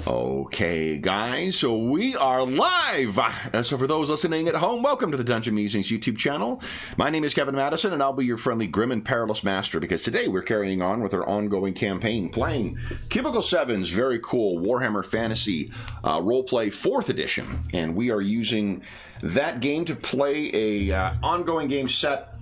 Okay, guys, so we are live! So for those listening at home, welcome to the Dungeon Musings YouTube channel. My name is Kevin Madison, and I'll be your friendly grim and perilous master, because today we're carrying on with our ongoing campaign, playing Cubicle 7's very cool Warhammer Fantasy Roleplay 4th edition. And we are using that game to play a ongoing game set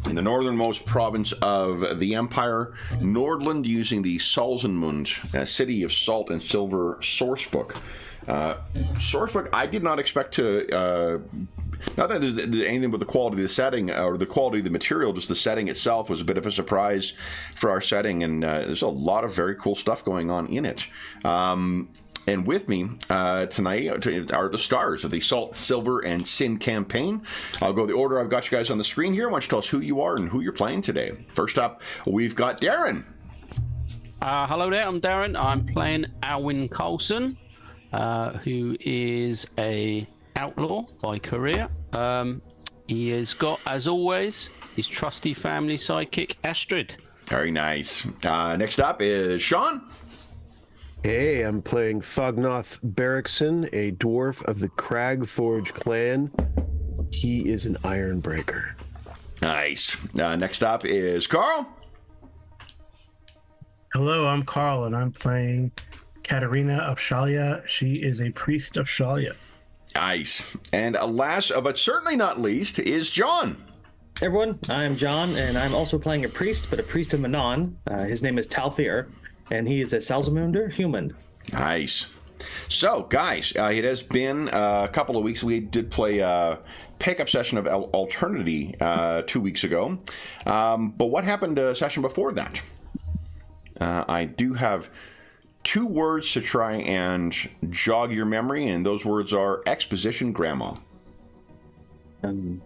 in the northernmost province of the Empire, Nordland, using the Salzenmund, City of Salt and Silver sourcebook. Sourcebook, I did not expect to... not that there's anything with the quality of the setting or the quality of the material, just the setting itself was a bit of a surprise for our setting, and there's a lot of very cool stuff going on in it. And with me tonight are the stars of the Salt, Silver, and Sin campaign. I'll go the order I've got you guys on the screen here. Why don't you tell us who you are and who you're playing today? First up, we've got Darren. Hello there, I'm Darren. I'm playing Alwyn Coulson, who is a outlaw by career. He has got, as always, his trusty family sidekick, Astrid. Very nice. Next up is Sean. Hey, I'm playing Thognoth Barrickson, a dwarf of the Cragforge clan. He is an Ironbreaker. Nice. Next up is Carl. Hello, I'm Carl, and I'm playing Katerina of Shalia. She is a priest of Shalia. Nice. And last, but certainly not least, is John. Hey everyone, I'm John, and I'm also playing a priest, but a priest of Manon. His name is Talthir, and he is a Salzmunder human. Nice. So, guys, it has been a couple of weeks. We did play a pickup session of Alternity 2 weeks ago. But what happened a session before that? I do have 2 words to try and jog your memory, and those words are exposition grandma. Was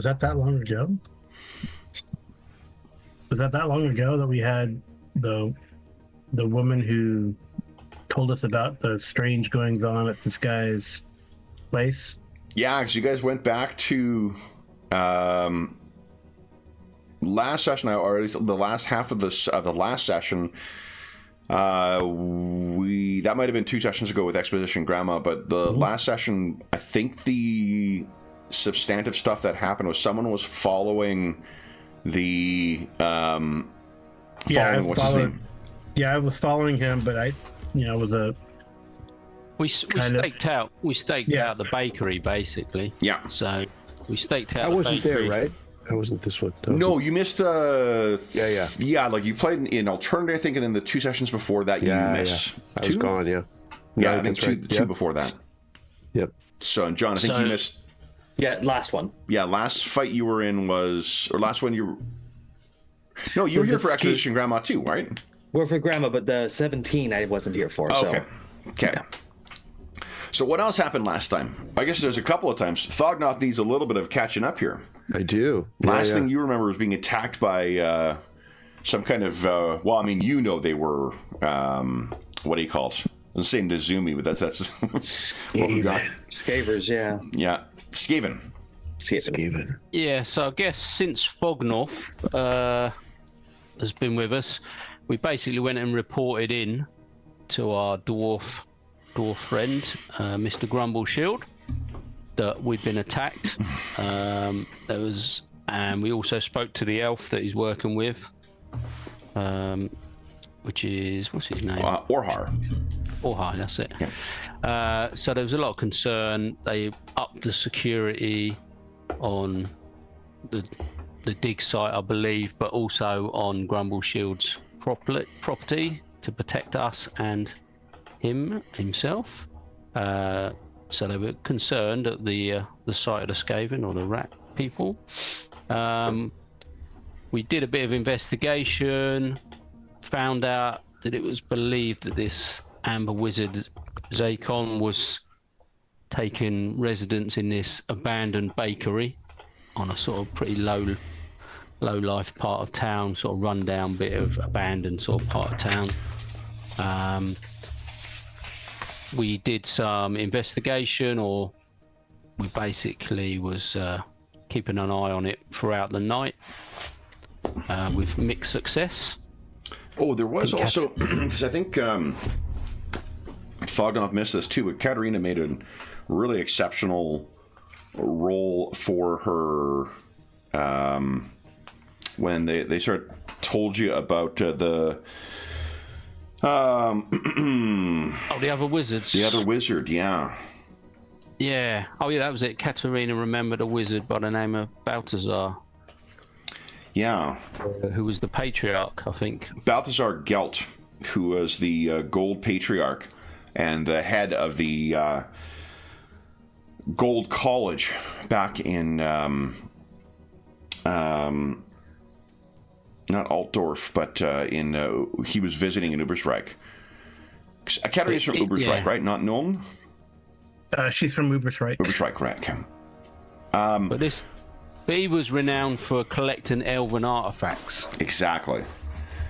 that long ago? Was that long ago that we had the woman who told us about the strange goings on at this guy's place? Yeah, because you guys went back to last session, or at least the last half of the last session. That might have been 2 sessions ago with Exposition Grandma, but the last session, I think the substantive stuff that happened was someone was following the what's his name? Yeah, I was following him, but it was a... We staked out the bakery, basically. Yeah. So we staked out I wasn't bakery. there, right? I wasn't this one. No, you missed... Yeah, like you played in Alternative, I think, and then the 2 sessions before that you missed. Yeah. I was gone, yeah. Yeah, I think two before that. Yep. So, John, I think you missed... Yeah, last one. Yeah, last fight you were in was... Or last one you... No, you were here for Exposition Grandma too, right? We're for Grandma, but the 17 I wasn't here for. Oh, so. Okay. Yeah. So what else happened last time? I guess there's a couple of times. Thognoth needs a little bit of catching up here. I do. Last thing you remember was being attacked by some kind of... they were... what do you call it? I was saying Nezumi, but that's what we got. Skavers, yeah. Yeah. Skaven. Yeah, so I guess since Fognoth has been with us, we basically went and reported in to our dwarf friend, Mr. Grumbleshield, that we'd been attacked. And we also spoke to the elf that he's working with, which is, what's his name? Orhar. Orhar, that's it. Yeah. So there was a lot of concern. They upped the security on the dig site, I believe, but also on Grumbleshield's property to protect us and himself. So they were concerned at the site of the Skaven, or the rat people. We did a bit of investigation, found out that it was believed that this Amber Wizard Zakon was taking residence in this abandoned bakery on a sort of pretty low life part of town, sort of rundown bit of abandoned sort of part of town. We did some investigation, or we basically was keeping an eye on it throughout the night with mixed success. Oh, there was also, because I think Thognoth missed this too, but Katerina made a really exceptional roll for her when they sort of told you about the Oh, the other wizards. the other wizard, yeah. Yeah. Oh, yeah, that was it. Katerina remembered a wizard by the name of Balthazar, Yeah. who was the patriarch, I think. Balthazar Gelt, who was the Gold Patriarch and the head of the Gold College back in not Altdorf, but he was visiting in Ubersreich. Katerina's from Ubersreich, right? Not Nuln? She's from Ubersreich. Ubersreich, correct. But he was renowned for collecting elven artifacts. Exactly.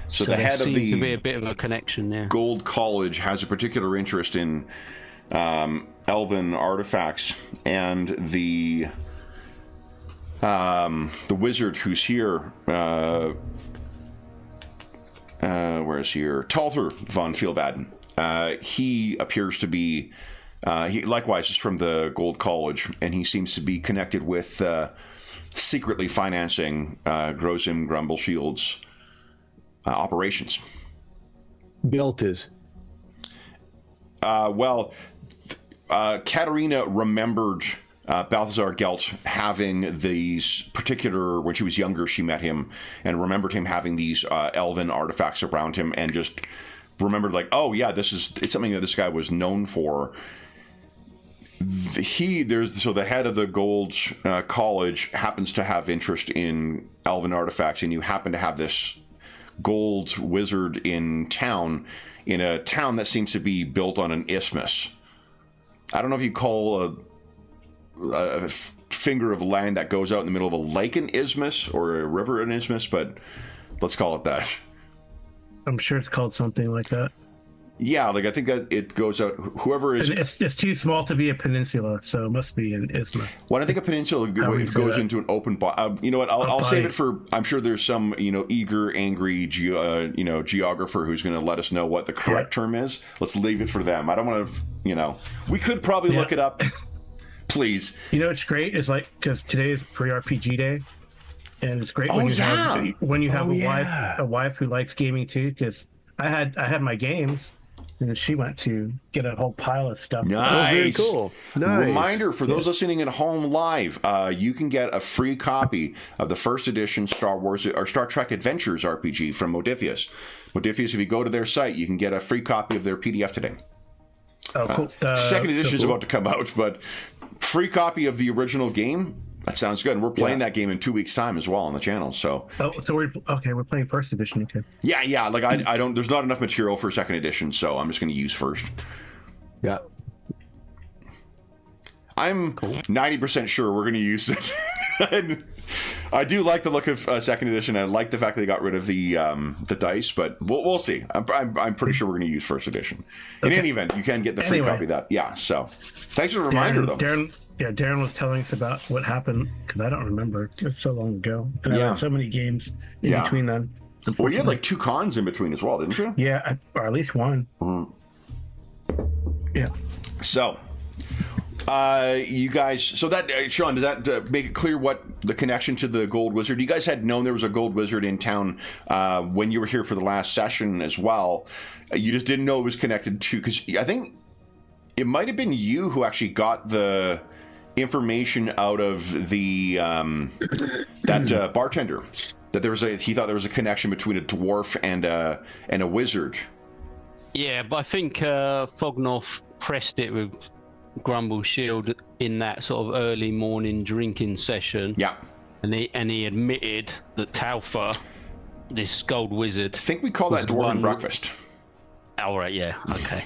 So the there head of seemed to be a the bit of a connection there. Gold College has a particular interest in elven artifacts, and the wizard who's here, where is he here? Talther von Feelbaden. He appears to be, he likewise is from the Gold College, and he seems to be connected with secretly financing Grozim Grumbleshield's operations. Belt is. Katerina remembered Balthazar Gelt having these particular, when she was younger, she met him and remembered him having these elven artifacts around him, and just remembered like, oh yeah, it's something that this guy was known for. The head of the Gold College happens to have interest in elven artifacts, and you happen to have this gold wizard in a town that seems to be built on an isthmus. I don't know if you call a finger of land that goes out in the middle of a lake an isthmus or a river an isthmus, but let's call it that. I'm sure it's called something like that. Yeah, like I think that it goes out. Whoever is, And it's too small to be a peninsula, so it must be an isthmus. when I think a peninsula goes into an open you know what? I'll save it for. I'm sure there's some eager, angry geographer who's going to let us know what the correct term is. Let's leave it for them. I don't want to. We could probably look it up. Please. What's great is like, because today is pre-RPG day, and it's great Oh, when you have yeah. a wife who likes gaming too. Because I had my games, and she went to get a whole pile of stuff. Nice. Oh, very cool. Nice. Reminder for those listening at home live, you can get a free copy of the first edition Star Wars or Star Trek Adventures RPG from Modifius. Modifius, if you go to their site, you can get a free copy of their PDF today. Oh, cool. Second edition is about to come out, but free copy of the original game. That sounds good. And we're playing that game in 2 weeks' time as well on the channel. So we're playing first edition. Okay. Yeah. Like I don't. There's not enough material for second edition, so I'm just going to use first. Yeah. I'm 90% sure we're going to use it. I do like the look of second edition. I like the fact that they got rid of the dice, but we'll see. I'm pretty sure we're going to use first edition. In any event, you can get the free copy of that. Yeah. So thanks for the reminder, though. Darren was telling us about what happened, because I don't remember. It was so long ago. And I had so many games in between then. Well, you had like 2 cons in between as well, didn't you? Yeah, or at least one. Mm-hmm. Yeah. So, you guys, Sean, does that make it clear what the connection to the Gold Wizard? You guys had known there was a Gold Wizard in town when you were here for the last session as well. You just didn't know it was connected to, because I think it might have been you who actually got the information out of the that bartender, that he thought there was a connection between a dwarf and a wizard. Yeah, but I think Fognoth pressed it with Grumble Shield in that sort of early morning drinking session. Yeah. And he admitted that Talfa, this gold wizard, I think we call that dwarven breakfast. Oh, right, yeah, okay.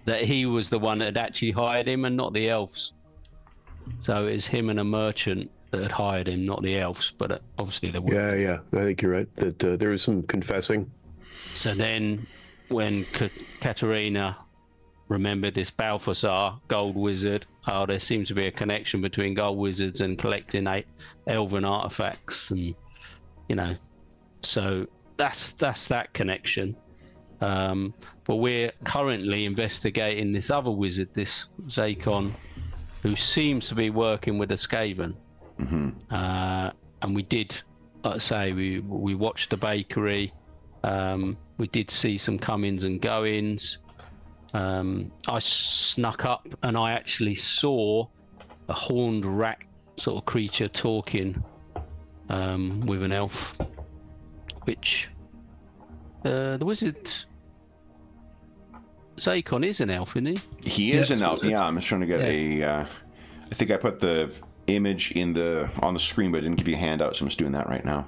That he was the one that had actually hired him and not the elves. So it's him and a merchant that had hired him, not the elves, but obviously they were. Yeah, I think you're right. That there was some confessing. So then when Katerina remembered this Balthazar, gold wizard, there seems to be a connection between gold wizards and collecting elven artifacts, and so that's that connection. But we're currently investigating this other wizard, this Zakon, who seems to be working with a Skaven. And we did, like I say, we watched the bakery. We did see some comings and goings. I snuck up and I actually saw a horned rat sort of creature talking with an elf, which the wizard Zakon is an elf, isn't he? He is an elf. Yeah, I'm just trying to get I think I put the image on the screen, but I didn't give you a handout, so I'm just doing that right now.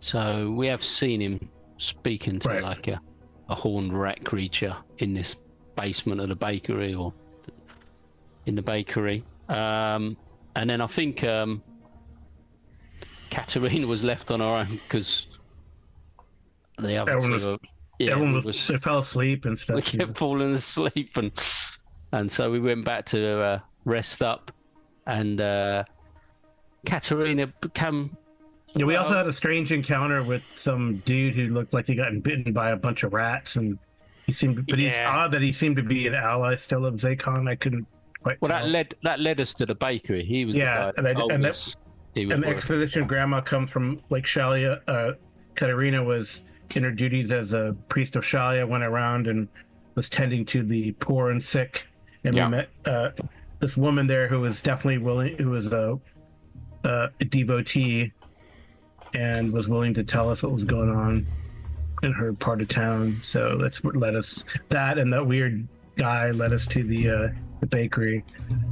So we have seen him speaking to like a horned rat creature in this basement of the bakery, or in the bakery. And then I think Katerina was left on her own because the other everyone they fell asleep and stuff. We kept falling asleep, and so we went back to rest up, and Katerina became. Yeah, we also had a strange encounter with some dude who looked like he got bitten by a bunch of rats, and he seemed, but it's odd that he seemed to be an ally still of Zakon. I couldn't quite. Well, tell. that led us to the bakery. He was the guy and the exposition grandma comes from Lake Shalia. Katerina was in her duties as a priest of Shalia, went around and was tending to the poor and sick, and we met this woman there who was definitely willing, who was a devotee, and was willing to tell us what was going on in her part of town. So that's what led us. That and that weird guy led us to the bakery.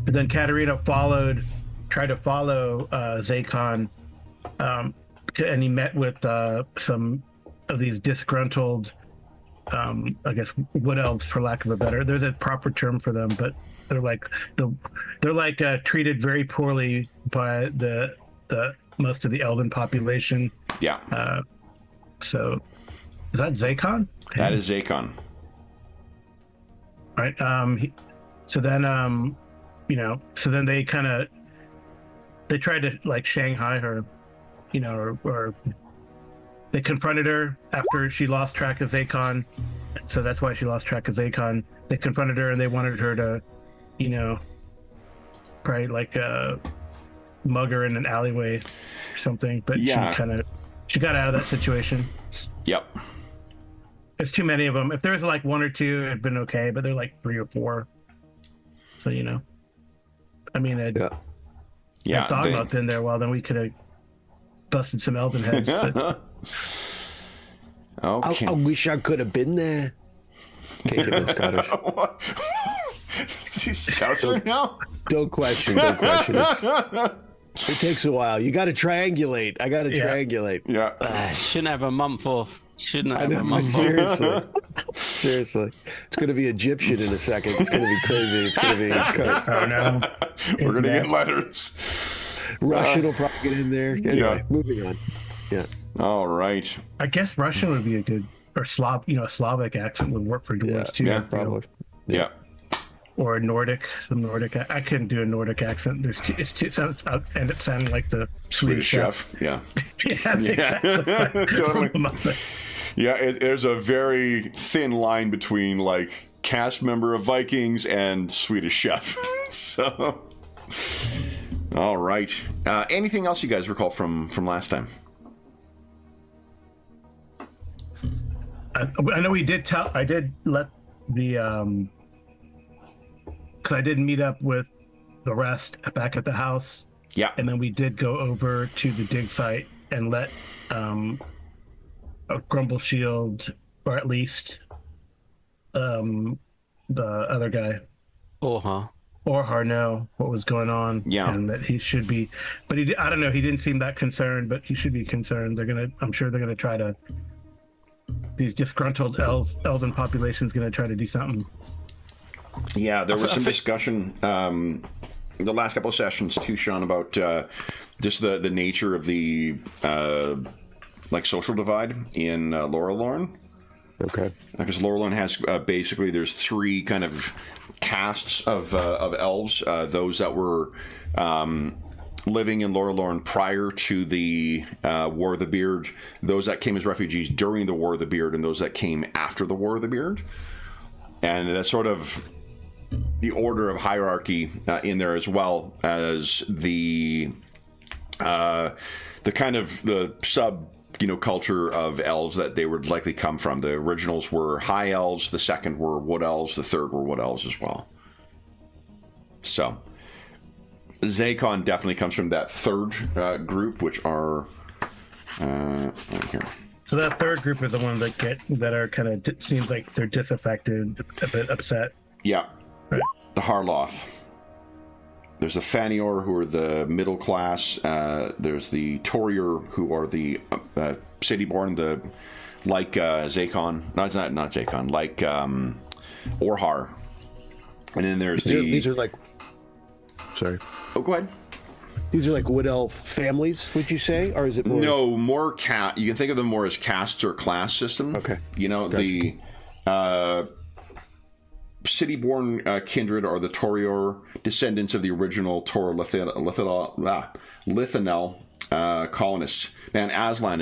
But then Katerina tried to follow Zakon, and he met with some of these disgruntled, I guess, wood elves, for lack of a better. There's a proper term for them, but they're like treated very poorly by the most of the elven population. Yeah. So, is that Zakon? That is Zakon. Right. So then, so then they tried to like Shanghai her, or they confronted her after she lost track of Zakon. So that's why she lost track of Zakon. They confronted her and they wanted her to, probably like mug her in an alleyway or something. But she got out of that situation. Yep. There's too many of them. If there was like one or two, it'd been okay, but they're like 3 or 4. So, I mean, had Dogma been there, well, then we could have busted some elven heads. But... Okay. I wish I could have been there. Can't get no Scottish. Is he Scouser now? Don't question it. It takes a while. You got to triangulate. I got to triangulate. Yeah. Shouldn't have a month off. Shouldn't have a month off. Seriously. It's going to be Egyptian in a second. It's going to be crazy. It's going to be... Oh, no. We're going to get letters. Russian will probably get in there. Anyway, moving on. Yeah. All right. I guess Russian would be a good, or a Slavic accent would work for dwarves too. Yeah, probably. Yeah. Or some Nordic. I couldn't do a Nordic accent. I'll end up sounding like the Swedish chef. Yeah. Yeah. Totally. Yeah, there's a very thin line between like cast member of Vikings and Swedish chef. So, all right. Anything else you guys recall from last time? I know we did tell. I did let the because I did meet up with the rest back at the house. Yeah. And then we did go over to the dig site and let Grumble Shield, or at least the other guy, Orhar, know what was going on. Yeah. And that he should be, but I don't know, he didn't seem that concerned, but he should be concerned. I'm sure they're gonna try to, these disgruntled elven population's gonna try to do something. Yeah, there was some discussion the last couple of sessions too, Sean, about just the nature of the like social divide in Lorelorn. Okay. Because Lorelorn has basically there's 3 kind of castes of elves. Those that were living in Lorelorn prior to the War of the Beard, those that came as refugees during the War of the Beard, and those that came after the War of the Beard. And that's sort of the order of hierarchy in there, as well as the kind of the sub culture of elves that they would likely come from. The originals were high elves, the second were wood elves, the third were wood elves as well. So Zakon definitely comes from that third group, which are right here. So that third group is the one that are kind of seems like they're disaffected, a bit upset. Yeah, right. The Harloth. There's the Fanior, who are the middle class. There's the Torier, who are the city-born, like Zakon. Not Zakon, like Orhar. And then there's these are like. Sorry. Oh, go ahead. These are like wood elf families, would you say, or is it more? No, more you can think of them more as castes or class system. Okay. Gotcha. The city-born kindred are the Torior, descendants of the original Tor Lithanel colonists. Man, Aslan,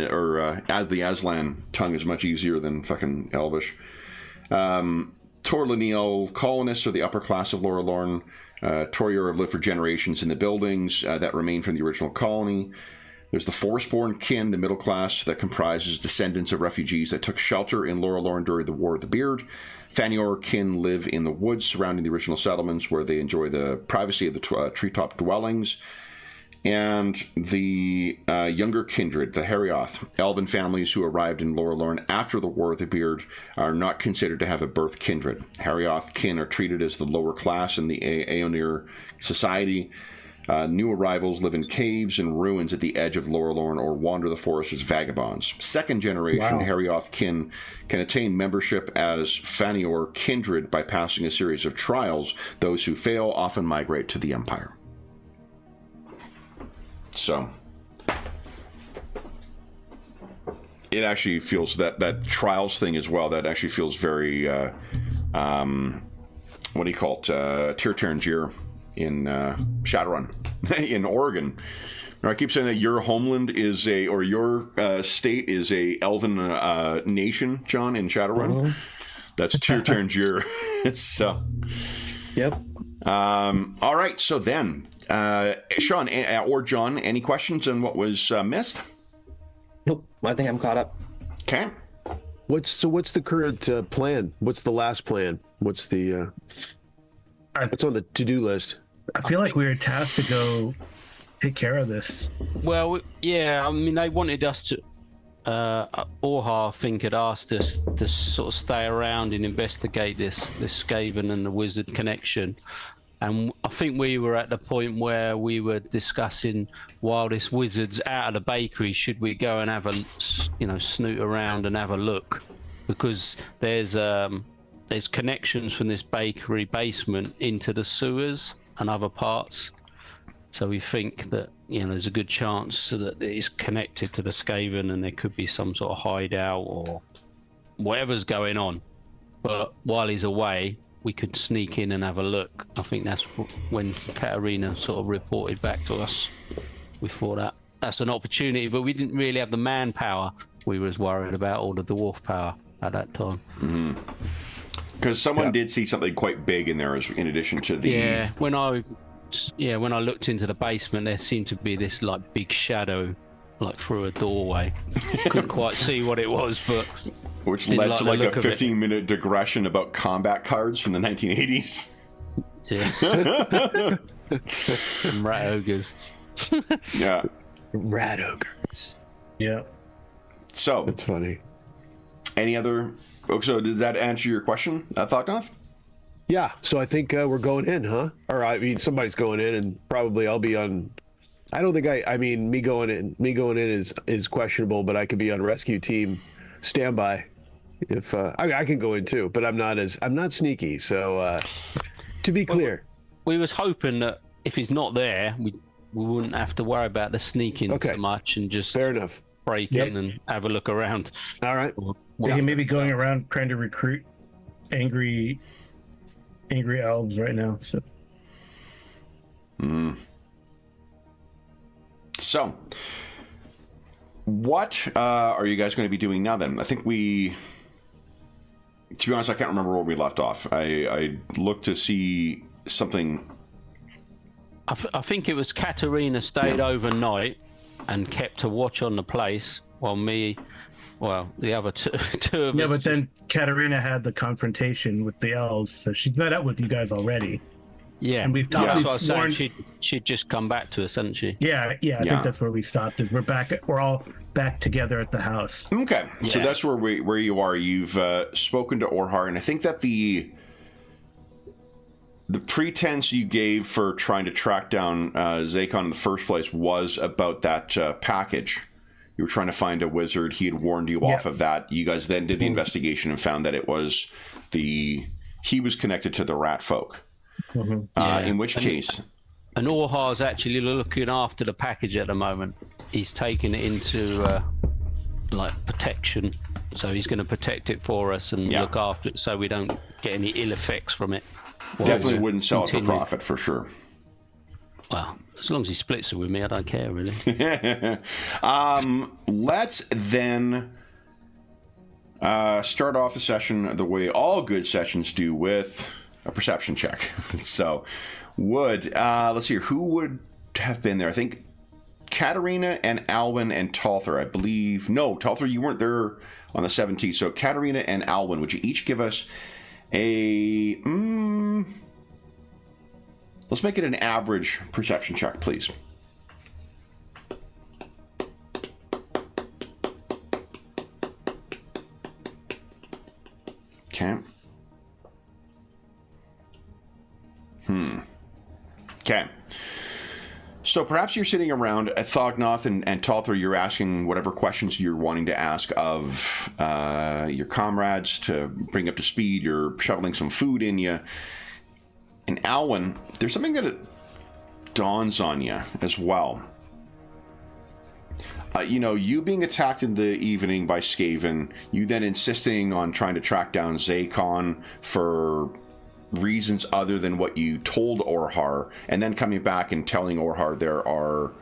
as the Aslan tongue is much easier than fucking Elvish. Tor Lineal colonists are the upper class of Lorelorn. Torior have lived for generations in the buildings that remain from the original colony. There's the Forceborn kin, the middle class, that comprises descendants of refugees that took shelter in Lorelorn during the War of the Beard. Fanior kin live in the woods surrounding the original settlements, where they enjoy the privacy of the treetop dwellings. And the younger kindred, the Harioth, elven families who arrived in Lorelorn after the War of the Beard, are not considered to have a birth kindred. Harioth kin are treated as the lower class in the Aeonir society. New arrivals live in caves and ruins at the edge of Lorelorn or wander the forest as vagabonds. Second generation Harioth kin can attain membership as Fanior kindred by passing a series of trials. Those who fail often migrate to the Empire. So it actually feels that trials thing as well. That actually feels very what do you call it? Tir Taranjir in Shadowrun in Oregon. I keep saying that your homeland is your state is a elven nation, John, in Shadowrun. Uh-huh. That's Tir Taranjir. So, yep. All right. So then, Sean or John, any questions on what was missed? Nope. I think I'm caught up. Okay. What's the current plan? What's the last plan? What's the what's on the to-do list? I feel like we were tasked to go take care of this. Well, yeah, I mean, they wanted us to. Orhar, I think, had asked us to sort of stay around and investigate this Skaven and the wizard connection. And I think we were at the point where we were discussing, while this wizard's out of the bakery, should we go and have a, snoot around and have a look? Because there's connections from this bakery basement into the sewers and other parts. So we think that, there's a good chance that it's connected to the Skaven and there could be some sort of hideout or whatever's going on. But while he's away, we could sneak in and have a look. I think that's when Katarina sort of reported back to us. We thought that's an opportunity, but we didn't really have the manpower we was worried about, or the dwarf power at that time. Mm-hmm. Because someone did see something quite big in there, in addition to the... Yeah, when I looked into the basement, there seemed to be this like big shadow, like through a doorway. Couldn't quite see what it was, but which led to like a 15-minute digression about combat cards from the 1980s. Yeah, and rat ogres. Yeah, Rat ogres. Yeah. So that's funny. Any other? So does that answer your question, Thognoth? Yeah, so I think we're going in, huh? Or I mean, somebody's going in, and probably I'll be on. I don't think I mean, me going in is questionable, but I could be on rescue team standby. If I can go in too, but I'm not sneaky. So to be clear, we was hoping that if he's not there, we wouldn't have to worry about the sneaking so much and just fair enough. Break in and have a look around. All right. He may be going around trying to recruit angry elves right now. So. So, what are you guys going to be doing now then? I think to be honest, I can't remember where we left off. I looked to see something. I think it was Katerina stayed overnight and kept a watch on the place while the other two of us. Yeah, but then Katerina had the confrontation with the elves, so she met up with you guys already. Yeah, And we've talked. that's We've what I was saying. warned- She'd just come back to us, hadn't she? Yeah, I think that's where we stopped. Is we're all back together at the house. Okay, so Yeah. that's where you are. You've spoken to Orhar, and I think that the pretense you gave for trying to track down Zakon in the first place was about that package. You were trying to find a wizard. He had warned you off of that. You guys then did the investigation and found that it was he was connected to the rat folk. In which case... And Orhar's actually looking after the package at the moment. He's taking it into protection. So he's going to protect it for us and look after it so we don't get any ill effects from it. Definitely wouldn't sell it for profit, for sure. Well, as long as he splits it with me, I don't care, really. Let's then start off the session the way all good sessions do, with a perception check. So, let's see here. Who would have been there? I think Katerina and Alwyn and Talther, I believe. No, Talther, you weren't there on the 17th. So, Katerina and Alwyn, would you each give us a... let's make it an average perception check, please. Okay. Okay. So perhaps you're sitting around at Thognoth and Talther, you're asking whatever questions you're wanting to ask of your comrades to bring up to speed. You're shoveling some food in you. And Alwyn, there's something that dawns on you as well. You being attacked in the evening by Skaven, you then insisting on trying to track down Zakon for reasons other than what you told Orhar, and then coming back and telling Orhar there are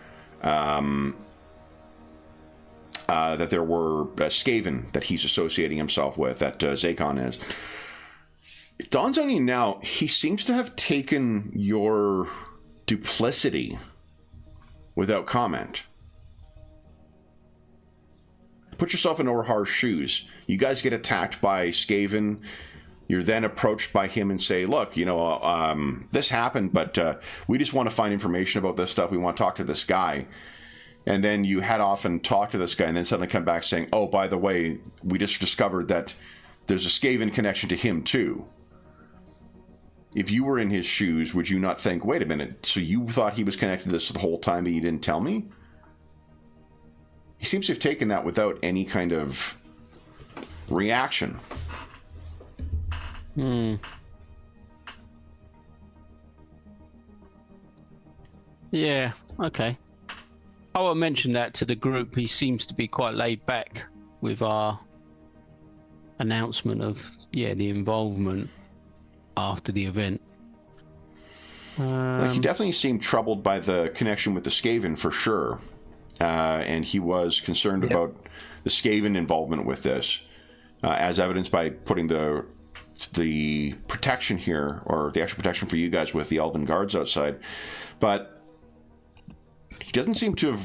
that there were Skaven that he's associating himself with, that Zakon is. It dawns on you now, he seems to have taken your duplicity without comment. Put yourself in Orhar's shoes. You guys get attacked by Skaven. You're then approached by him and say, look, this happened, but we just want to find information about this stuff. We want to talk to this guy. And then you head off and talk to this guy and then suddenly come back saying, oh, by the way, we just discovered that there's a Skaven connection to him too. If you were in his shoes, would you not think, wait a minute, so you thought he was connected to this the whole time but you didn't tell me? He seems to have taken that without any kind of reaction. Yeah, okay. I will mention that to the group. He seems to be quite laid back with our announcement of, the involvement after the event. He definitely seemed troubled by the connection with the Skaven, for sure. And he was concerned about the Skaven involvement with this, as evidenced by putting the protection here, or the extra protection for you guys with the Elven guards outside. But he doesn't seem to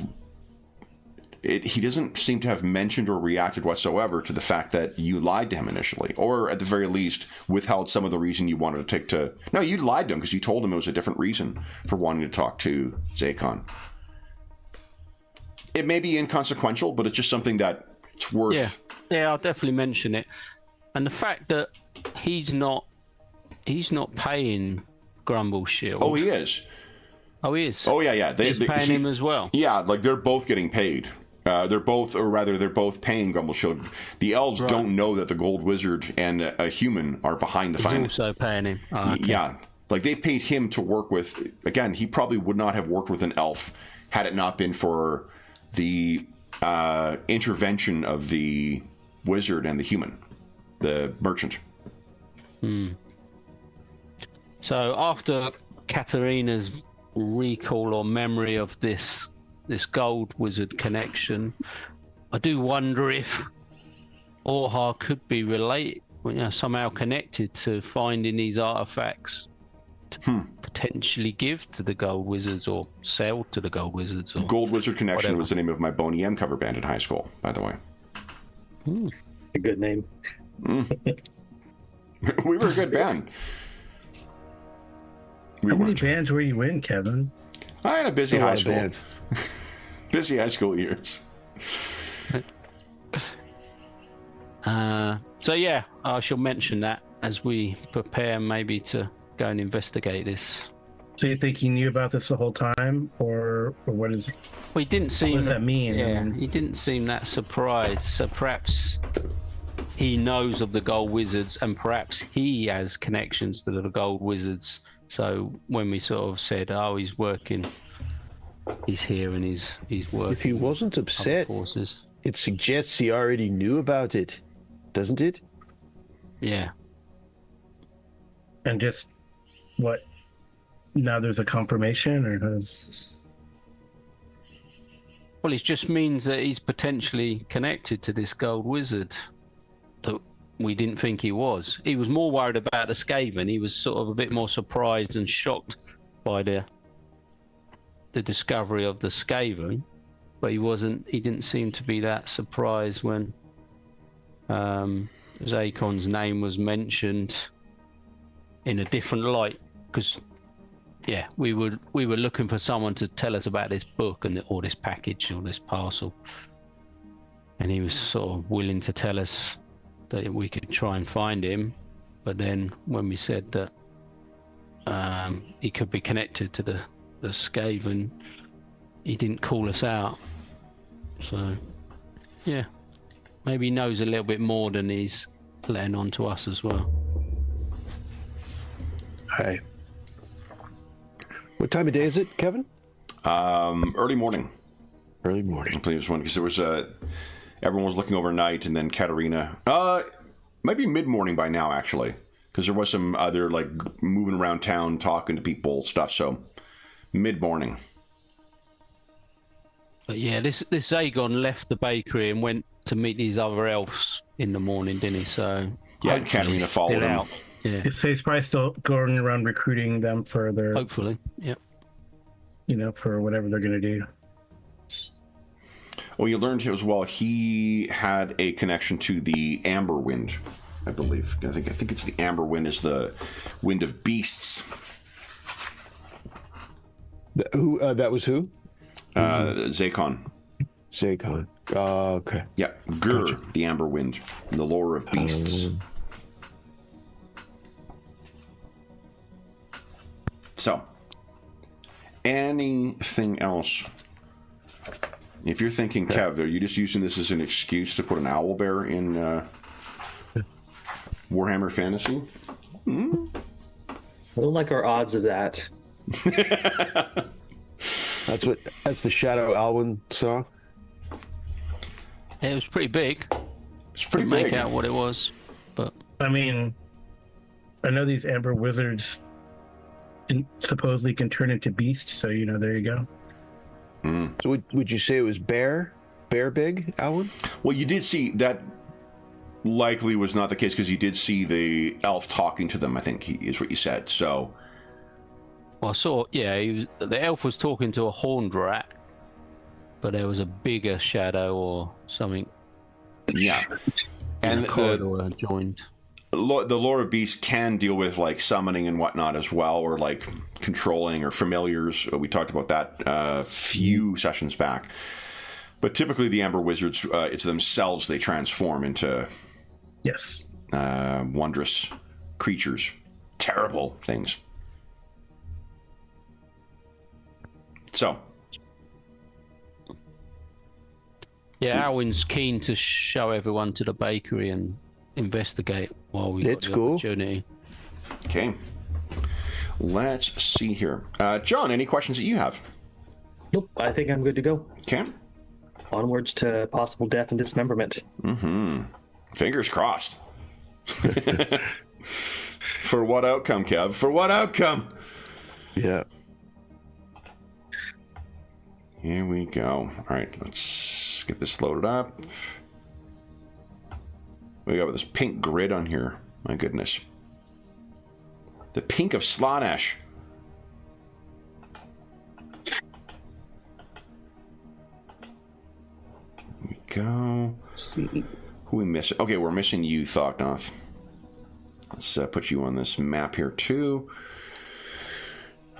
have mentioned or reacted whatsoever to the fact that you lied to him initially, or at the very least withheld some of the reason you wanted to take to... No, you lied to him because you told him it was a different reason for wanting to talk to Zakon. It may be inconsequential, but it's just something that it's worth... Yeah, I'll definitely mention it. And the fact that he's not paying Grumble's shield. Oh, he is. Oh, he is? Oh, yeah. He's paying him as well. Yeah, they're both getting paid. They're both paying Grumble's shield. The elves don't know that the Gold Wizard and a human are behind the finance. He's also paying him. Oh, okay. Yeah, they paid him to work with... Again, he probably would not have worked with an elf had it not been for the intervention of the wizard and the human, the merchant. So after Katerina's recall or memory of this this gold wizard connection. I do wonder if Orha could be related, somehow connected to finding these artifacts to potentially give to the gold wizards or sell to the gold wizards. Or Gold Wizard Connection whatever. was the name of my Boney M cover band in high school, by the way. A good name. We were a good band. How many bands were you in, Kevin? I had a busy A lot high of school. bands. Busy high school years. So yeah, I shall mention that as we prepare maybe to go and investigate this. So you think he knew about this the whole time, or what is? Well, he didn't seem. What does that mean? Yeah, he didn't seem that surprised. So perhaps he knows of the gold wizards, and perhaps he has connections to the gold wizards. So when we sort of said, "Oh, he's working, he's here, and he's working," If he wasn't with upset, other forces. it suggests he already knew about it, doesn't it? Yeah. And just what? Now there's a confirmation, or does? Well, it just means that he's potentially connected to this gold wizard that we didn't think he was. He was more worried about the Skaven. He was sort of a bit more surprised and shocked by the discovery of the Skaven, but he didn't seem to be that surprised when Zakon's name was mentioned in a different light, because yeah, we were looking for someone to tell us about this book or this package or this parcel, and he was sort of willing to tell us that we could try and find him. But then when we said that he could be connected to the Skaven, he didn't call us out. So yeah, maybe he knows a little bit more than he's letting on to us as well. Hey. What time of day is it, Kevin? Early morning. Early morning. I believe it was one because there was everyone was looking overnight, and then Katarina. Might be mid-morning by now, actually, because there was some other like moving around town, talking to people, stuff. So mid-morning. But yeah, this Zagon left the bakery and went to meet these other elves in the morning, didn't he? So Yeah, hopefully Katarina he's followed still him. out. Yeah, So he's probably still going around recruiting them for their, hopefully. Yep. for whatever they're gonna do. Well, you learned as well he had a connection to the Amber Wind, I believe. I think it's the Amber Wind is the wind of beasts. Who? That was who? Zakon. Zakon. Okay. Yeah, Gur, the Amber Wind, the lore of beasts. So, anything else? If you're thinking, Kev, are you just using this as an excuse to put an owlbear in Warhammer Fantasy? I don't like our odds of that. That's the Shadow Alwyn song. Yeah, it was pretty big. It's pretty Couldn't big. make out what it was, but I mean, I know these amber wizards supposedly can turn into beasts, so there you go. So would you say it was bear big, Alwyn? Well, you did see that. Likely was not the case because you did see the elf talking to them. I think is what you said. So, well, I saw. Yeah, the elf was talking to a horned rat, but there was a bigger shadow or something. yeah, and The corridor joined. the lore of beasts can deal with like summoning and whatnot as well, or like controlling or familiars. We talked about that a few sessions back. But typically, the Amber Wizards, it's themselves they transform into Yes. wondrous creatures, terrible things. So, Yeah, Alwyn's keen to show everyone to the bakery and investigate while we Let's got the go. opportunity. okay. Let's see here. John, any questions that you have? Nope, I think I'm good to go. Okay. Onwards to possible death and dismemberment. Fingers crossed. For what outcome, Kev? For what outcome? Yeah. Here we go. All right, let's get this loaded up. We got this pink grid on here. My goodness. The pink of Slaanesh. Here we go. See. Who we missing? Okay, we're missing you, Thoknoth. Let's put you on this map here too.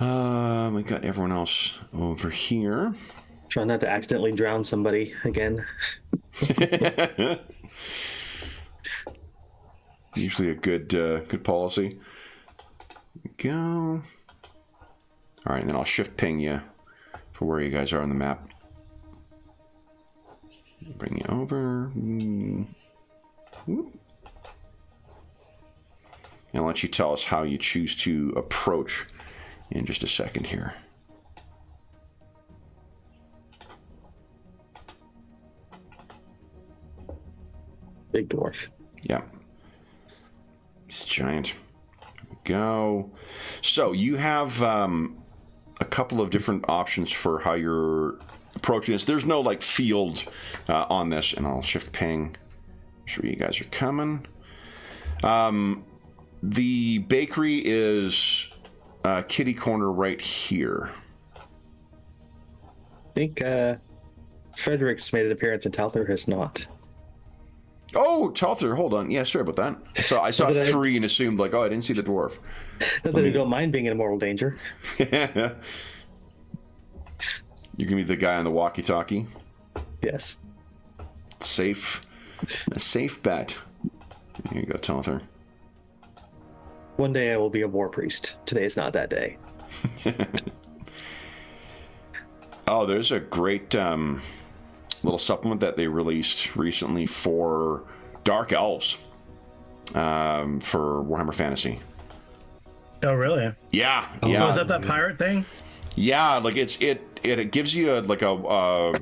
We got everyone else over here. Try not to accidentally drown somebody again. Usually a good policy. Here we go. All right, and then I'll shift ping you for where you guys are on the map. Bring you over. Whoop. And I'll let you tell us how you choose to approach in just a second here. Big dwarf. Yeah. It's giant. Here we go. So you have a couple of different options for how you're approaching this. There's no like field on this, and I'll shift ping. Make sure you guys are coming. The bakery is kitty corner right here. I think Frederick's made an appearance and Talther has not. Oh, Talther, hold on. Yeah, sorry about that. So I saw three and assumed like, oh, I didn't see the dwarf. Not that I don't mind being in mortal danger. You can be the guy on the walkie-talkie. Yes. A safe bet. Here you go, Talther. One day I will be a war priest. Today is not that day. Oh, there's a great little supplement that they released recently for Dark Elves for Warhammer Fantasy. Oh, really? Yeah, Oh, yeah. is that pirate thing? Yeah, like it gives you a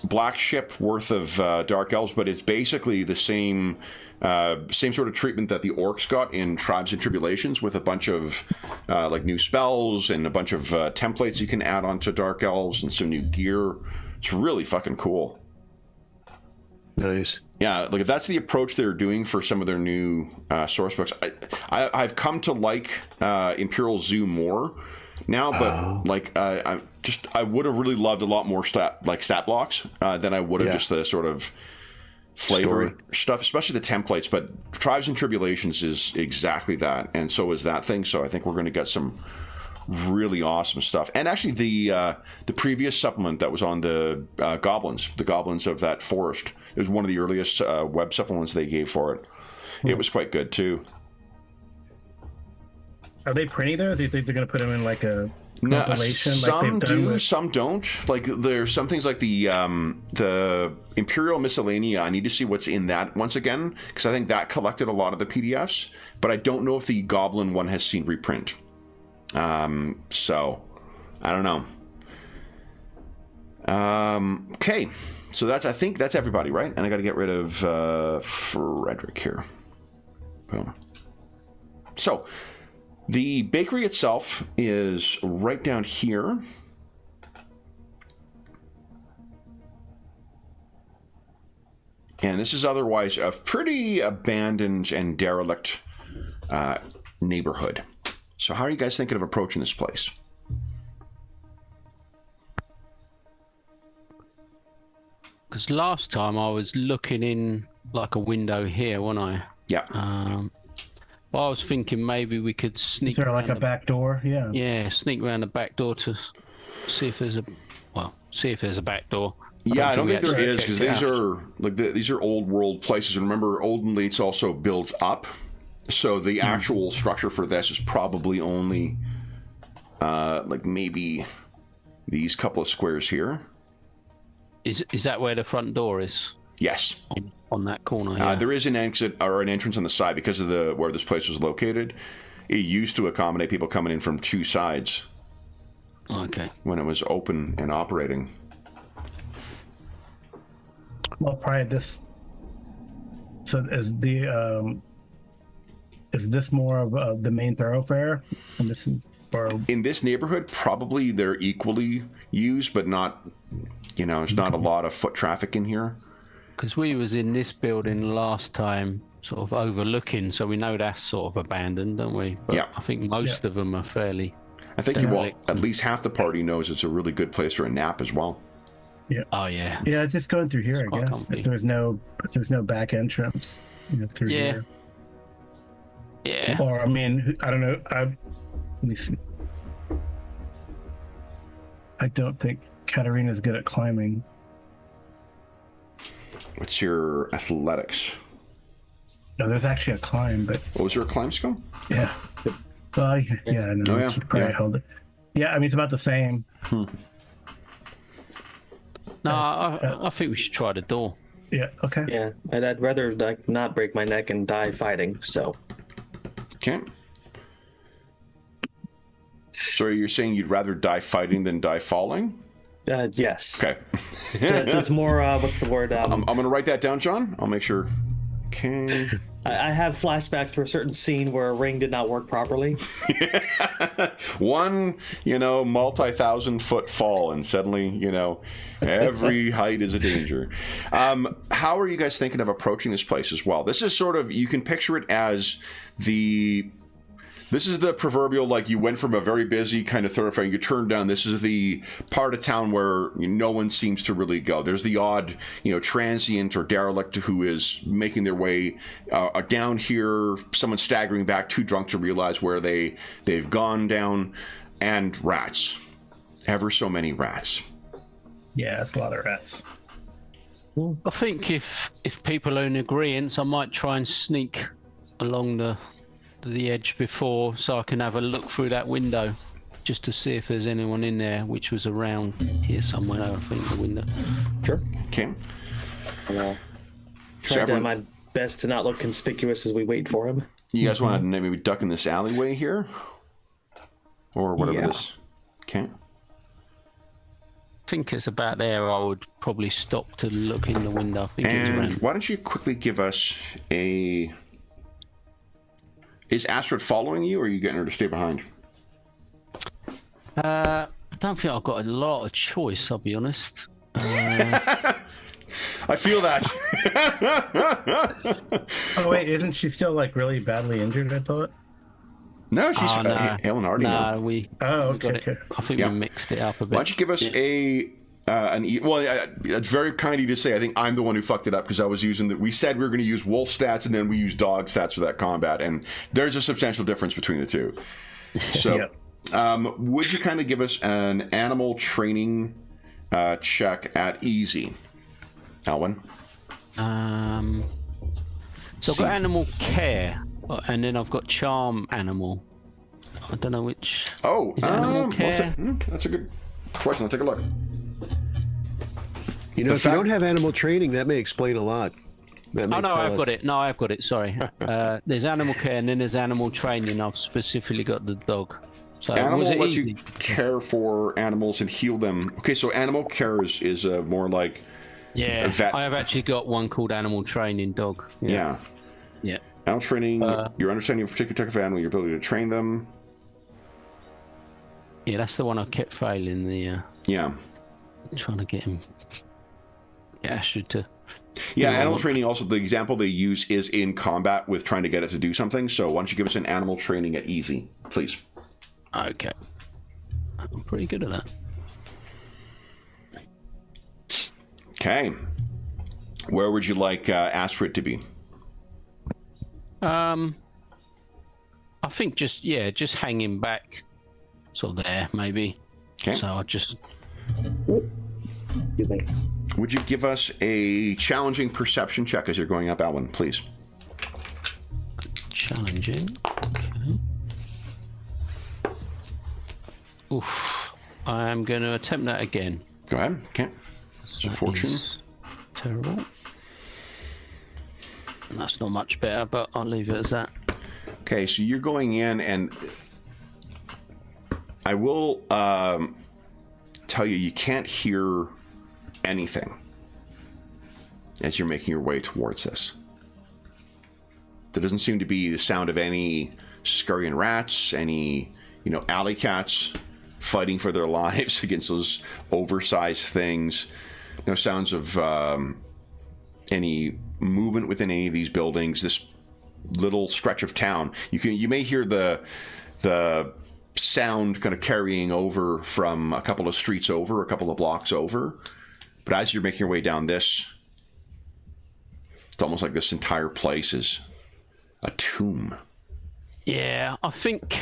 black ship worth of Dark Elves, but it's basically the same sort of treatment that the orcs got in Tribes and Tribulations, with a bunch of like new spells and a bunch of templates you can add onto Dark Elves and some new gear. It's really fucking cool. Nice. Yeah, like if that's the approach they're doing for some of their new source books, I've come to like Imperial Zoo more now, but like I would have really loved a lot more stat blocks than I would have just the sort of flavor stuff, especially the templates. But Tribes and Tribulations is exactly that, and so is that thing. So I think we're going to get some really awesome stuff. And actually the previous supplement that was on the goblins of that forest, it was one of the earliest web supplements they gave for it. It was quite good too. Are they printing there? Do you think they're going to put them in like a No, compilation? some like they've done do, with... some don't. Like there's some things like the Imperial Miscellanea. I need to see what's in that once again, because I think that collected a lot of the PDFs, but I don't know if the Goblin one has seen reprint. So I don't know. Okay, so I think that's everybody, right? And I got to get rid of Frederick here. Boom. So the bakery itself is right down here. And this is otherwise a pretty abandoned and derelict neighborhood. So how are you guys thinking of approaching this place? Because last time I was looking in like a window here, wasn't I? Yeah. Well, I was thinking maybe we could sneak. Is there like around a back door? Yeah. Yeah, sneak around the back door to see if there's a back door. Yeah, I don't think there actually is, because checked it these are old world places. And remember, Olden Leeds also builds up, so the actual structure for this is probably only like maybe these couple of squares here. Is that where the front door is? Yes. On that corner. Yeah. There is an exit or an entrance on the side because of where this place was located. It used to accommodate people coming in from two sides. Okay. When it was open and operating. Well, probably this. So is the is this more of the main thoroughfare? And this is, or In this neighborhood, probably they're equally used, but not, there's not a lot of foot traffic in here. Because we was in this building last time, sort of overlooking, so we know that's sort of abandoned, don't we? But Yeah. I think most of them are fairly... I think at least half the party knows it's a really good place for a nap as well. yeah. Oh, yeah. Yeah, just going through here, quite I guess. comfy. If there's no back entrance, through Yeah. here. Yeah. Or I mean, I don't know. Let me see. I don't think Katarina's good at climbing. What's your athletics? No, there's actually a climb, but What was your climb skill? yeah. Well, yeah, no, Oh, yeah, it's probably yeah. held it. Yeah, I mean it's about the same. No, I think we should try the door. Yeah. Okay. Yeah, and I'd rather like not break my neck and die fighting. So Okay. So you're saying you'd rather die fighting than die falling? yes, Okay. it's more what's the word? I'm going to write that down, John. I'll make sure. Okay. I have flashbacks to a certain scene where a ring did not work properly. One, multi-thousand foot fall, and suddenly, every height is a danger. How are you guys thinking of approaching this place as well? This is sort of, you can picture it as this is the proverbial, like, you went from a very busy kind of thoroughfare, you turn down, this is the part of town where no one seems to really go. There's the odd, transient or derelict who is making their way down here, someone staggering back, too drunk to realize where they've gone down, and rats. Ever so many rats. Yeah, it's a lot of rats. I think if people are in agreement, I might try and sneak along the edge before, so I can have a look through that window just to see if there's anyone in there, which was around here somewhere, I think, the window. Sure. Okay. I'll So try everyone- my best to not look conspicuous as we wait for him. You guys want to maybe duck in this alleyway here? Or whatever Yeah. this... Okay. I think it's about there. I would probably stop to look in the window. I think it was And around. why don't you quickly give us a... Is Astrid following you, or are you getting her to stay behind? I don't think I've got a lot of choice, I'll be honest. I feel that. Oh wait, isn't she still like really badly injured? I thought. No, she's... Oh, no. Helen already know. No, we Oh, got okay, it. okay. I think Yeah. we mixed it up a bit. Why don't you give us it's very kind of you to say. I think I'm the one who fucked it up because I was using we said we were going to use wolf stats and then we used dog stats for that combat, and there's a substantial difference between the two. So, would you kind of give us an animal training check at easy, Alwyn? So I've got animal care, and then I've got charm animal. I don't know which. Oh, Is it animal care? That's a good question. Let's take a look. If you don't have animal training, that may explain a lot. Oh no, I've got it. No, I've got it. Sorry. There's animal care, and then there's animal training. I've specifically got the dog. So Animal was it lets easy? you care for animals and heal them. Okay, so animal care is more like Yeah, a vet. I have actually got one called animal training dog. Yeah. Yeah. Animal training, your understanding of a particular type of animal, your ability to train them. Yeah, that's the one I kept failing. Yeah. Trying to get him. Yeah, Astrid to. Yeah, animal training also, the example they use is in combat with trying to get it to do something. So why don't you give us an animal training at easy, please? Okay. I'm pretty good at that. Okay. Where would you like Astrid to be? I think just hanging back, sort of there maybe. Okay. So I just. Excuse me. Would you give us a challenging perception check as you're going up, Alwyn, please? Challenging. Okay. Oof. I am going to attempt that again. Go ahead. Okay. So That fortune. is terrible. And that's not much better, but I'll leave it as that. Okay, so you're going in, and I will tell you, you can't hear anything as you're making your way towards this. There doesn't seem to be the sound of any scurrying rats, any, alley cats fighting for their lives against those oversized things. No sounds of any movement within any of these buildings. This little stretch of town, you may hear the sound kind of carrying over from a couple of streets over, a couple of blocks over. But as you're making your way down this, it's almost like this entire place is a tomb. Yeah, I think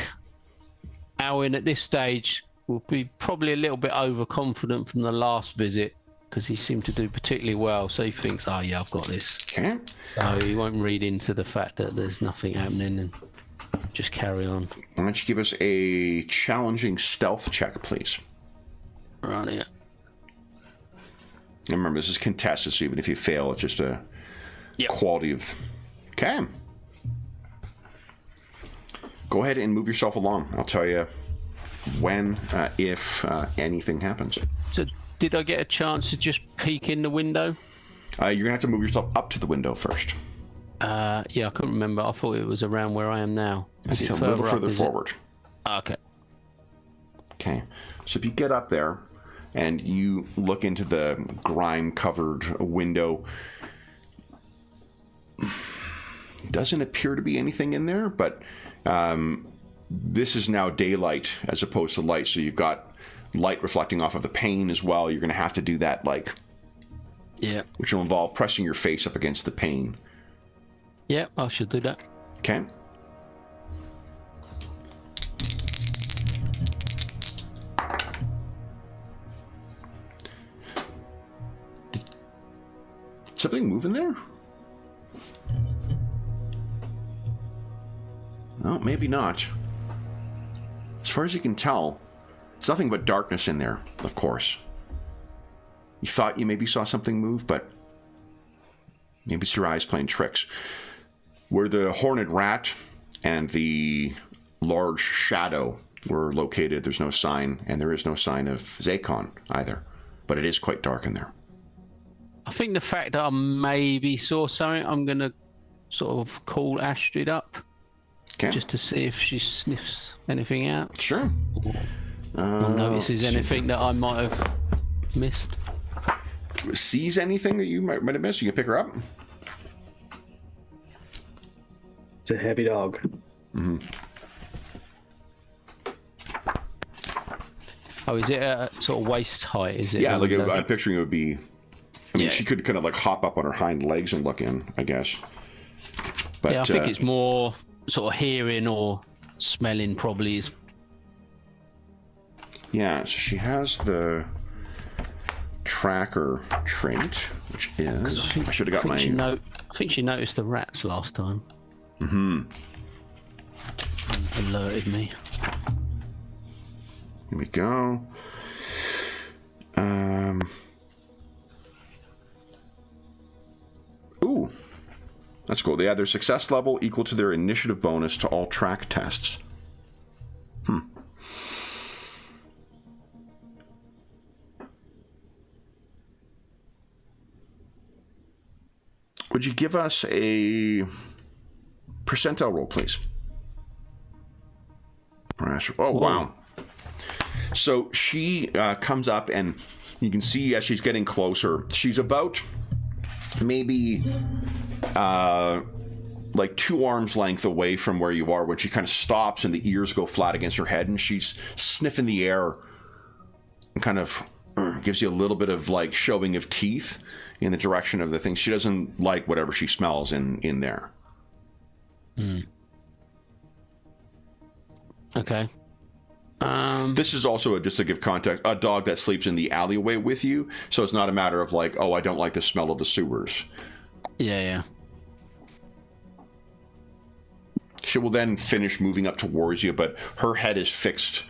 Alwyn at this stage will be probably a little bit overconfident from the last visit, because he seemed to do particularly well, so he thinks, oh yeah, I've got this. Okay. So he won't read into the fact that there's nothing happening and just carry on. Why don't you give us a challenging stealth check, please? Right, yeah. And remember, this is contested, so even if you fail, it's just a quality of... Okay. Go ahead and move yourself along. I'll tell you when, if anything happens. So did I get a chance to just peek in the window? You're going to have to move yourself up to the window first. Yeah, I couldn't remember. I thought it was around where I am now. It's a little further forward. Okay. Okay. So if you get up there and you look into the grime-covered window, doesn't appear to be anything in there, but this is now daylight as opposed to light, so you've got light reflecting off of the pane as well. You're going to have to do that, which will involve pressing your face up against the pane. Yeah, I should do that. Okay. Did something move in there? No, maybe not. As far as you can tell, it's nothing but darkness in there, of course. You thought you maybe saw something move, but maybe it's your eyes playing tricks. Where the horned rat and the large shadow were located, there's no sign, and there is no sign of Zakon either. But it is quite dark in there. I think the fact that I maybe saw something, I'm going to sort of call Astrid up. Okay. Just to see if she sniffs anything out. Sure. Or notices anything that I might have missed. Sees anything that you might have missed? You can pick her up. It's a heavy dog. Mm-hmm. Oh, is it a sort of waist height? Is it? Yeah, I'm picturing it would be... I mean, she could kind of hop up on her hind legs and look in, I guess. But, yeah, I think it's more sort of hearing or smelling probably is. Yeah, so she has the tracker trait, which is... I should have got my... I think she noticed the rats last time. Mm-hmm. And alerted me. Here we go. Ooh. That's cool. They have their success level equal to their initiative bonus to all track tests. Would you give us a percentile roll, please? Oh, wow. So she comes up, and you can see as she's getting closer, she's about maybe like 2 arms length away from where you are when she kind of stops and the ears go flat against her head, and she's sniffing the air and kind of gives you a little bit of showing of teeth in the direction of the thing. She doesn't like whatever she smells in there. Okay. This is also, just to give context, a dog that sleeps in the alleyway with you, so it's not a matter of oh, I don't like the smell of the sewers. Yeah. She will then finish moving up towards you, but her head is fixed,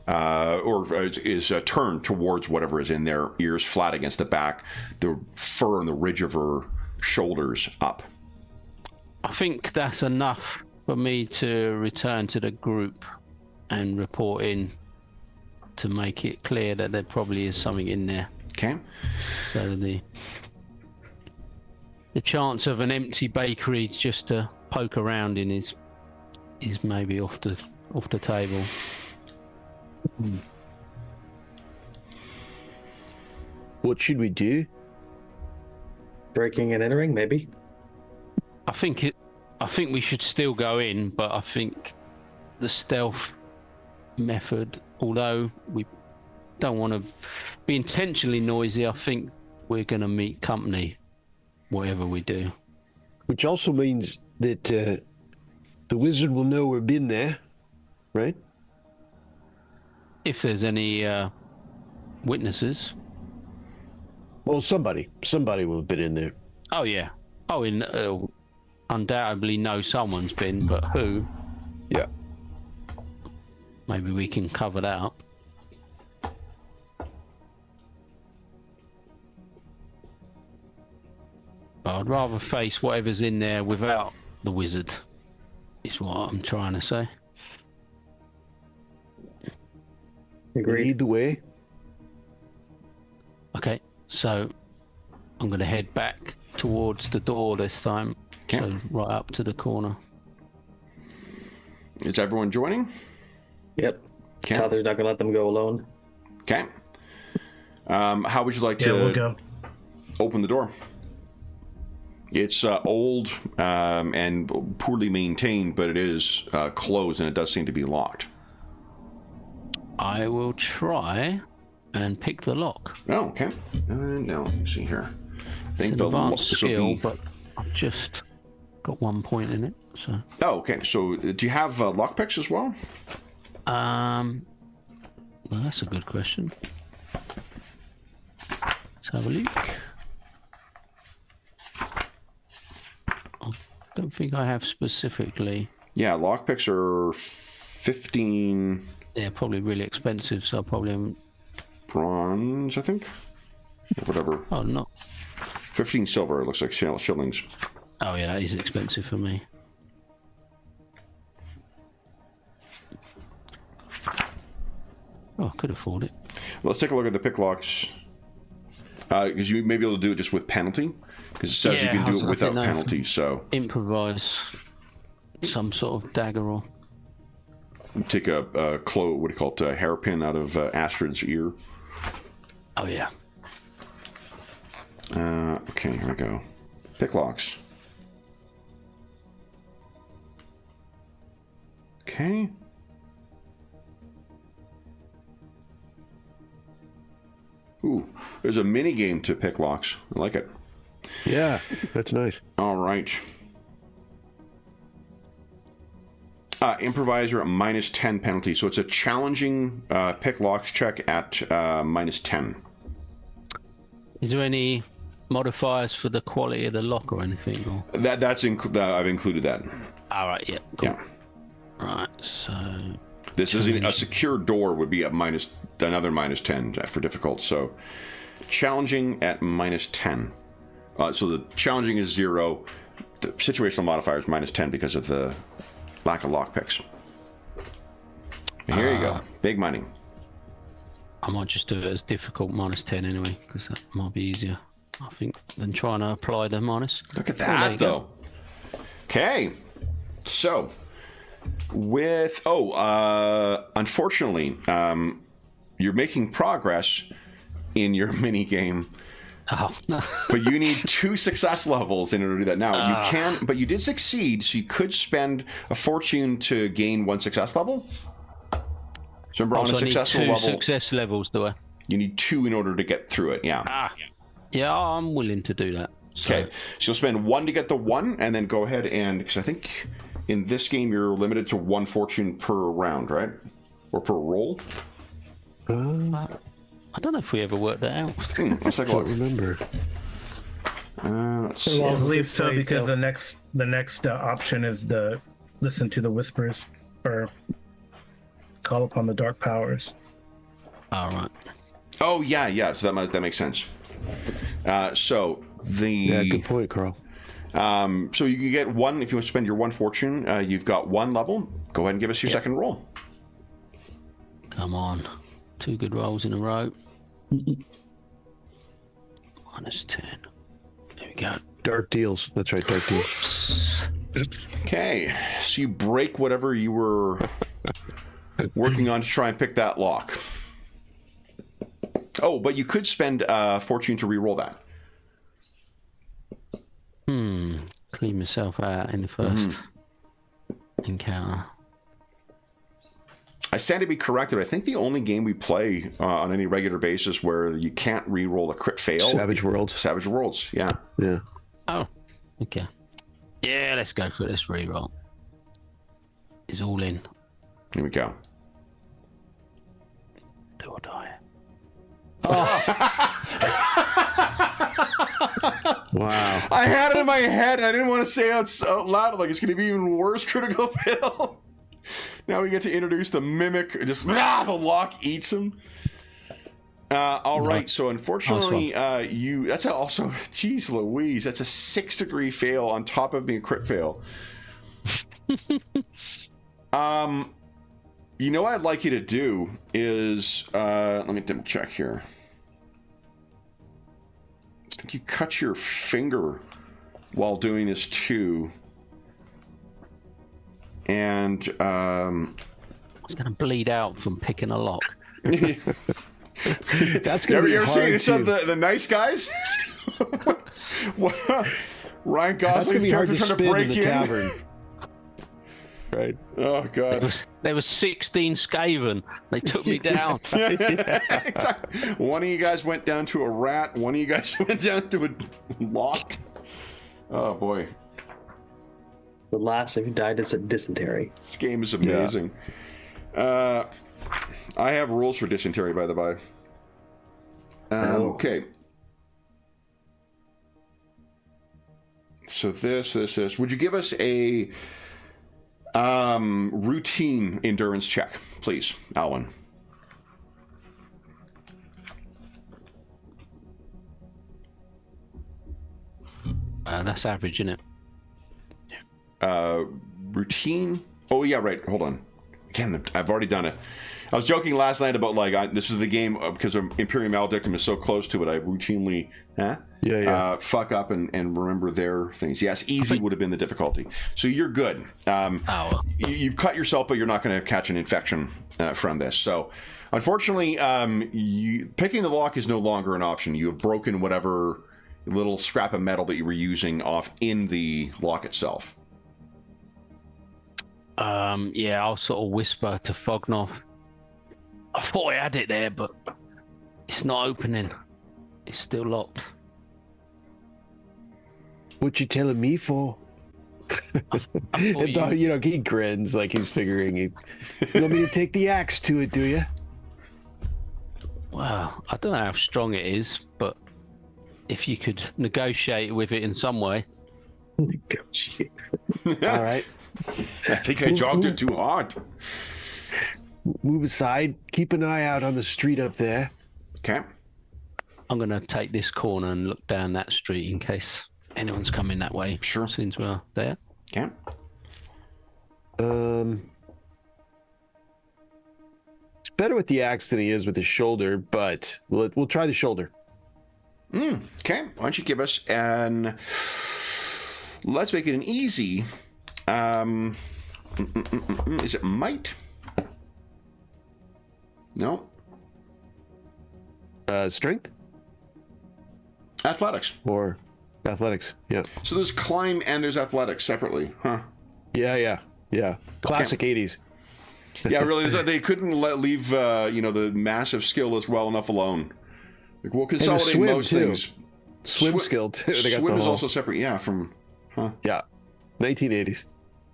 or is turned towards whatever is in there, ears flat against the back, the fur and the ridge of her shoulders up. I think that's enough for me to return to the group and report in to make it clear that there probably is something in there. Okay. So the chance of an empty bakery just to poke around in is maybe off the table. What should we do? Breaking and entering, maybe. I think we should still go in, but I think the stealth method, although we don't want to be intentionally noisy, I think we're going to meet company, whatever we do. Which also means that the wizard will know we've been there, right? If there's any witnesses. Well, somebody will have been in there. Oh yeah. Undoubtedly know someone's been, but who? Yeah. Maybe we can cover that up. But I'd rather face whatever's in there without the wizard, is what I'm trying to say. Agreed. Lead the way. Okay, so I'm going to head back towards the door this time. Okay. So right up to the corner. Is everyone joining? Yep. Okay. Tyler's not gonna let them go alone. Okay. How would you like Yeah, to we'll go. open the door? It's old and poorly maintained, but it is closed and it does seem to be locked. I will try and pick the lock. Oh, okay. Now, let me see here. I It's think an the advanced this will skill, be... but I've just got 1 point in it. So, Oh, okay. So, do you have lockpicks as well? well, that's a good question. Let's have a look. I don't think I have specifically. Yeah, lockpicks are 15 They're probably really expensive, so I probably haven't. bronze, I think. Or whatever. Oh, no. 15 silver, it looks like shillings. Oh, yeah, that is expensive for me. Oh, I could afford it. Let's take a look at the pick locks. Because you may be able to do it just with penalty. Because it says you can do it without penalty, so... Improvise some sort of dagger or... Take a what do you call it, a hairpin out of Astrid's ear. Oh, yeah. Okay, here we go. Pick locks. Okay. Ooh, there's a mini game to pick locks. I like it. Yeah, that's nice. All right. Improviser at -10 penalty. So it's a challenging pick locks check at -10. Is there any modifiers for the quality of the lock or anything? Or... I've included that. All right, yeah. Cool. Yeah. Right, so... This is a secure door would be at another -10 for difficult. So challenging at -10. So the challenging is 0. The situational modifier is -10 because of the lack of lockpicks. Here you go. Big money. I might just do it as difficult -10 anyway, because that might be easier, I think, than trying to apply the minus. Look at there that, you though. Okay. So, with... unfortunately, you're making progress in your mini game. Oh, no. But you need 2 success levels in order to do that. Now, you can... But you did succeed, so you could spend a fortune to gain 1 success level. So remember, on a successful level... level... success levels, do I? You need 2 in order to get through it, yeah. Yeah, I'm willing to do that. So. Okay, so you'll spend 1 to get the 1, and then go ahead and... Because I think in this game, you're limited to 1 fortune per round, right? Or per roll? I don't know if we ever worked that out. Let's take a I look. don't remember. Let's see. Well, I believe so Right, because so- the next option is the listen to the whispers or call upon the dark powers. All right. Oh, yeah. So that makes sense. So the... Yeah, good point, Carl. So you can get 1, if you want to spend your 1 fortune, you've got 1 level. Go ahead and give us your second roll. Come on. 2 good rolls in a row. -10. There we go. Dark deals. That's right, dark deals. Okay, so you break whatever you were working on to try and pick that lock. Oh, but you could spend fortune to re-roll that. Clean myself out in the first encounter. I stand to be corrected. I think the only game we play on any regular basis where you can't re-roll a crit fail. Savage Worlds. Savage Worlds, yeah. Yeah. Oh, okay. Yeah, let's go for this re-roll. It's all in. Here we go. Do or die. Wow. I had it in my head and I didn't want to say out loud, like it's going to be even worse critical fail. Now we get to introduce the mimic. Just the lock eats him. All right, so unfortunately, that's also, geez Louise, that's a 6-degree fail on top of being a crit fail. You know what I'd like you to do is, let me double check here. I think you cut your finger while doing this too. And It's going to bleed out from picking a lock. That's going to be ever hard seen the Nice Guys? Ryan That's going to Gosling's be hard to trying to spin break in the in. tavern. Right. Oh god. There was 16 Skaven. They took me down. Exactly. One of you guys went down to a rat. One of you guys went down to a lock. Oh boy. The last who died is a dysentery. This game is amazing. I have rules for dysentery, by the by. Okay. So this. Would you give us a routine endurance check, please, Alwyn? That's average, isn't it? Routine. Oh yeah, right. Hold on. Again, I've already done it. I was joking last night about this is the game because Imperium Maledictum is so close to it. I routinely fuck up and remember their things. Yes, easy would have been the difficulty. So you're good. You've cut yourself, but you're not going to catch an infection from this. So unfortunately, picking the lock is no longer an option. You have broken whatever little scrap of metal that you were using off in the lock itself. I'll sort of whisper to Fognoff. I thought I had it there, but it's not opening. It's still locked. What you telling me for? He grins like he's figuring you want me to take the axe to it, do you? Well, I don't know how strong it is, but if you could negotiate with it in some way. Negotiate. All right. I think I jogged it too hard. Move aside. Keep an eye out on the street up there. Okay. I'm going to take this corner and look down that street in case anyone's coming that way. Sure. Since we're there. Okay. He's better with the axe than he is with his shoulder, but we'll try the shoulder. Okay. Why don't you give us let's make it an easy. Is it might? No. Strength? Athletics. Or athletics, yeah. So there's climb and there's athletics separately, huh? Yeah. Classic 80s. Yeah, really. They couldn't leave the massive skill as well enough alone. Like, we'll consolidate swim, most too. things. Swim skill, too. They got Swim the is whole... also separate, yeah, from... Huh? Yeah. 1980s.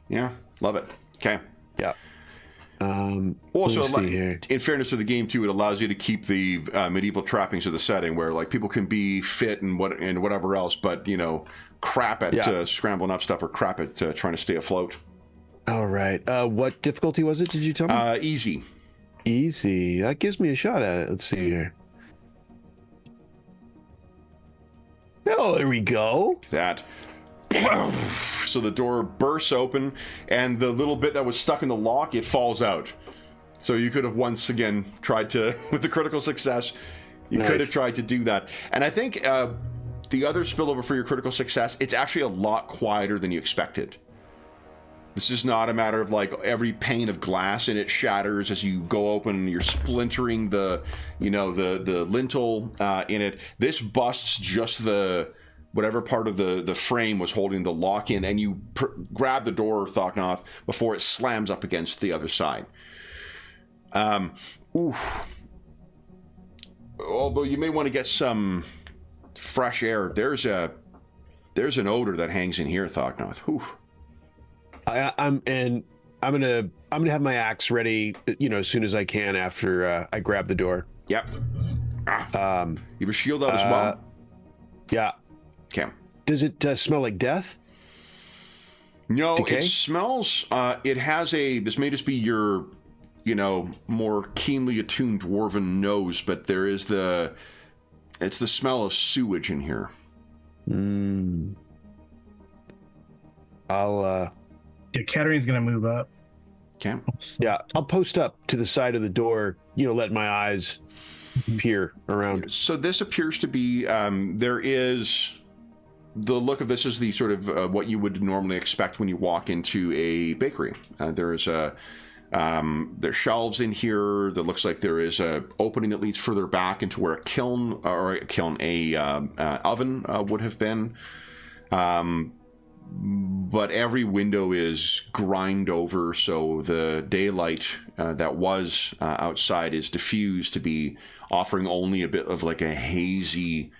Yeah, love it. Okay. Yeah. Also, let's see here. in fairness to the game too, it allows you to keep the medieval trappings of the setting, where like people can be fit and whatever else, but crap at scrambling up stuff or crap at trying to stay afloat. All right. What difficulty was it? Did you tell me? Easy. Easy. That gives me a shot at it. Let's see here. Oh, there we go. That. So the door bursts open, and the little bit that was stuck in the lock, it falls out. So you could have once again tried to, with the critical success, you could have tried to do that. And I think the other spillover for your critical success, it's actually a lot quieter than you expected. This is not a matter of like every pane of glass in it shatters as you go open. You're splintering the lintel in it. This busts just the whatever part of the frame was holding the lock in, and you grab the door, Thognoth, before it slams up against the other side. Oof. Although you may want to get some fresh air. There's an odor that hangs in here, Thognoth. Whew. I'm gonna have my axe ready, as soon as I can after I grab the door. Yep. You have a shield up as well? Yeah. Okay. Does it smell like death? No, Decay? it smells. It has this may just be your, more keenly attuned dwarven nose, but there is it's the smell of sewage in here. Yeah, Katerine's gonna move up. Okay. Yeah, I'll post up to the side of the door, let my eyes peer around. So this appears to be, there is, the look of this is the sort of what you would normally expect when you walk into a bakery. There's shelves in here. That looks like there is a opening that leads further back into where an oven would have been. But every window is grimed over, so the daylight that was outside is diffused to be offering only a bit of like a hazy,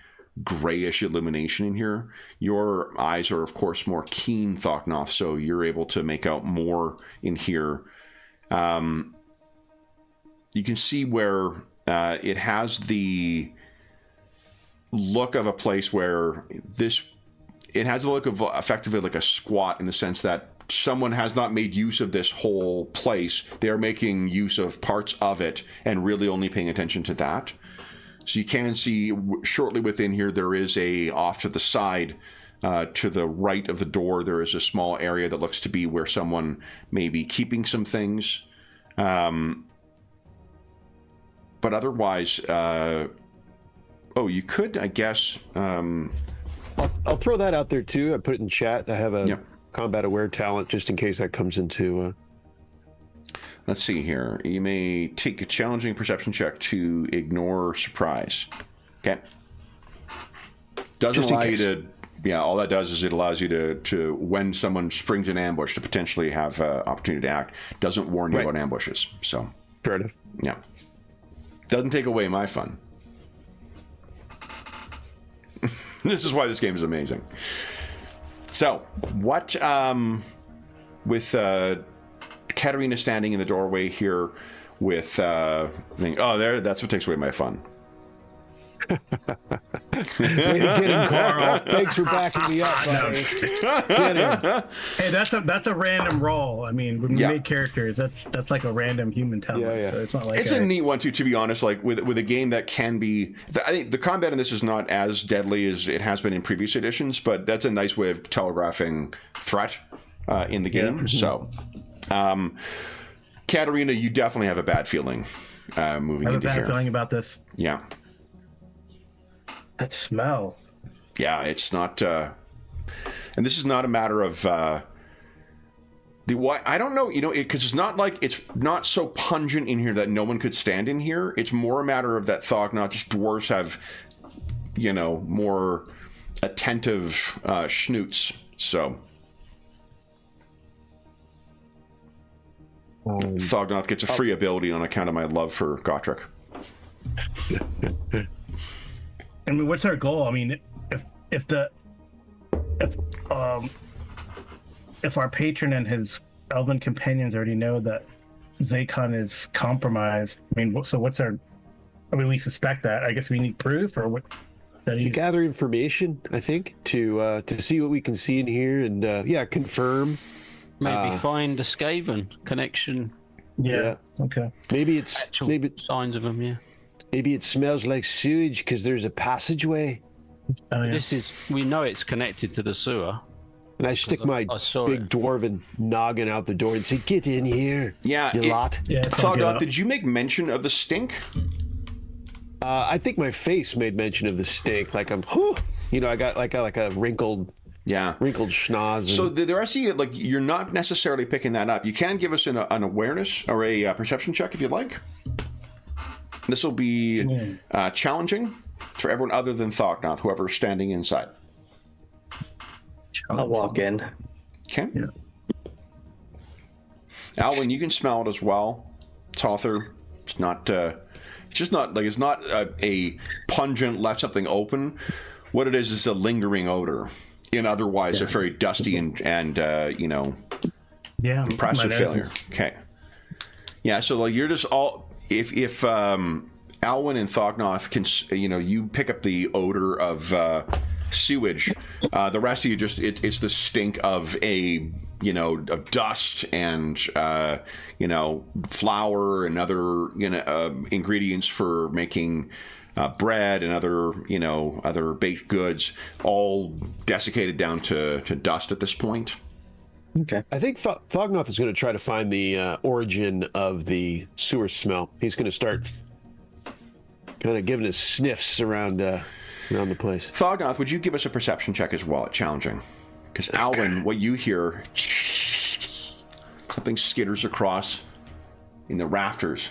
grayish illumination in here. Your eyes are, of course, more keen, Thognoth, so you're able to make out more in here. You can see where it has the look of a place where it has a look of effectively like a squat, in the sense that someone has not made use of this whole place. They're making use of parts of it and really only paying attention to that. So you can see shortly within here, there is off to the side, to the right of the door, there is a small area that looks to be where someone may be keeping some things. But otherwise, you could, I guess... I'll throw that out there too. I put it in chat. I have a combat aware talent just in case that comes into. Let's see here. You may take a challenging perception check to ignore surprise. Okay. Doesn't allow you to. Yeah, all that does is it allows you to when someone springs an ambush, to potentially have opportunity to act. Doesn't warn you about ambushes. So. Fair enough. Yeah. Doesn't take away my fun. This is why this game is amazing. So, what, with Katerina standing in the doorway here with, that's what takes away my fun. Way to get him, Carl. Thanks for backing me up, buddy. Get him. Hey, that's a random roll. I mean, when we make characters, that's like a random human talent. Yeah. So it's not like it's a neat one too. To be honest, like with a game that can be, I think the combat in this is not as deadly as it has been in previous editions, but that's a nice way of telegraphing threat in the game. So, Katerina, you definitely have a bad feeling moving into here. I have a bad feeling about this. Yeah. That smell. Yeah, it's not, and this is not a matter of I don't know, because it's not like it's not so pungent in here that no one could stand in here. It's more a matter of that Thognoth, just dwarves have, more attentive schnoots. So Thognoth gets a free ability on account of my love for Gotrek. I mean, what's our goal? I mean, if our patron and his elven companions already know that Zakon is compromised, I mean, so what's our? I mean, we suspect that. I guess we need proof, or what? That To gather information, I think, to see what we can see in here, and confirm. Maybe find a Skaven connection. Yeah. Okay. Maybe it's signs of them. Yeah. Maybe it smells like sewage because there's a passageway. Oh, yeah. We know it's connected to the sewer. And I stick my big dwarven noggin out the door and say, "Get in here, yeah, you lot." Yeah. Thognoth, did you make mention of the stink? I think my face made mention of the stink. Like I got like a wrinkled Yeah. wrinkled schnoz. And... So the rest of you, like, you're not necessarily picking that up. You can give us an awareness or a perception check if you'd like. This will be challenging for everyone other than Thognoth, whoever's standing inside. I'll walk in. Okay. Yeah. Alwyn, you can smell it as well. Tother, it's not. It's just not like it's not a pungent left something open. What it is a lingering odor in otherwise a very dusty and you know, impressive failure. Okay. Yeah. So like you're just all if Alwyn and Thognoth can, you know, you pick up the odor of sewage. The rest of you just it's the stink of of dust and flour and other ingredients for making bread and other baked goods, all desiccated down to dust at this point. Okay. I think Thognoth is going to try to find the origin of the sewer smell. He's going to start kind of giving his sniffs around the place. Thognoth, would you give us a perception check as well at challenging? Because Alwyn, what you hear, something skitters across in the rafters.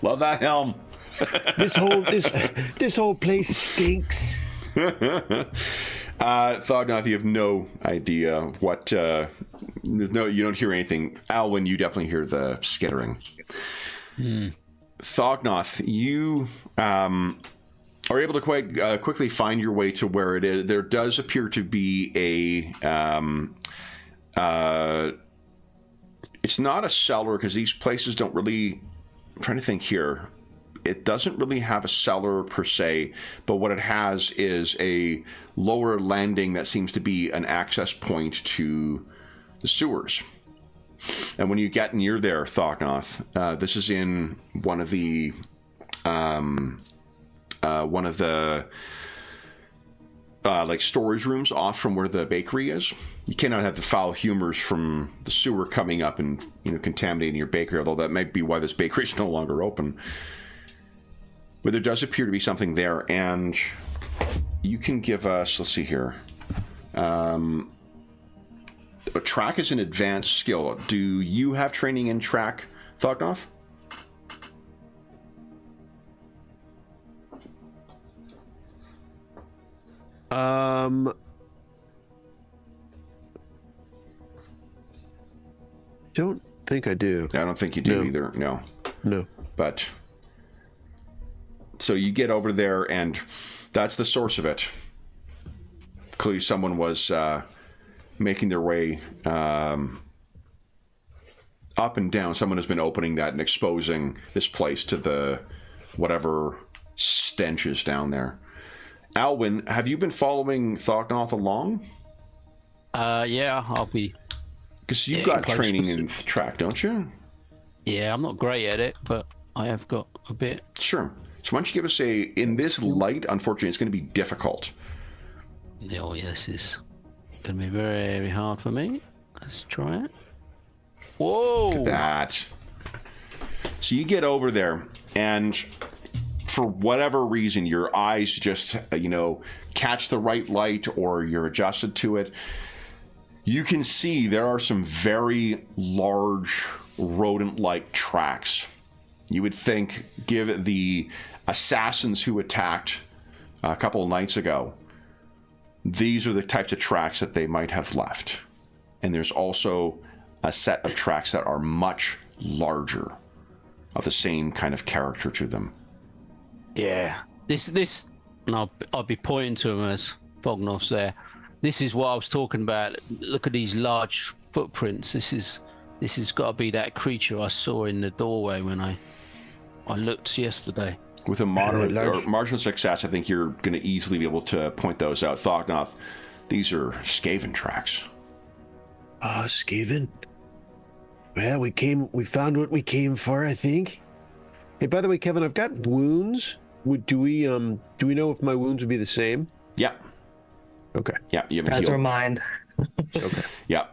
Love that helm. This whole place stinks. Thognoth, you have no idea what. You don't hear anything. Alwyn, you definitely hear the skittering. Thognoth, you are able to quite quickly find your way to where it is. There does appear to be it's not a cellar because these places don't really. I'm trying to think here. It doesn't really have a cellar per se, but what it has is a lower landing that seems to be an access point to the sewers. And when you get near there, Thognoth, this is in one of the like storage rooms off from where the bakery is. You cannot have the foul humors from the sewer coming up and contaminating your bakery, although that might be why this bakery is no longer open. But there does appear to be something there, and you can give us, let's see here. A track is an advanced skill. Do you have training in track, Thognoth? Don't think I do. I don't think you do either, no. No. But... So you get over there, and that's the source of it. Clearly someone was making their way up and down. Someone has been opening that and exposing this place to the whatever stench is down there. Alwyn, have you been following Thognoth along? Yeah, I'll be. Because you've got training in track, don't you? Yeah, I'm not great at it, but I have got a bit. Sure. So why don't you give us in this light, unfortunately, it's going to be difficult. Oh, yeah, this is going to be very, very hard for me. Let's try it. Whoa! Look at that. So you get over there, and for whatever reason, your eyes just, catch the right light, or you're adjusted to it. You can see there are some very large rodent-like tracks. You would think, given the assassins who attacked a couple of nights ago, these are the types of tracks that they might have left. And there's also a set of tracks that are much larger, of the same kind of character to them. Yeah. This, and I'll be pointing to him as Thognoth's there. This is what I was talking about. Look at these large footprints. This has got to be that creature I saw in the doorway when I looked yesterday. With a moderate or marginal success, I think you're going to easily be able to point those out. Thognoth, these are Skaven tracks. Skaven. Well, we found what we came for, I think. Hey, by the way, Kevin, I've got wounds. Do we know if my wounds would be the same? Yeah. Okay. Yeah, you haven't As healed. are mine. Okay. Yeah.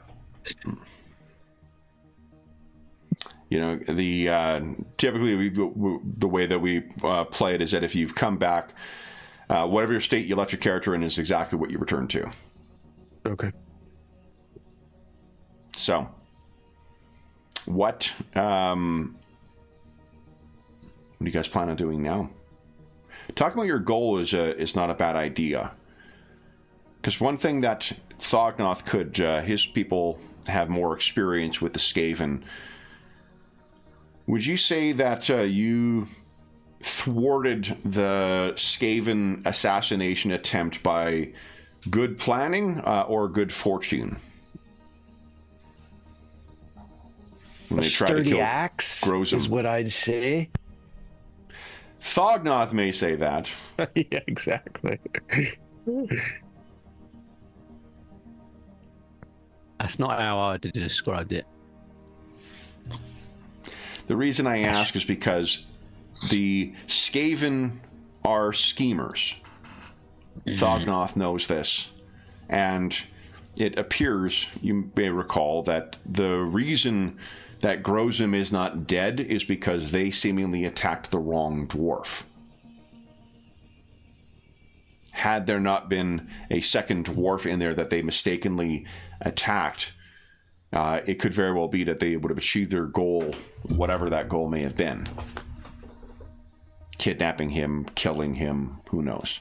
You know, the typically the way that we play it is that if you've come back, whatever state you left your character in is exactly what you return to. Okay. So, what do you guys plan on doing now? Talking about your goal is not a bad idea. Because one thing that Thognoth could, his people have more experience with the Skaven. Would you say that you thwarted the Skaven assassination attempt by good planning or good fortune? When A they tried to sturdy kill axe Grozum. is what I'd say. Thognoth may say that. Yeah, exactly. That's not how I described it. The reason I ask is because the Skaven are schemers. Thognoth knows this. And it appears, you may recall, that the reason that Grozum is not dead is because they seemingly attacked the wrong dwarf. Had there not been a second dwarf in there that they mistakenly attacked, it could very well be that they would have achieved their goal, whatever that goal may have been. Kidnapping him, killing him, who knows.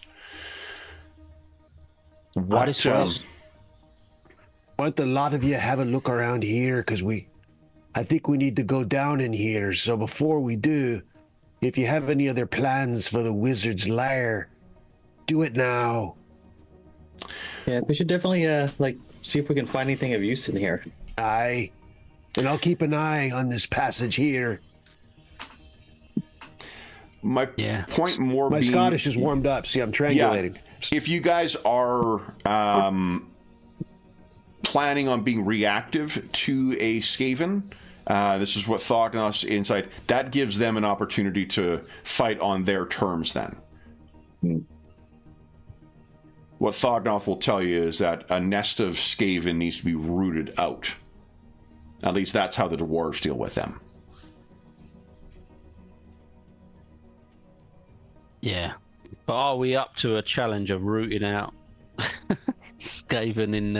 Why Want a lot of you have a look around here, because I think we need to go down in here. So before we do, if you have any other plans for the wizard's lair, do it now. Yeah, we should definitely see if we can find anything of use in here. Aye. And I'll keep an eye on this passage here. My point more My being... Scottish is warmed up. See, I'm triangulating. Yeah, if you guys are planning on being reactive to a Skaven, this is what Thognoth's insight, that gives them an opportunity to fight on their terms then. What Thognoth will tell you is that a nest of Skaven needs to be rooted out. At least that's how the dwarves deal with them. Yeah. But are we up to a challenge of rooting out Skaven in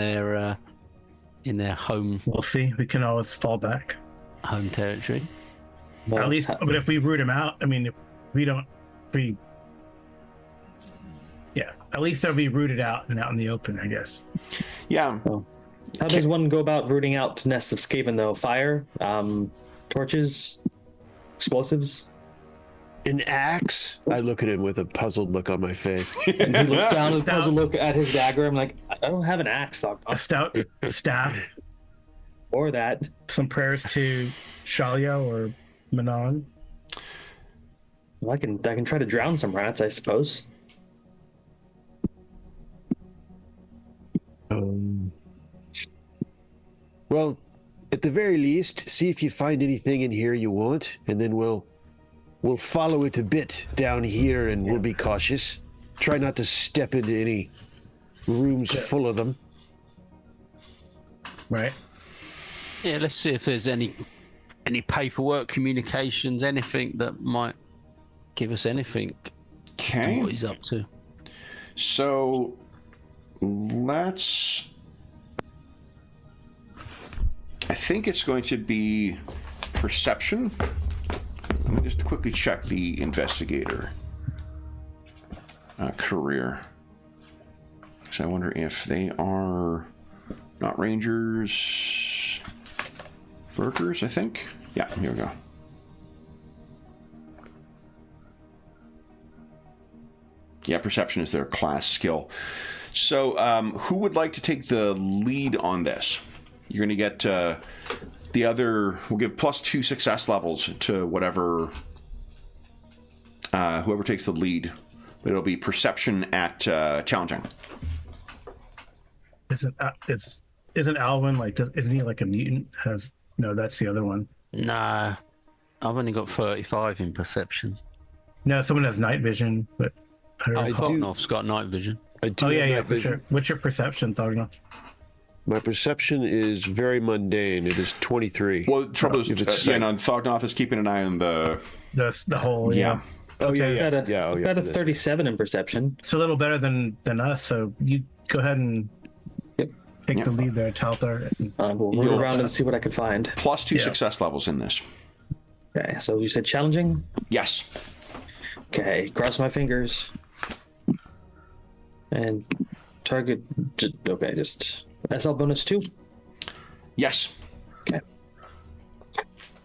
their home We'll see. We can always fall back. home territory? Well, At least, but if we root them out, I mean, at least they'll be rooted out and out in the open, I guess. Yeah. how does one go about rooting out nests of Skaven, though? Fire? Torches? Explosives? An axe? I look at him with a puzzled look on my face. And he looks down with a puzzled look at his dagger. I'm like, I don't have an axe. A staff, Or that. some prayers to Shalia or Manon. Well, I can try to drown some rats, I suppose. Well, at the very least, see if you find anything in here you want, and then we'll follow it a bit down here, and we'll be cautious. Try not to step into any rooms full of them. Right. Yeah, let's see if there's any paperwork, communications, anything that might give us anything to Okay. what he's up to. So let's... I think it's going to be perception. Let me just quickly check the investigator career. So I wonder if they are not rangers, workers, I think. Yeah, here we go. Yeah, perception is their class skill. So who would like to take the lead on this? You're going to get the other... We'll give +2 success levels to whatever... whoever takes the lead. But it'll be perception at challenging. Isn't Alwyn isn't he like a mutant? No, that's the other one. Nah, I've only got 35 in perception. No, someone has night vision, but I don't know. Thognoth's got night vision. I do Oh have yeah, night for vision. sure. What's your perception, Thognoth? My perception is very mundane. It is 23. Well, the trouble If is, it's Thognoth is keeping an eye on the. The whole Yeah. Oh yeah, Got a, yeah. Oh, yeah. got a for this. 37 in perception. It's a little better than us, so you go ahead and take the lead there, Talthar. We'll roll around and see what I can find. +2 success levels in this. Okay, so you said challenging? Yes. Okay, cross my fingers. And target. Okay, just SL bonus 2. Yes. Okay.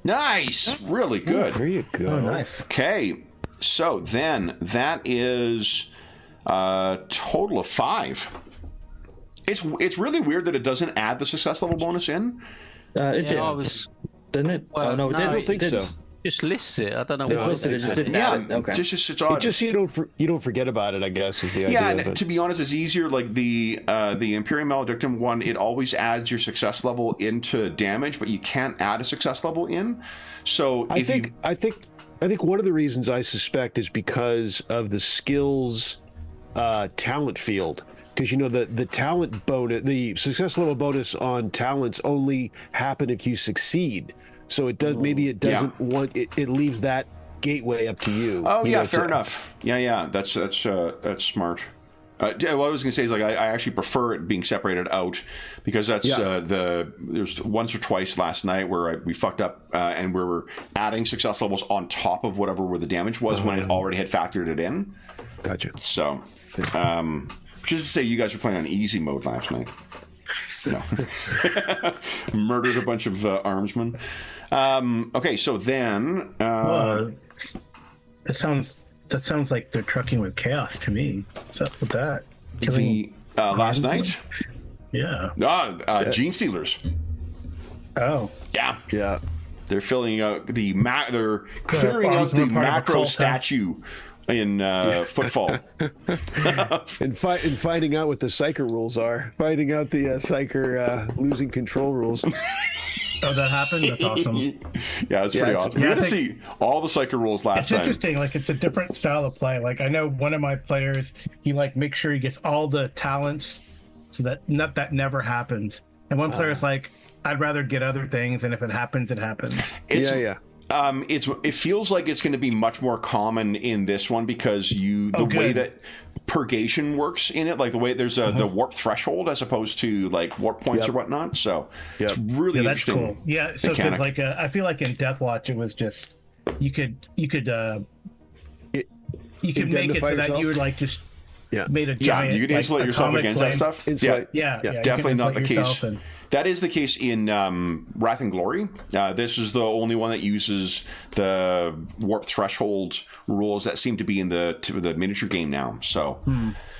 Nice. Really good. There you go. Oh, nice. Okay. So then that is a total of 5. It's really weird that it doesn't add the success level bonus in. It did. I was. Didn't it? Well, oh, no, it no, didn't. I don't think It so. didn't. Just lists it. I don't know It's why. listed. It just didn't Yeah. add it. Okay. Just it's odd. It's just you don't forget about it. I guess is the idea. Yeah, of and it. to be honest, it's easier. Like the Imperium Maledictum one, it always adds your success level into damage, but you can't add a success level in. So I think one of the reasons I suspect is because of the skills talent field. Because the talent bonus, the success level bonus on talents only happen if you succeed. So it does. Maybe it doesn't want it. It leaves that gateway up to you. Oh you yeah, know, fair to- enough. Yeah, that's smart. What I was going to say is like I actually prefer it being separated out because that's there's once or twice last night where we fucked up and we were adding success levels on top of whatever where the damage was when it already had factored it in. Gotcha. So, which is to say, you guys were playing on easy mode last night. No. Murdered a bunch of armsmen. Okay, so then That sounds like they're trucking with chaos to me. What's up with that? the last night, Yeah. Gene Stealers. Oh. Yeah, they're filling out they're clearing out the We're part of a macro cult, huh? statue in Footfall. And finding out what the psyker rules are, finding out the psyker losing control rules. Oh, that happened? That's awesome. Yeah, it's pretty awesome. We yeah, got to I think- see all the psyker rules last It's time. interesting. Like, it's a different style of play. Like, I know one of my players, he makes sure he gets all the talents so that never happens. And one player's like, I'd rather get other things, and if it happens, it happens. Yeah. It feels like it's going to be much more common in this one because the way good. that purgation works in it, like the way there's the warp threshold as opposed to like warp points or whatnot. So it's really Yeah, that's interesting. cool. Yeah, so because mechanic. I feel like in Death Watch it was just you could make it Indemnify so that yourself? you would like just Yeah. made a Yeah, giant you can insulate like, yourself atomic against flame. that stuff. Insulate. Yeah, you can definitely not the insulate case. yourself and- That is the case in Wrath and Glory. This is the only one that uses the warp threshold rules that seem to be in the miniature game now. So.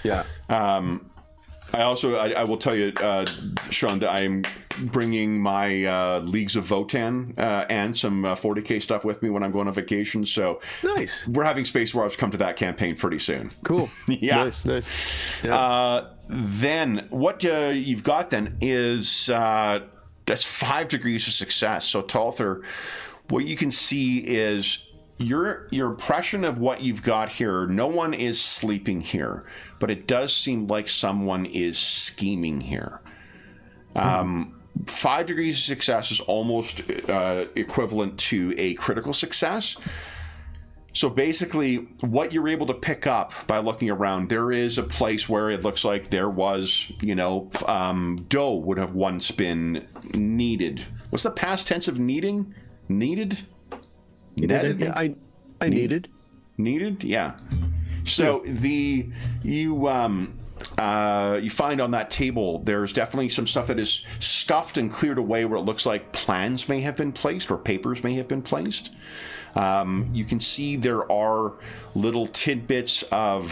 Yeah. I will tell you, Sean, that I'm bringing my Leagues of Votan and some 40k stuff with me when I'm going on vacation. So Nice. we're having Space Wars come to that campaign pretty soon. Cool. Yeah. Nice. Yeah. Then what you've got then is that's 5 degrees of success. So Talthar, what you can see is your impression of what you've got here. No one is sleeping here, but it does seem like someone is scheming here. 5 degrees of success is almost equivalent to a critical success. So basically, what you're able to pick up by looking around, there is a place where it looks like there was, dough would have once been kneaded. What's the past tense of kneading? Needed? Netted? Yeah, I needed. Needed? Yeah. So you find on that table there's definitely some stuff that is scuffed and cleared away where it looks like plans may have been placed or papers may have been placed. You can see there are little tidbits of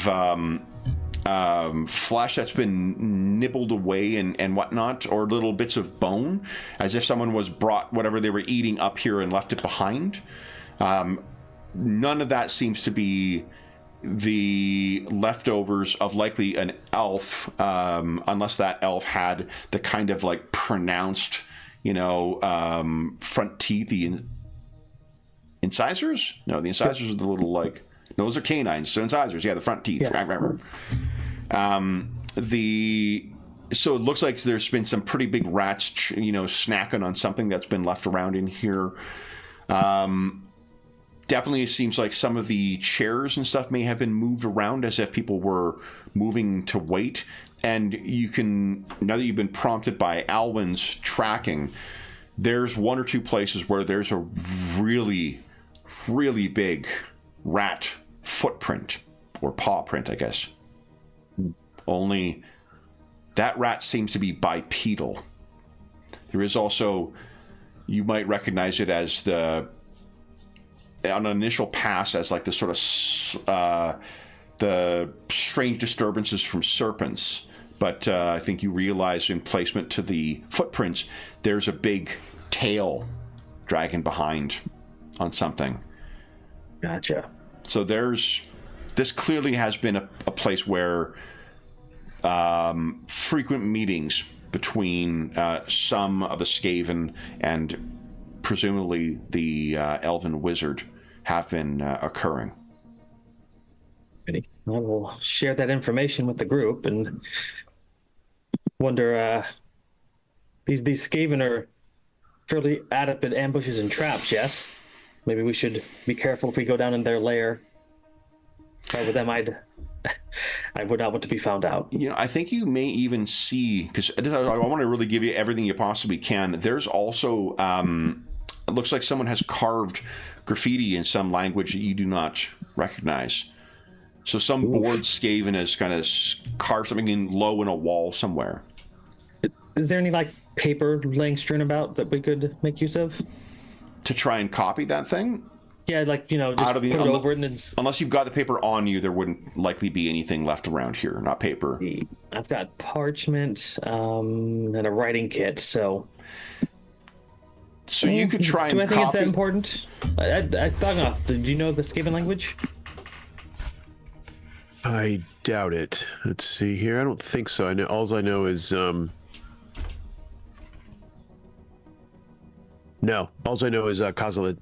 flesh that's been nibbled away and whatnot, or little bits of bone, as if someone was brought whatever they were eating up here and left it behind. None of that seems to be the leftovers of likely an elf, unless that elf had the kind of like pronounced, front teeth, the incisors? No, the incisors are the little like, no, those are canines. So incisors, yeah, the front teeth. Yeah. So it looks like there's been some pretty big rats, snacking on something that's been left around in here. Definitely it seems like some of the chairs and stuff may have been moved around as if people were moving to wait. And you can, now that you've been prompted by Alwyn's tracking, there's one or two places where there's a really, really big rat footprint, or paw print, I guess. Only that rat seems to be bipedal. There is also, you might recognize it as on an initial pass as like the sort of the strange disturbances from serpents. But I think you realize in placement to the footprints, there's a big tail dragging behind on something. Gotcha. So this clearly has been a place where frequent meetings between some of the Skaven and presumably the Elven Wizard have been occurring. I will share that information with the group and wonder, these Skaven are fairly adept at ambushes and traps, yes? Maybe we should be careful if we go down in their lair. If I were them, I would not want to be found out. I think you may even see, because I want to really give you everything you possibly can. There's also, it looks like someone has carved graffiti in some language that you do not recognize. So some bored Skaven has kind of carved something in low in a wall somewhere. Is there any paper laying strewn about that we could make use of? To try and copy that thing? Yeah, just put it over it. And unless you've got the paper on you, there wouldn't likely be anything left around here, not paper. I've got parchment and a writing kit, so... So you could try and copy... Do I think copy... it's that important? I thought not. Do you know the Skaven language? I doubt it. Let's see here. I don't think so. All I know is no. All I know is Kozilid.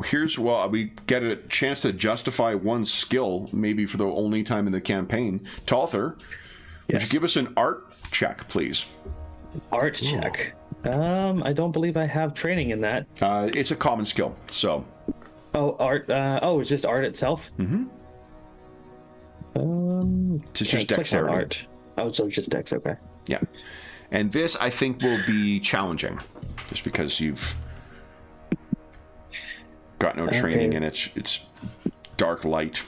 Here's we get a chance to justify one skill, maybe for the only time in the campaign. Talther, would you give us an art check, please? Art check. I don't believe I have training in that. It's a common skill, so. Oh, art. It's just art itself. Mm-hmm. It's just dexterity. Art. Oh, so just dex. Okay. Yeah, and this I think will be challenging, just because you've got no training and it's dark light.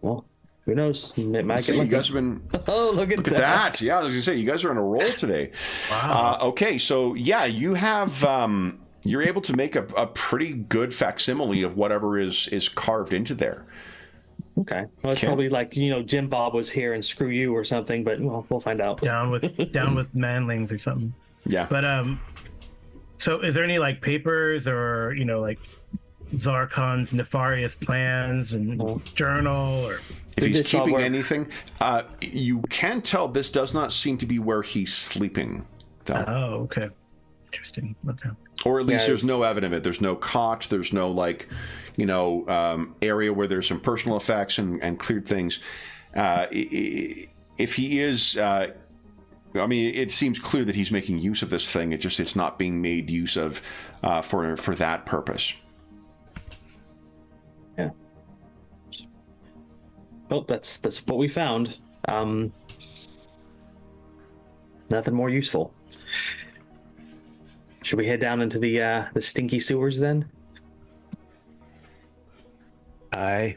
Well, who knows? It might get you guys have been. Oh, look at that! Yeah, I was gonna say you guys are on a roll today. Wow. Okay, so yeah, you have. You're able to make a pretty good facsimile of whatever is carved into there. Okay. Well, it's probably Jim Bob was here and screw you or something, but we'll find out. Down with manlings or something. Yeah. But so is there any papers or Zarkon's nefarious plans and journal or? If he's keeping anything, you can tell this does not seem to be where he's sleeping, though. Oh, okay. Interesting. Okay. Or at least there's no evidence of it. There's no cot. There's no area where there's some personal effects and cleared things. If he is, it seems clear that he's making use of this thing. It's not being made use of for that purpose. Yeah. Well, that's what we found. Nothing more useful. Should we head down into the stinky sewers then? Aye.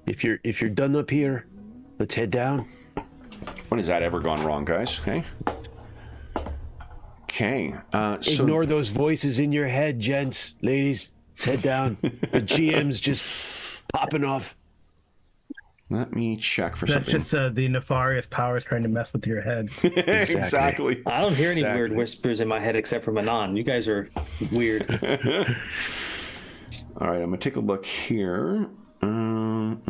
If you're done up here, let's head down. When has that ever gone wrong, guys? Hey. Okay. Ignore those voices in your head, gents, ladies. Let's head down. The GM's just popping off. Let me check for That's something. just the nefarious powers trying to mess with your head. Exactly. I don't hear any weird whispers in my head except for Manon. You guys are weird. All right, I'm gonna take a look here. One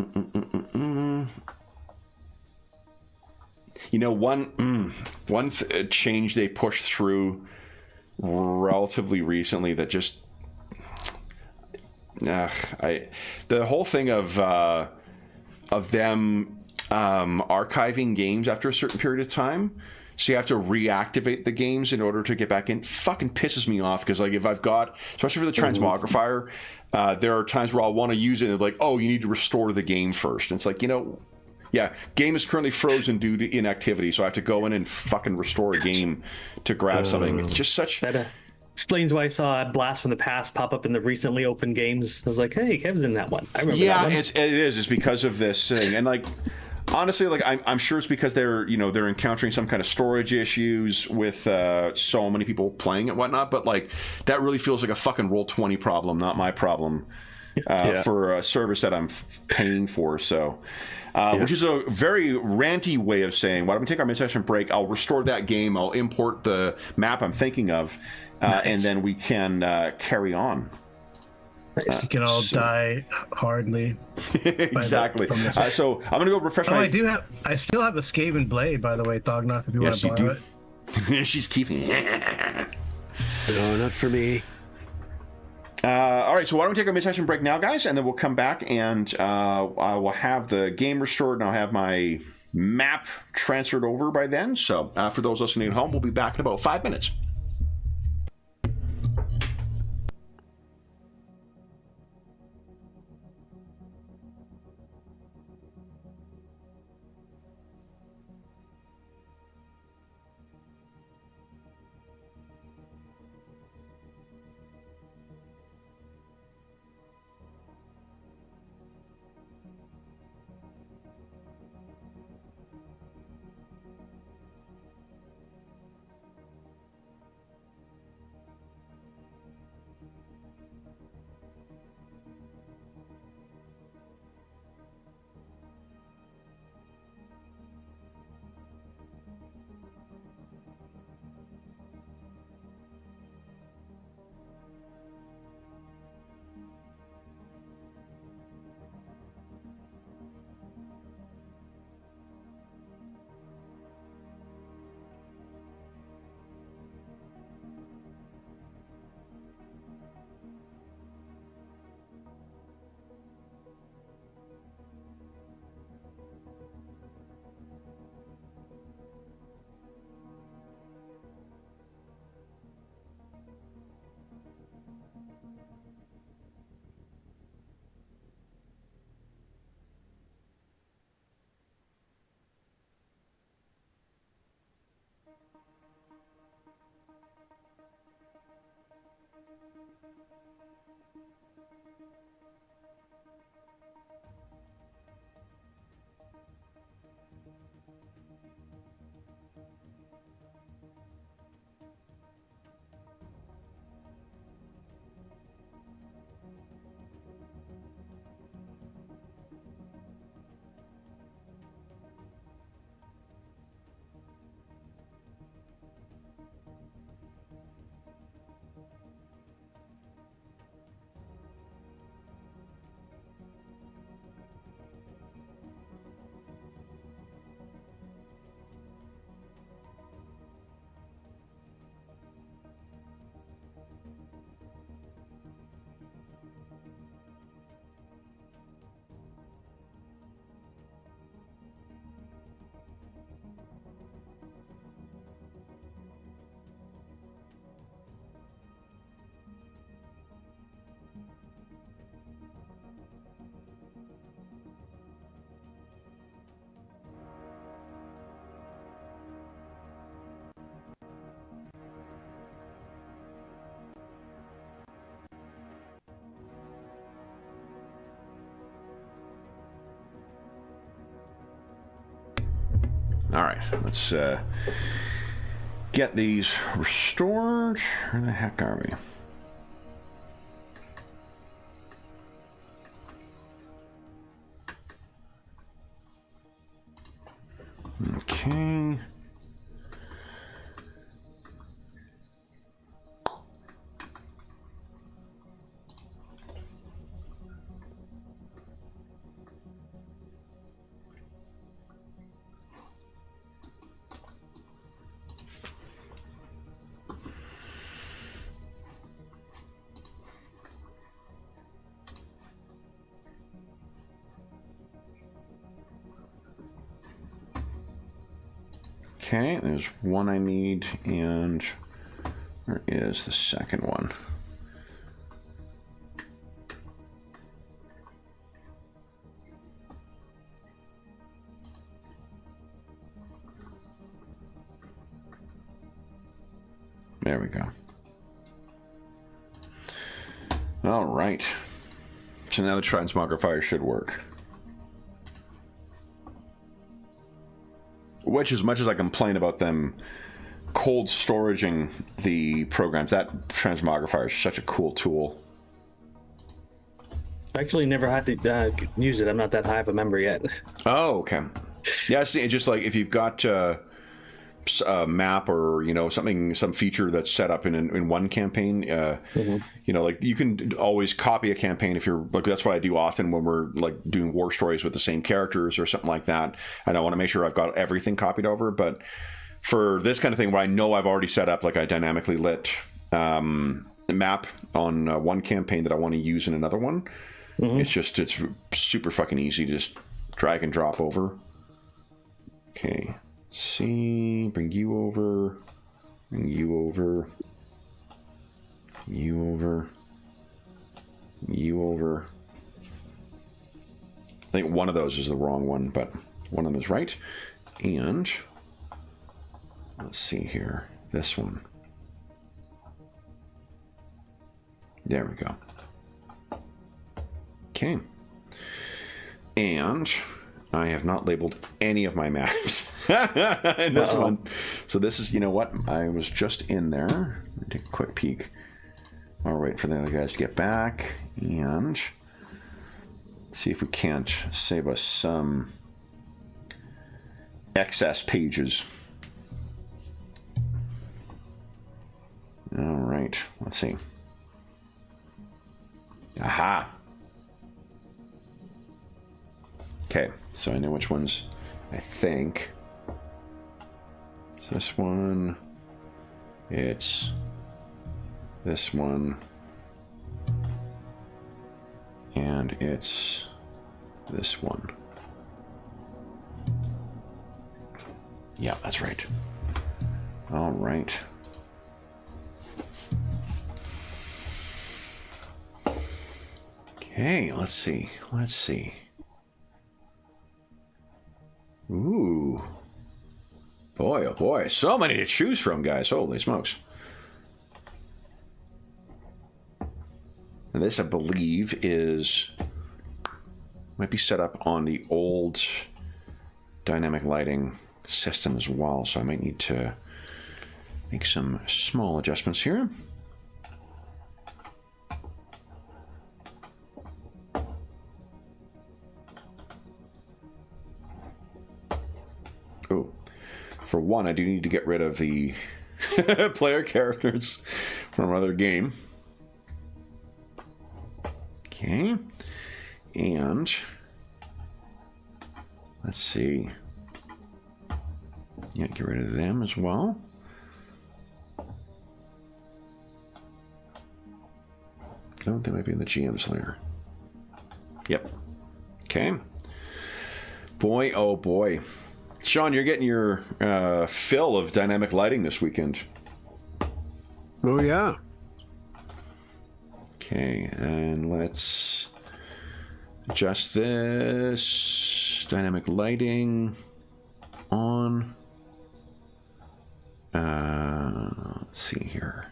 change they pushed through relatively recently that just the whole thing of them archiving games after a certain period of time. So you have to reactivate the games in order to get back in. Fucking pisses me off because, like, if I've got, especially for the transmogrifier, there are times where I'll want to use it and they're like, oh, you need to restore the game first. And it's like, yeah, game is currently frozen due to inactivity, so I have to go in and fucking restore a game to grab something. It's just such... That explains why I saw a Blast from the Past pop up in the recently opened games. I was like, hey, Kev's in that one. I remember that one. It is. It's because of this thing. And, like, honestly, like, I'm sure it's because they're encountering some kind of storage issues with so many people playing it and whatnot, but, like, that really feels like a fucking Roll20 problem, not my problem, for a service that I'm paying for, so... Which is a very ranty way of saying, why don't we take our mid-session break? I'll restore that game. I'll import the map I'm thinking of, and then we can carry on. Nice. You can all die hardly. Exactly. So I'm gonna go refresh my. I still have the Skaven blade, by the way, Thognoth. If you want to borrow it. She's keeping it. No, not for me. All right, so why don't we take our mid-session break now, guys, and then we'll come back and I will have the game restored, and I'll have my map transferred over by then. So for those listening at home, we'll be back in about 5 minutes. All right, let's get these restored. Where the heck are we? Okay. Okay, there's one I need, and where is the second one? There we go. All right. So now the transmogrifier should work. Which, as much as I complain about them cold storaging the programs, that transmogrifier is such a cool tool. I actually never had to use it. I'm not that high of a member yet. Oh, okay. Yeah, see, it's just like if you've got a map or, you know, some feature that's set up in one campaign, you know, like you can always copy a campaign if you're like, that's what I do often when we're like doing war stories with the same characters or something like that. And I want to make sure I've got everything copied over. But for this kind of thing where I know I've already set up like a dynamically lit map on one campaign that I want to use in another one, it's super fucking easy to just drag and drop over. Okay. See, bring you over, bring you over, you over, you over. I think one of those is the wrong one, but one of them is right. And let's see here, this one. There we go. Okay. And I have not labeled any of my maps in this one. So this is, you know what? I was just in there. Let me take a quick peek. I'll wait for the other guys to get back and see if we can't save us some excess pages. All right. Let's see. Aha. Okay, so I know which ones I think. So this one, it's this one, and it's this one. Yeah, that's right. All right. Okay, let's see. Let's see. Ooh. Boy, oh boy. So many to choose from, guys. Holy smokes. And this, I believe, might be set up on the old dynamic lighting system as well. So I might need to make some small adjustments here. Oh, for one, I do need to get rid of the player characters from another game. Okay, and let's see. Yeah, get rid of them as well. Oh, they might be in the GM's layer. Yep. Okay. Boy, oh boy. Sean, you're getting your fill of dynamic lighting this weekend. Oh, yeah. Okay, and let's adjust this. Dynamic lighting on. Let's see here.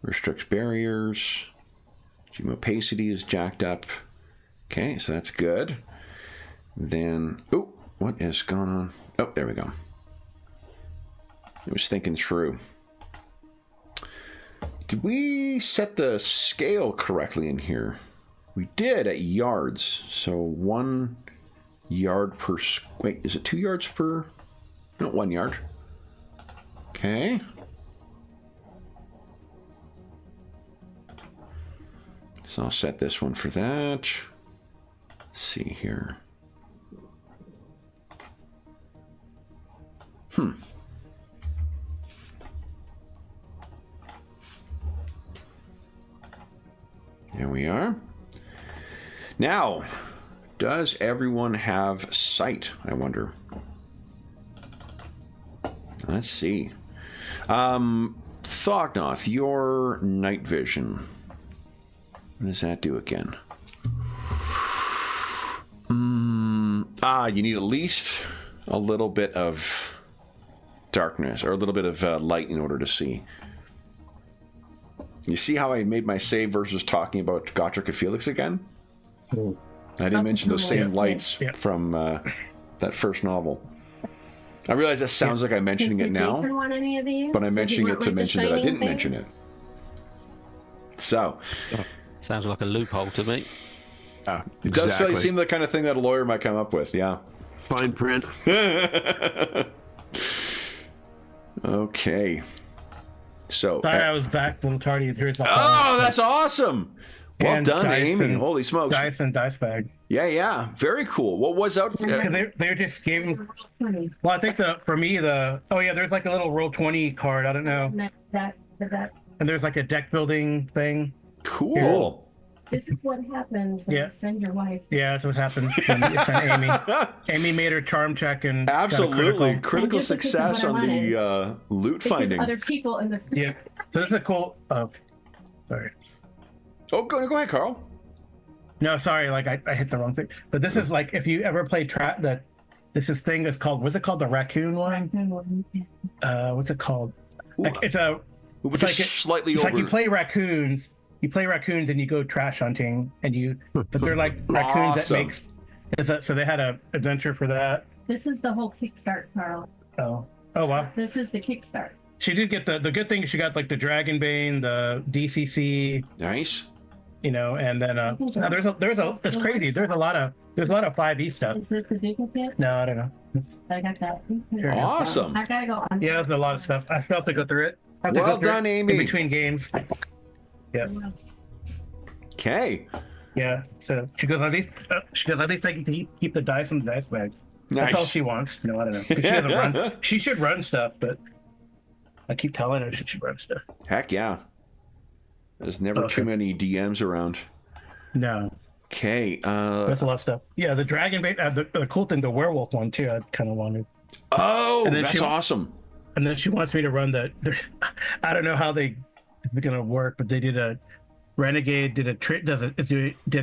Restricts barriers. Gym opacity is jacked up. Okay, so that's good. Then, oh, what is going on? Oh, there we go. I was thinking through. Did we set the scale correctly in here? We did at yards. So 1 yard per... Wait, is it 2 yards per... No, 1 yard. Okay. So I'll set this one for that. Let's see here. There we are. Now, Does everyone have sight, I wonder? Let's see. Thognoth, your night vision. What does that do again? You need at least a little bit of darkness, or a little bit of light in order to see. You see how I made my save versus talking about Gotrek and Felix again? Ooh. I didn't mention those same lights Yeah. from that first novel. I realize that sounds like I'm mentioning it now, but I'm mentioning it to mention that I didn't mention it. So, Sounds like a loophole to me. it does seem the kind of thing that a lawyer might come up with, yeah. Fine print. Okay. So, Sorry, I was back a little tardy. Here's the oh, that's awesome! Well And done, dice Amy. and- Holy smokes. dice and dice bag. Yeah. Very cool. What was out? They just gave me. Well, I think for me there's like a little Roll20 card. I don't know. And there's like a deck building thing. Cool. This is what happens when Yeah. you send your wife. Yeah, that's what happens when you send Amy. Amy made her charm check and got a Absolutely. critical. Critical And just because success of what on I the loot Because finding. other people in this. Yeah, so this is a cool. Oh, sorry. Oh, go ahead, Carl. No, sorry. Like I hit the wrong thing. But this is like if you ever play this is thing that's called. What's it called? The raccoon one. What's it called? Like, it's a. Which It's is like slightly It's over. like you play raccoons. You play raccoons and you go trash hunting but they're like raccoons Awesome. that makes. So they had a adventure for that. This is the whole Kickstart, Carl. Oh wow. This is the Kickstart. She did get the good thing. She got like the Dragonbane, the DCC, Nice. and then now it's crazy. There's a lot of 5e stuff. Is this a duplicate? No, I don't know. I got that. Awesome. I gotta go on. Yeah, there's a lot of stuff. I still have to go through it. I have to Well go through done, it Amy. In between games. Yeah, Okay. yeah. So she goes, at least I can keep the dice in the dice bag. That's all Nice. she wants. No, I don't know. 'Cause She doesn't run. She should run stuff, but I keep telling her she should run stuff. Heck yeah. There's never Okay. too many DMs around. No, Okay. that's a lot of stuff. Yeah, the Dragonbane. The cool thing, the werewolf one too. I kind of wanted. Oh, And then that's she- awesome. And then she wants me to run I don't know how they're gonna work, but they did a Renegade, did a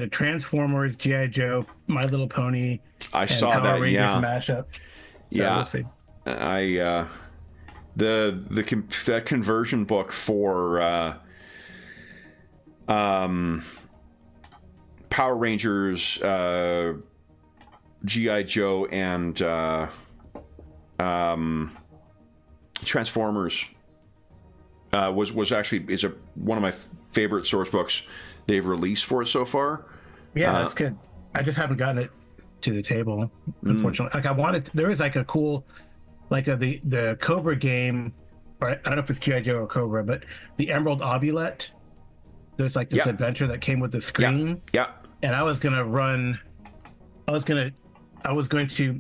Transformers, GI Joe, My Little Pony, I and saw Power that. Rangers Yeah. mashup. So Yeah. we'll see. That conversion book for Power Rangers, GI Joe, and Transformers was actually one of my favorite source books they've released for it so far. Yeah, that's good. I just haven't gotten it to the table, unfortunately. Like I wanted, there is like a cool, like the Cobra game, or I don't know if it's GI Joe or Cobra, but the Emerald Obulette. There's like this Yeah. adventure that came with the screen, Yeah. and I was going to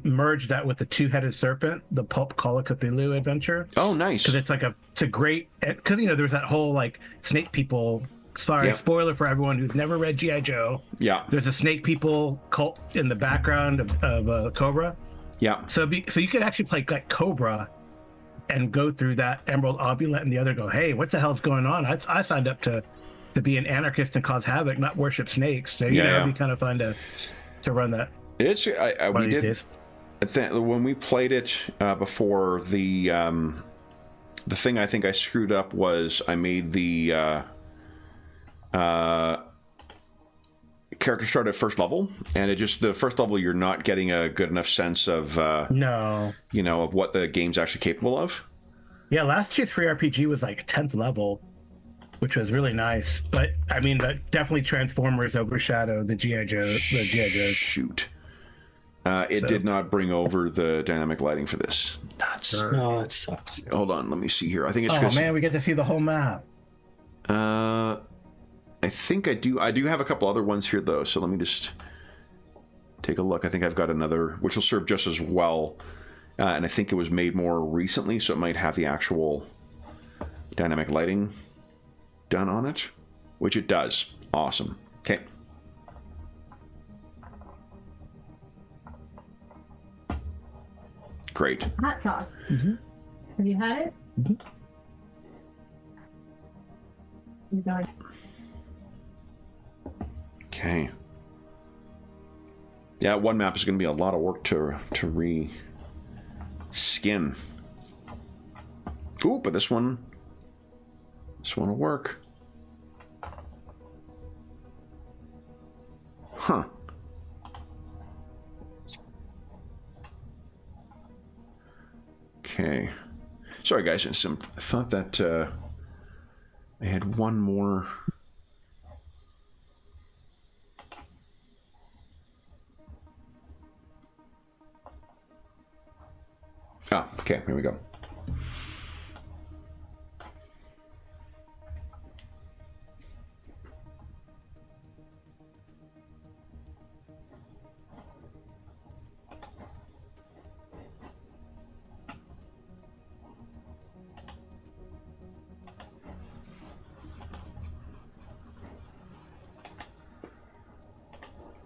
merge that with the Two-Headed Serpent, the Pulp Call of Cthulhu adventure. Oh, nice. Because it's a great, because there's that whole like snake people. Sorry, Yeah. spoiler for everyone who's never read GI Joe. Yeah. There's a snake people cult in the background of Cobra. Yeah. So you could actually play like Cobra, and go through that Emerald Obulette, and the other go, hey, what the hell's going on? I signed up to be an anarchist and cause havoc, not worship snakes. So Yeah, it'd be kind of fun to run that. It's one we of these did days. when we played it before the thing I think I screwed up was I made the character start at first level, and the first level you're not getting a good enough sense of No. of what the game's actually capable of. Yeah, last year's free RPG was like 10th level, which was really nice. But I mean, that definitely Transformers overshadowed the GI Joes. Shoot. It did not bring over the dynamic lighting for this. Nuts. Oh, it sucks. Hold on, let me see here. I think it's Oh because man, we get to see the whole map. I think I do have a couple other ones here though, so let me just take a look. I think I've got another which will serve just as well. And I think it was made more recently, so it might have the actual dynamic lighting done on it, which it does. Awesome. Okay. Great. Hot sauce. Have you had it? You got it. Okay. Yeah, one map is going to be a lot of work to re-skin. Ooh, but this one will work. Huh. Okay. Sorry, guys. I thought that I had one more. Ah, okay. Here we go.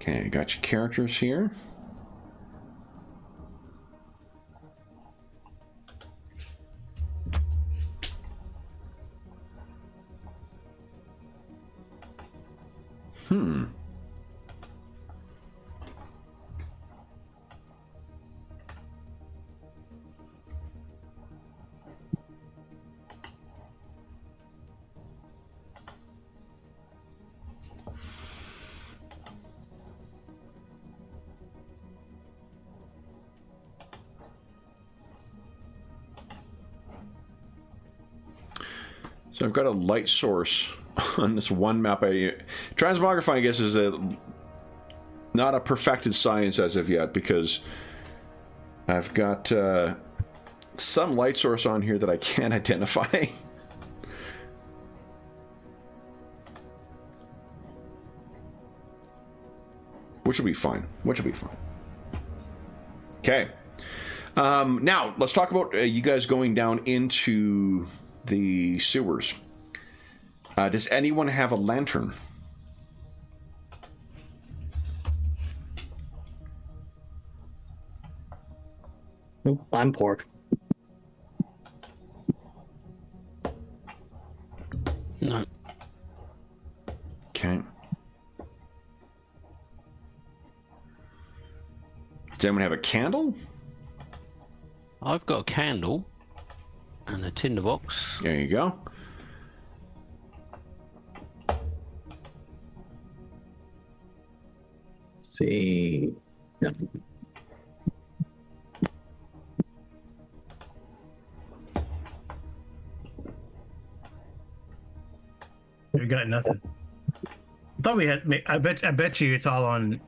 Okay, got your characters here. So I've got a light source on this one map. Transmogrifying, I guess, is not a perfected science as of yet, because I've got some light source on here that I can't identify. Which will be fine. Okay. Now, let's talk about you guys going down into the sewers. Does anyone have a lantern? Nope, I'm poor. No. Okay. Does anyone have a candle? I've got a candle and a tinderbox. There you go. See. No. We got nothing. I thought we had. I bet you it's all on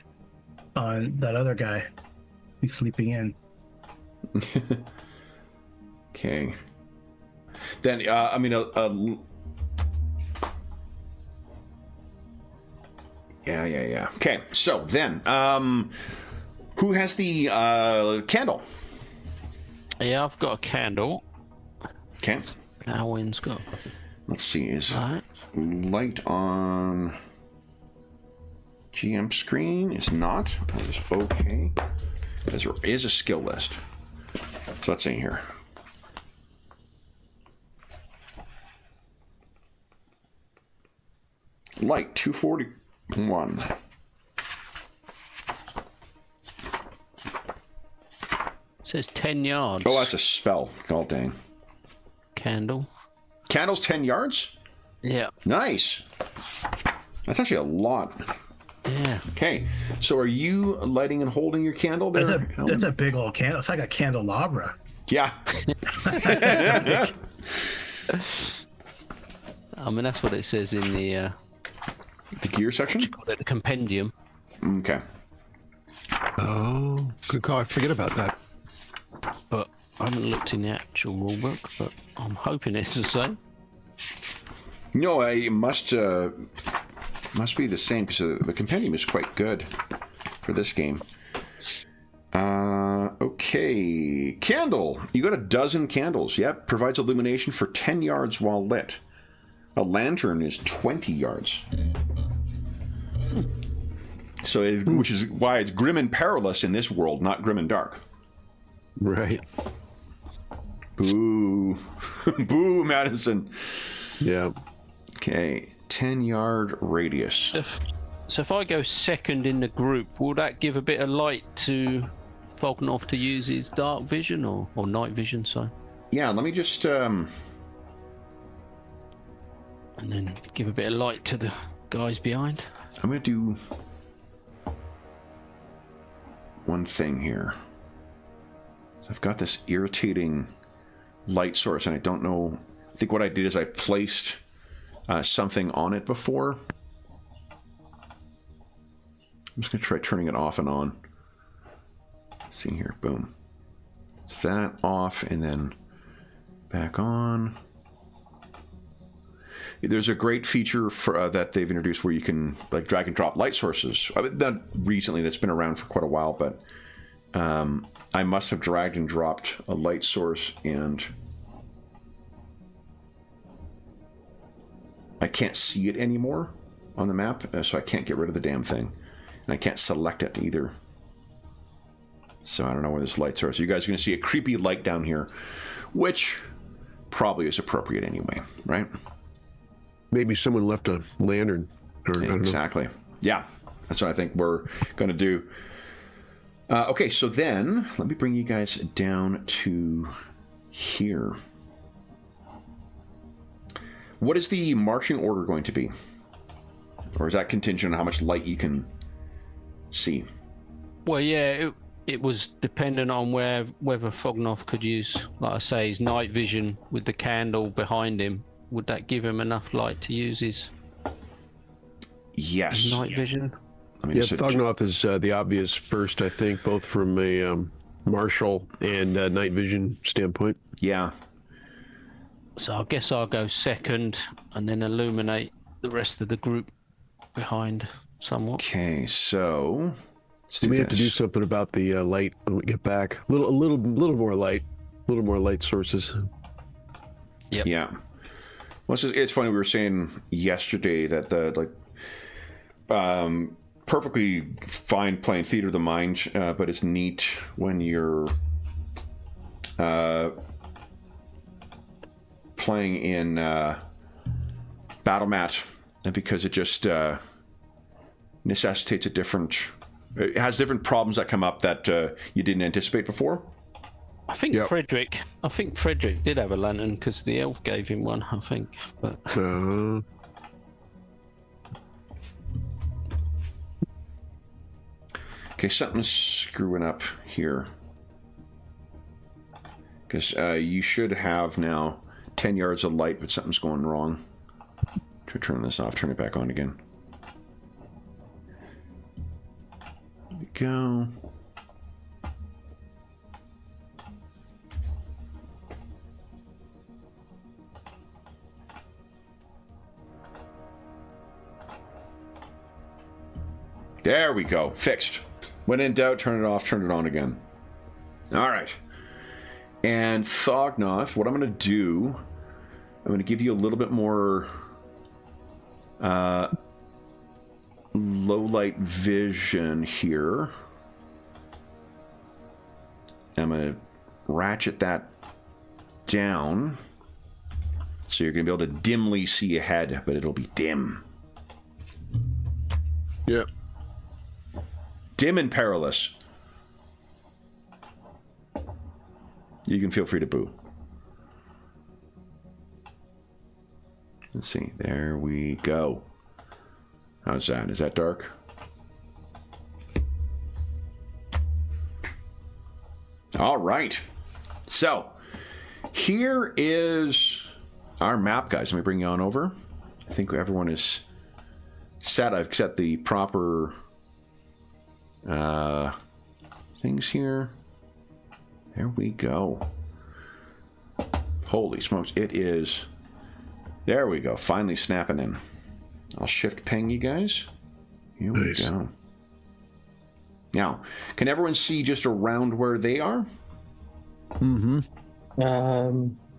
that other guy. He's sleeping in. Okay. Then, I mean, yeah. Okay, so then, who has the candle? Yeah, I've got a candle. Okay. Alwyn's got. Let's see, is Right. light on GM screen? Is not. That is okay. Because there is a skill list. So let's see here. Light 241. It says 10 yards. Oh, that's a spell. Oh, dang. Candle. Candle's 10 yards? Yeah. Nice. That's actually a lot. Yeah. Okay, so are you lighting and holding your candle there? That's a big old candle. It's like a candelabra. Yeah. I mean, that's what it says in the gear section? the compendium. Okay. Oh, good call. I forget about that. But I haven't looked in the actual rulebook, but I'm hoping it's the same. No, it must be the same, because the compendium is quite good for this game. Okay. Candle. You got a dozen candles. Yep. Provides illumination for 10 yards while lit. A lantern is 20 yards. So, which is why it's grim and perilous in this world, not grim and dark. Right. Boo. Boo, Madison. Yeah. Okay, 10-yard radius. So if I go second in the group, will that give a bit of light to Fognoff to use his dark vision or night vision? So. Yeah, let me just And then give a bit of light to the guys behind. I'm going to do one thing here. So I've got this irritating light source, and I don't know. I think what I did is I placed something on it before. I'm just going to try turning it off and on. Let's see here. Boom. It's that off, and then back on. There's a great feature for, that they've introduced where you can like drag and drop light sources. I mean, not recently, that's been around for quite a while, but I must have dragged and dropped a light source, and I can't see it anymore on the map, so I can't get rid of the damn thing. And I can't select it either. So I don't know where this light source is. You guys are going to see a creepy light down here, which probably is appropriate anyway, right? Maybe someone left a lantern. Or, I don't know. Exactly. Yeah, that's what I think we're going to do. Okay, so then let me bring you guys down to here. What is the marching order going to be? Or is that contingent on how much light you can see? Well, yeah, it was dependent on whether Fognoff could use, like I say, his night vision with the candle behind him. Would that give him enough light to use his Yes. night vision? Let me Yeah, just Thognoth is the obvious first, I think, both from a martial and night vision standpoint. Yeah. So I guess I'll go second and then illuminate the rest of the group behind somewhat. Okay, so let's do We have this. to do something about the light when we get back. A little more light sources. Yep. Yeah. Well, it's funny. We were saying yesterday that the perfectly fine playing Theater of the Mind, but it's neat when you're playing in Battle Mat, and because it just necessitates a different. It has different problems that come up that you didn't anticipate before. I think Yep. Frederick did have a lantern because the elf gave him one, I think. But Okay, something's screwing up here. Because you should have now 10 yards of light, but something's going wrong. Try to turn this off, turn it back on again. There we go. There we go. Fixed. When in doubt, turn it off, turn it on again. All right. And Thognoth, what I'm going to do, I'm going to give you a little bit more low light vision here. I'm going to ratchet that down. So you're going to be able to dimly see ahead, but it'll be dim. Yep. Dim and perilous. You can feel free to boo. Let's see. There we go. How's that? Is that dark? All right. So, here is our map, guys. Let me bring you on over. I think everyone is set. I've set the proper things here. There we go. Holy smokes, it is. There we go. Finally snapping in. I'll shift ping you guys. Here we go. Now, can everyone see just around where they are? Mm-hmm.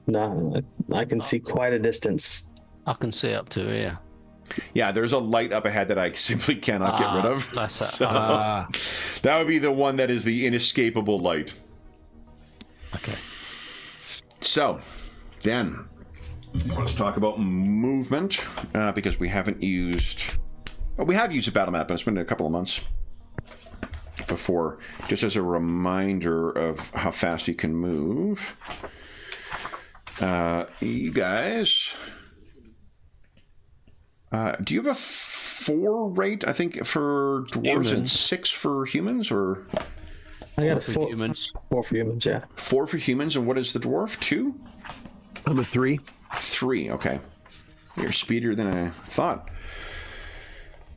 No, I can see quite a distance. I can see up to here. Yeah, there's a light up ahead that I simply cannot get rid of. That's So, that would be the one that is the inescapable light. Okay. So, then, let's talk about movement, because we haven't used... Well, we have used a battle map, but it's been a couple of months before, just as a reminder of how fast you can move. You guys... do you have a 4 rate, I think, for dwarves and 6 for humans, or... I got a For 4, humans. 4 for humans, yeah. 4 for humans, and what is the dwarf? 2? I'm a 3. 3, okay. You're speedier than I thought.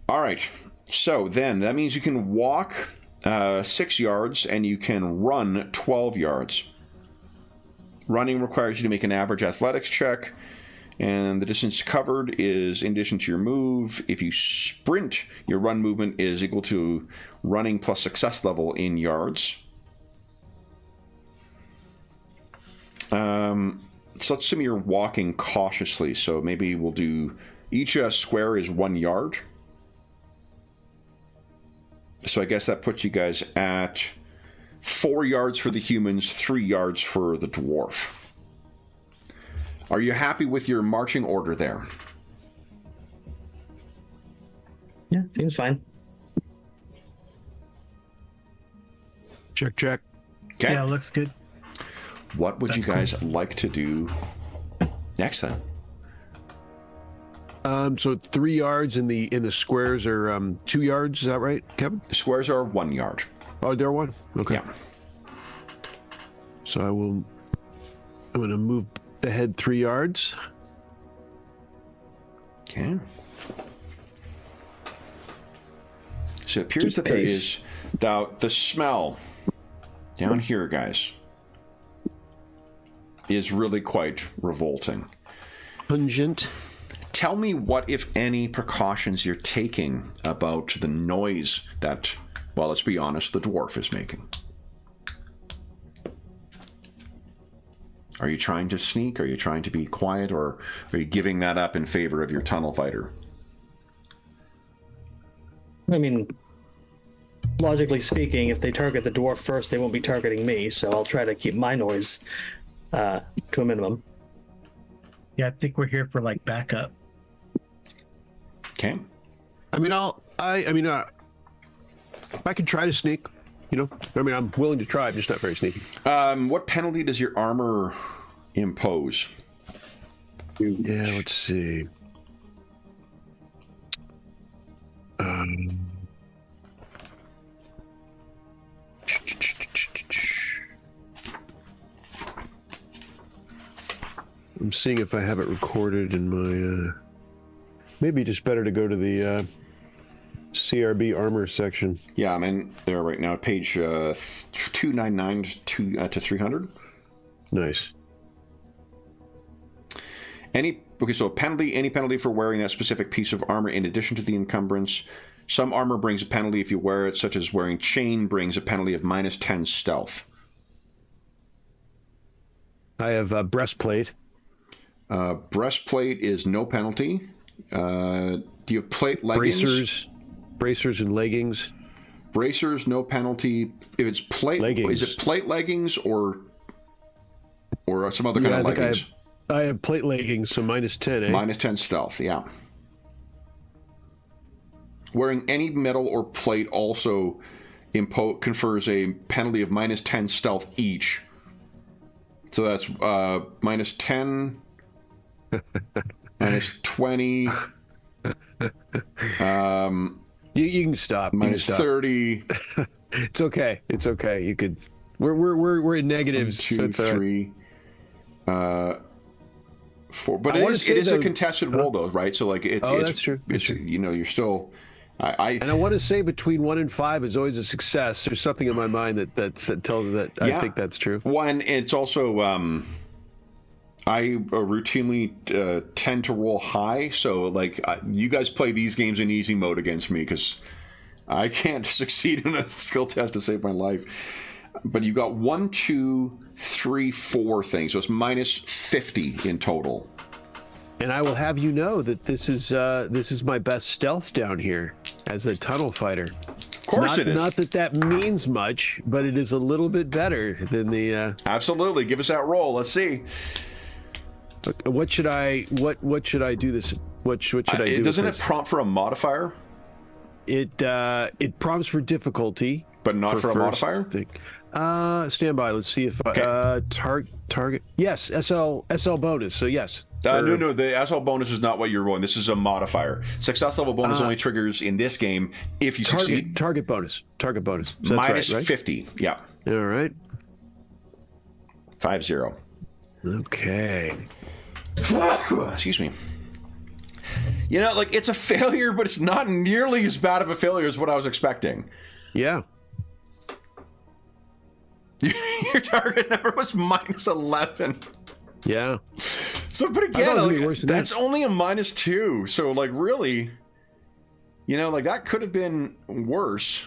All right, so then that means you can walk 6 yards and you can run 12 yards. Running requires you to make an average athletics check, and the distance covered is in addition to your move. If you sprint, your run movement is equal to running plus success level in yards. So let's assume you're walking cautiously, so maybe we'll do... Each square is 1 yard. So I guess that puts you guys at 4 yards for the humans, 3 yards for the dwarf. Are you happy with your marching order there? Yeah, seems fine. Check, check. Okay. Yeah, looks good. What would you That's guys like to do next then? So 3 yards in the squares are 2 yards. Is that right, Kevin? Squares are 1 yard. Oh, they're 1. Okay. Yeah. So I'm going to move ahead 3 yards. Okay. So it appears that there is the smell down here, guys, is really quite revolting. Pungent. Tell me what, if any, precautions you're taking about the noise that, well, let's be honest, the dwarf is making. Are you trying to sneak? Are you trying to be quiet? Or are you giving that up in favor of your tunnel fighter? I mean, logically speaking, if they target the dwarf first, they won't be targeting me, so I'll try to keep my noise to a minimum. Yeah, I think we're here for like backup. Okay. I mean, I could try to sneak. You know, I mean, I'm willing to try. I'm just not very sneaky. What penalty does your armor impose? Yeah, let's see. I'm seeing if I have it recorded in my. Maybe just better to go to the CRB armor section. Yeah, I'm in there right now. Page 299 to 300. Nice. Any penalty for wearing that specific piece of armor in addition to the encumbrance. Some armor brings a penalty if you wear it, such as wearing chain brings a penalty of -10 stealth. I have a breastplate. Breastplate is no penalty. Do you have plate leggings? Bracers and leggings. Bracers, no penalty. If it's plate, leggings. Is it plate leggings or some other kind of leggings? I have plate leggings, so -10, eh? -10 stealth, yeah. Wearing any metal or plate also confers a penalty of -10 stealth each. So that's -10, -20, you can stop. -30. It's okay. It's okay. You could. We're in negatives. 1, 2, so it's 3, 4. But it is a contested roll, though, right? So like it's. That's true. That's true. You know, you're still. And I want to say between 1 and 5 is always a success. There's something in my mind that tells that I think that's true. One, it's also I routinely tend to roll high, so like you guys play these games in easy mode against me because I can't succeed in a skill test to save my life. But you got 1, 2, 3, 4 things, so it's -50 in total. And I will have you know that this is my best stealth down here as a tunnel fighter. Of course it is. Not that means much, but it is a little bit better than the. Absolutely. Give us that roll. Let's see. What should I do this? What should I do? Doesn't with it this? prompt for a modifier? It prompts for difficulty, But not for a first modifier? thing. Stand by. Let's see if Okay. target. Yes, SL bonus. So yes. No. The SL bonus is not what you're rolling. This is a modifier. Success level bonus only triggers in this game if you succeed. Target bonus. Target bonus. So that's Minus right? 50. Yeah. All right. 50. Okay. Excuse me. You know, like, it's a failure, but it's not nearly as bad of a failure as what I was expecting. Yeah. Your target number was minus 11. Yeah. So, but I again, thought it was gonna like, be worse than that's that. only a minus 2. So, like, really, you know, like, that could have been worse.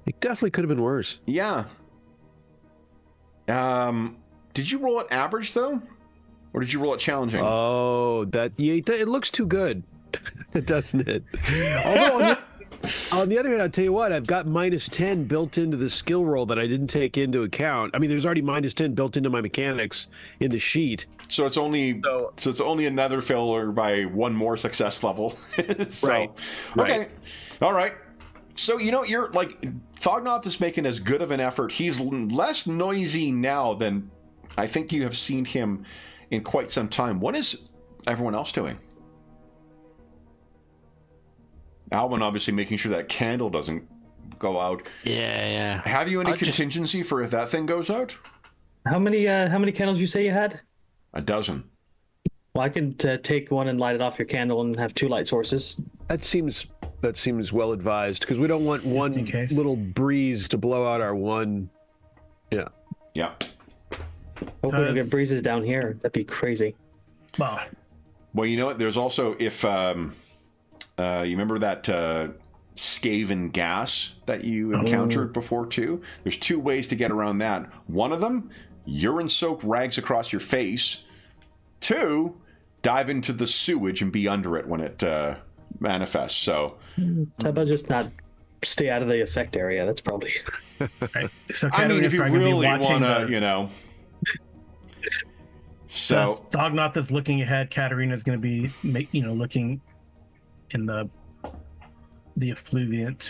It definitely could have been worse. Yeah. Did you roll it average, though? Or did you roll it challenging? Oh, it looks too good, doesn't it? Although on the other hand, I'll tell you what, I've got minus 10 built into the skill roll that I didn't take into account. I mean, there's already minus 10 built into my mechanics in the sheet. So it's only it's only another failure by one more success level. Right. Okay. All right. So, you know, you're like, Thognoth is making as good of an effort. He's less noisy now than I think you have seen him in quite some time. What is everyone else doing? Alwyn obviously making sure that candle doesn't go out. Yeah. Have you any contingency for if that thing goes out? How many candles you say you had? A dozen. Well, I could take one and light it off your candle and have 2 light sources. That seems well advised because we don't want one in case. little breeze to blow out our one. Yeah. Yeah. Hopefully we'll Does- get breezes down here. That'd be crazy. Well, Well, you know what? There's also, if you remember that Skaven gas that you encountered before too? There's 2 ways to get around that. One of them, urine-soaked rags across your face. 2, dive into the sewage and be under it when it manifests. So, How about just not stay out of the effect area? That's probably... right. So I mean, if you really want to, you know. So So, Thognoth that's looking ahead. Katarina's going to be, looking in the effluviant,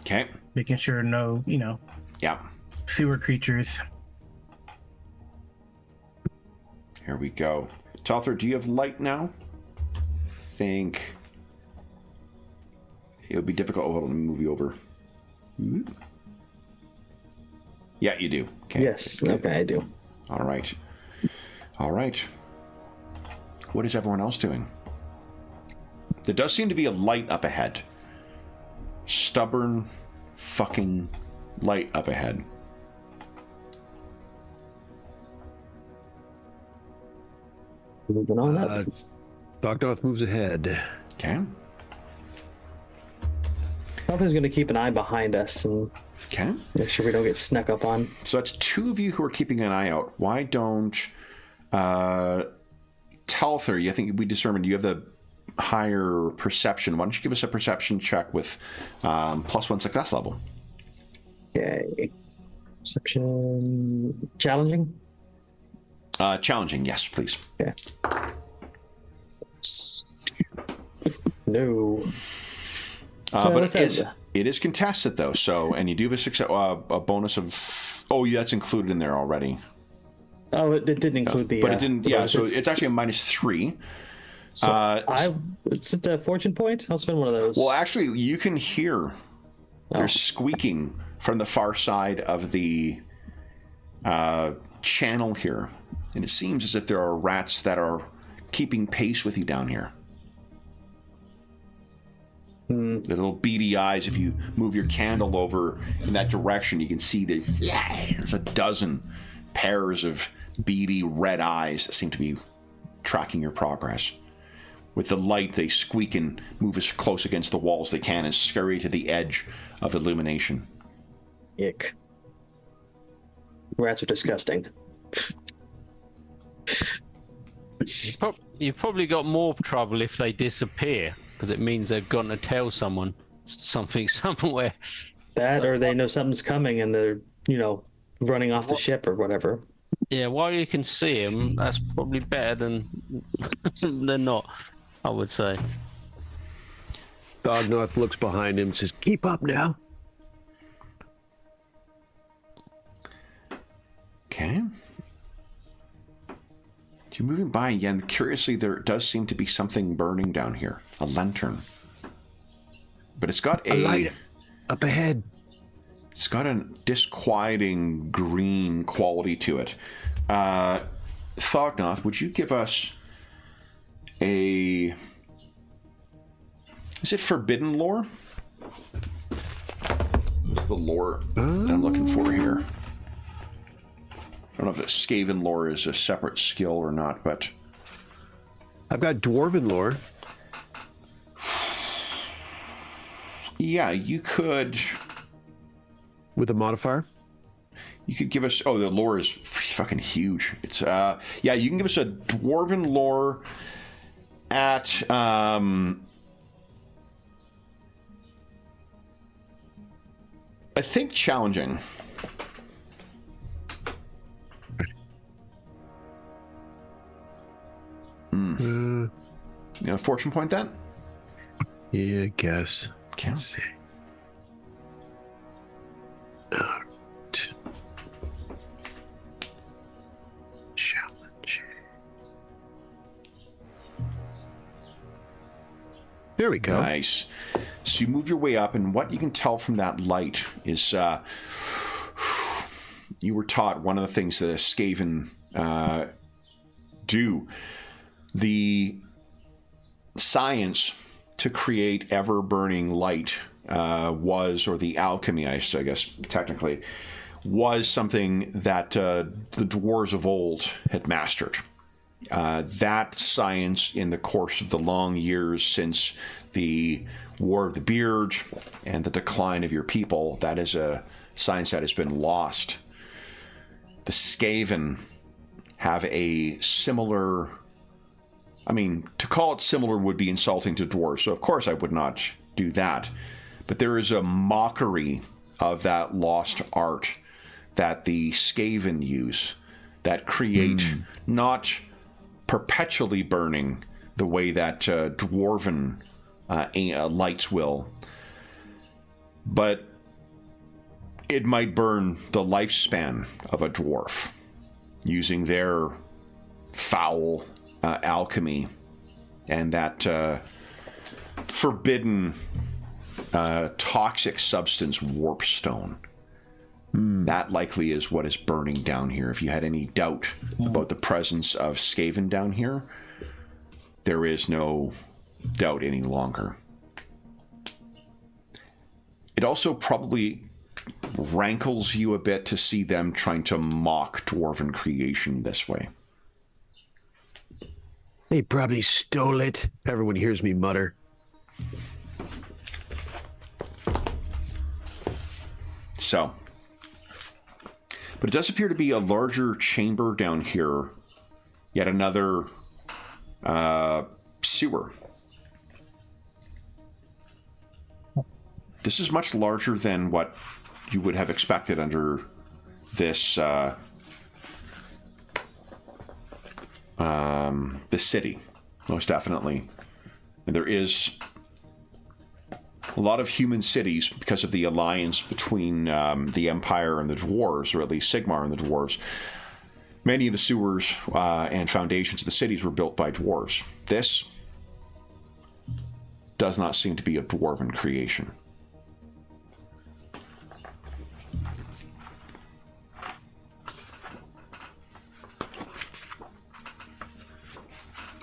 okay. making sure no, Yeah. sewer creatures. Here we go. Talther, do you have light now? Think it would be difficult. Oh, hold on, let me move you over. Yeah, you do. Okay. Yes, okay, I do. All right. All right. What is everyone else doing? There does seem to be a light up ahead. Stubborn fucking light up ahead. Moving on up. Thognoth moves ahead. Okay. Something's going to keep an eye behind us and Okay. make sure we don't get snuck up on. So that's 2 of you who are keeping an eye out. Why don't Talther, I think we determined you have the higher perception. Why don't you give us a perception check with +1 success level? Okay. Perception... Challenging? Challenging, yes, please. Okay. No. So But what's it is contested though. So, and you do have a success, a bonus of. Oh, yeah, that's included in there already. Oh, it didn't include the... But it didn't. the Yeah, so bonuses. it's actually a -3. So is it a fortune point? I'll spend one of those. Well, actually, you can hear there's squeaking from the far side of the channel here, and it seems as if there are rats that are keeping pace with you down here. The little beady eyes. If you move your candle over in that direction, you can see there's a dozen pairs of beady red eyes that seem to be tracking your progress. With the light, they squeak and move as close against the walls as they can and scurry to the edge of illumination. Ick. Rats are disgusting. You've probably got more trouble if they disappear, because it means they've gone to tell someone something somewhere. That, or they know something's coming and they're, running off the ship or whatever. Yeah, while you can see him, that's probably better than than not, I would say. Thognoth looks behind him and says, keep up now. Okay. You're moving by again. Curiously, there does seem to be something burning down here. A lantern. But it's got A light up ahead. It's got a disquieting green quality to it. Thognoth, would you give us a... Is it forbidden lore? What's the lore that I'm looking for here? I don't know if the Skaven lore is a separate skill or not, but... I've got Dwarven lore. Yeah, you could... With a modifier? You could give us... Oh, the lore is fucking huge. It's, yeah, you can give us a Dwarven lore at, I think challenging. You know, fortune point that? Yeah, I guess. Okay. Let's see. Alright. Challenge. There we go. Nice. So you move your way up, and what you can tell from that light is you were taught one of the things that a Skaven do. The science to create ever-burning light was, or the alchemy, I guess, technically, was something that the dwarves of old had mastered. That science, in the course of the long years since the War of the Beard and the decline of your people, that is a science that has been lost. The Skaven have a similar... I mean, to call it similar would be insulting to dwarves, so of course I would not do that. But there is a mockery of that lost art that the Skaven use that create not perpetually burning the way that dwarven lights will, but it might burn the lifespan of a dwarf using their foul alchemy and that forbidden toxic substance warpstone. That likely is what is burning down here. If you had any doubt about the presence of Skaven down here, there is no doubt any longer. It also probably rankles you a bit to see them trying to mock dwarven creation this way. They probably stole it. Everyone hears me mutter. So, but it does appear to be a larger chamber down here. Yet another sewer. This is much larger than what you would have expected under this the city, most definitely. And there is a lot of human cities because of the alliance between the Empire and the Dwarves, or at least Sigmar and the Dwarves. Many of the sewers and foundations of the cities were built by Dwarves. This does not seem to be a Dwarven creation.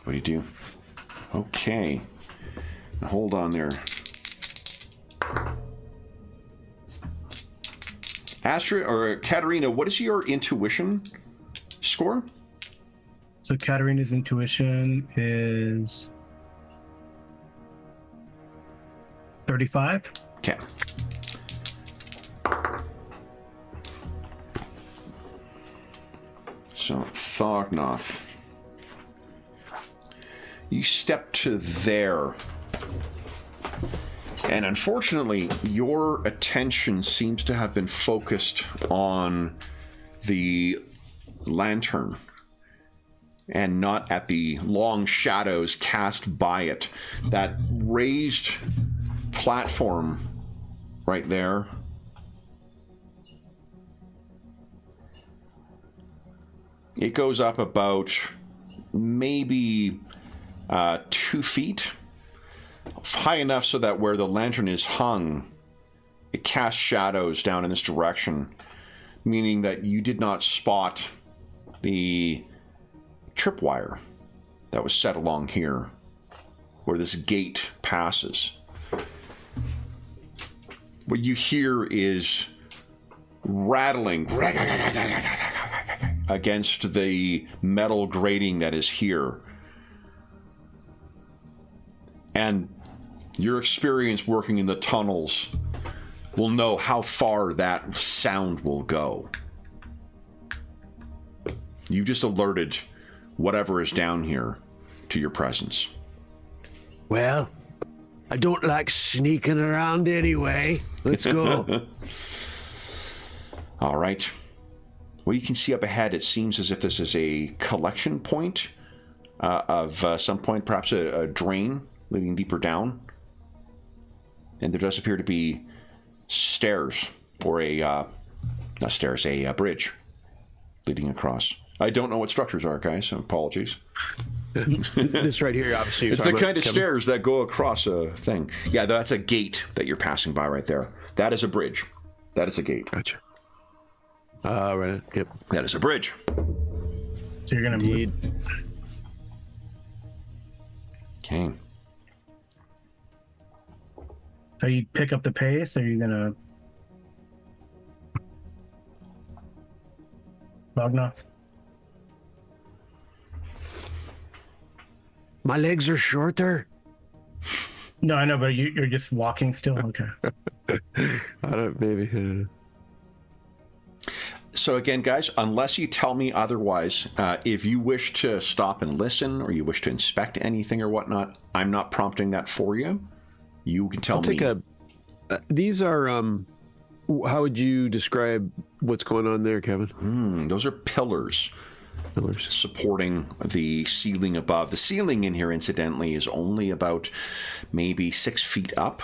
What do you do? Okay. Hold on there. Astra or Katerina, what is your intuition score? So Katerina's intuition is 35. Okay. So, Thognoth. You step to there, And unfortunately, your attention seems to have been focused on the lantern and not at the long shadows cast by it. That raised platform right there. It goes up about maybe 2 feet, high enough so that where the lantern is hung, it casts shadows down in this direction, meaning that you did not spot the tripwire that was set along here, where this gate passes. What you hear is rattling against the metal grating that is here. And your experience working in the tunnels will know how far that sound will go. You just alerted whatever is down here to your presence. Well, I don't like sneaking around anyway. Let's go. All right. Well, you can see up ahead, it seems as if this is a collection point of some point, perhaps a drain leading deeper down. And there does appear to be stairs, or not stairs, a bridge leading across. I don't know what structures are, guys, so apologies. This right here, obviously. It's the kind of stairs that go across a thing. Yeah, that's a gate that you're passing by right there. That is a bridge. That is a gate. Gotcha. Right. Yep. That is a bridge. So you're going to move. Okay. So you pick up the pace, or are you going to Bognoff? My legs are shorter. No, I know, but you're just walking still? Okay. I don't know. So again, guys, unless you tell me otherwise, if you wish to stop and listen, or you wish to inspect anything or whatnot, I'm not prompting that for you. You can tell me. These are, how would you describe what's going on there, Kevin? Those are pillars supporting the ceiling above. The ceiling in here, incidentally, is only about maybe 6 feet up.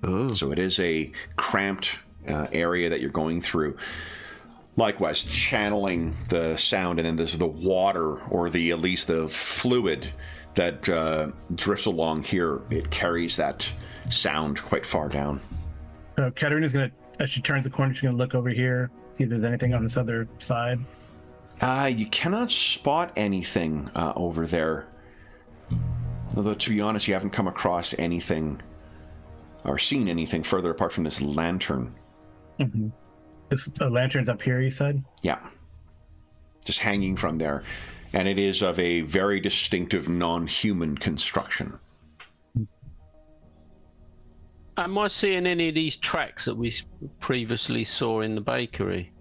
Oh. So it is a cramped area that you're going through. Likewise, channeling the sound, and then there's the water, or at least the fluid that drifts along here. It carries that sound quite far down. So Katarina's going to, as she turns the corner, she's going to look over here, see if there's anything on this other side. You cannot spot anything over there. Although, to be honest, you haven't come across anything or seen anything further apart from this lantern. Mm-hmm. This lantern's up here, you said? Yeah. Just hanging from there. And it is of a very distinctive non-human construction. Am I seeing any of these tracks that we previously saw in the bakery?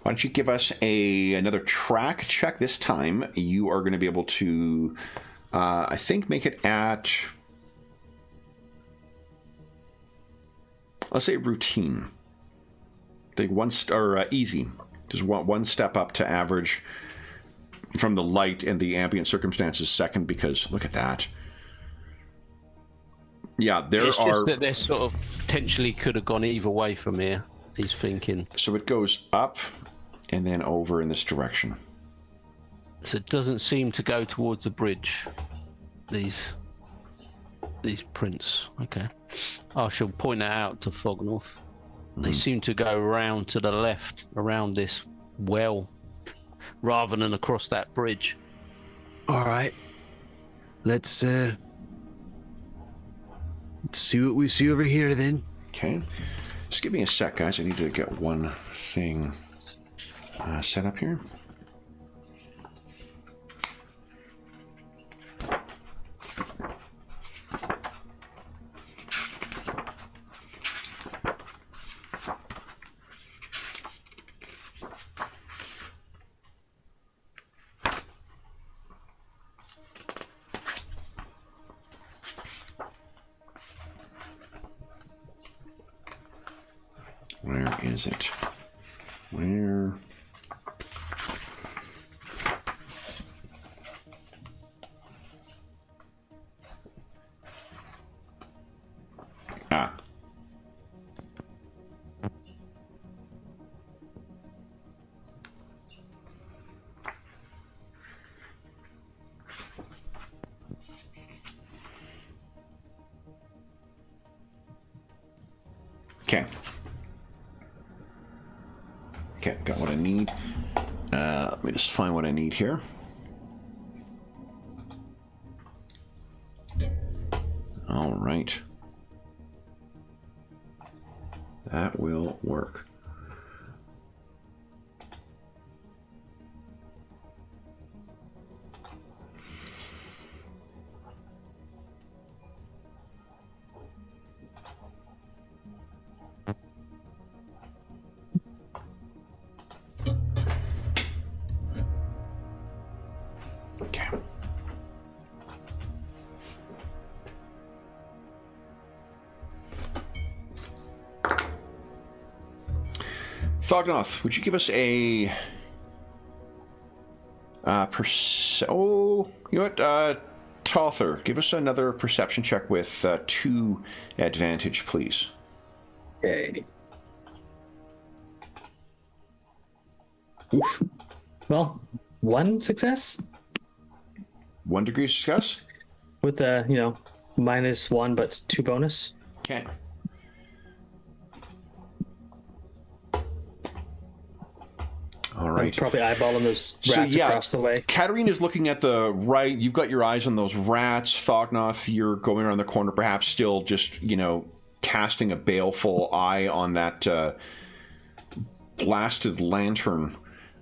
Why don't you give us another track check this time? You are going to be able to, I think, make it at, let's say, routine. I think easy. Just one step up to average from the light and the ambient circumstances second, because look at that. Yeah, it's just that they sort of potentially could have gone either way from here, he's thinking. So it goes up and then over in this direction. So it doesn't seem to go towards the bridge, these prints. Okay. I shall point that out to Fognorth. They seem to go around to the left, around this well, rather than across that bridge. All right. Let's see what we see over here then. Okay. Just give me a sec, guys. I need to get one thing set up here. Where is it? Where? Ah. Okay. Okay, got what I need. Let me just find what I need here. All right. That will work. Okay. Thognoth, would you give us a oh, you know what, Tother, give us another perception check with 2 advantage, please. Okay. Oof. Well, 1 success 1 degree of success. with a -1 but 2 bonus. Okay. All I'm right. probably eyeballing those rats across the way. Katarina's looking at the right. You've got your eyes on those rats. Thognoth, you're going around the corner, perhaps still just, casting a baleful eye on that blasted lantern.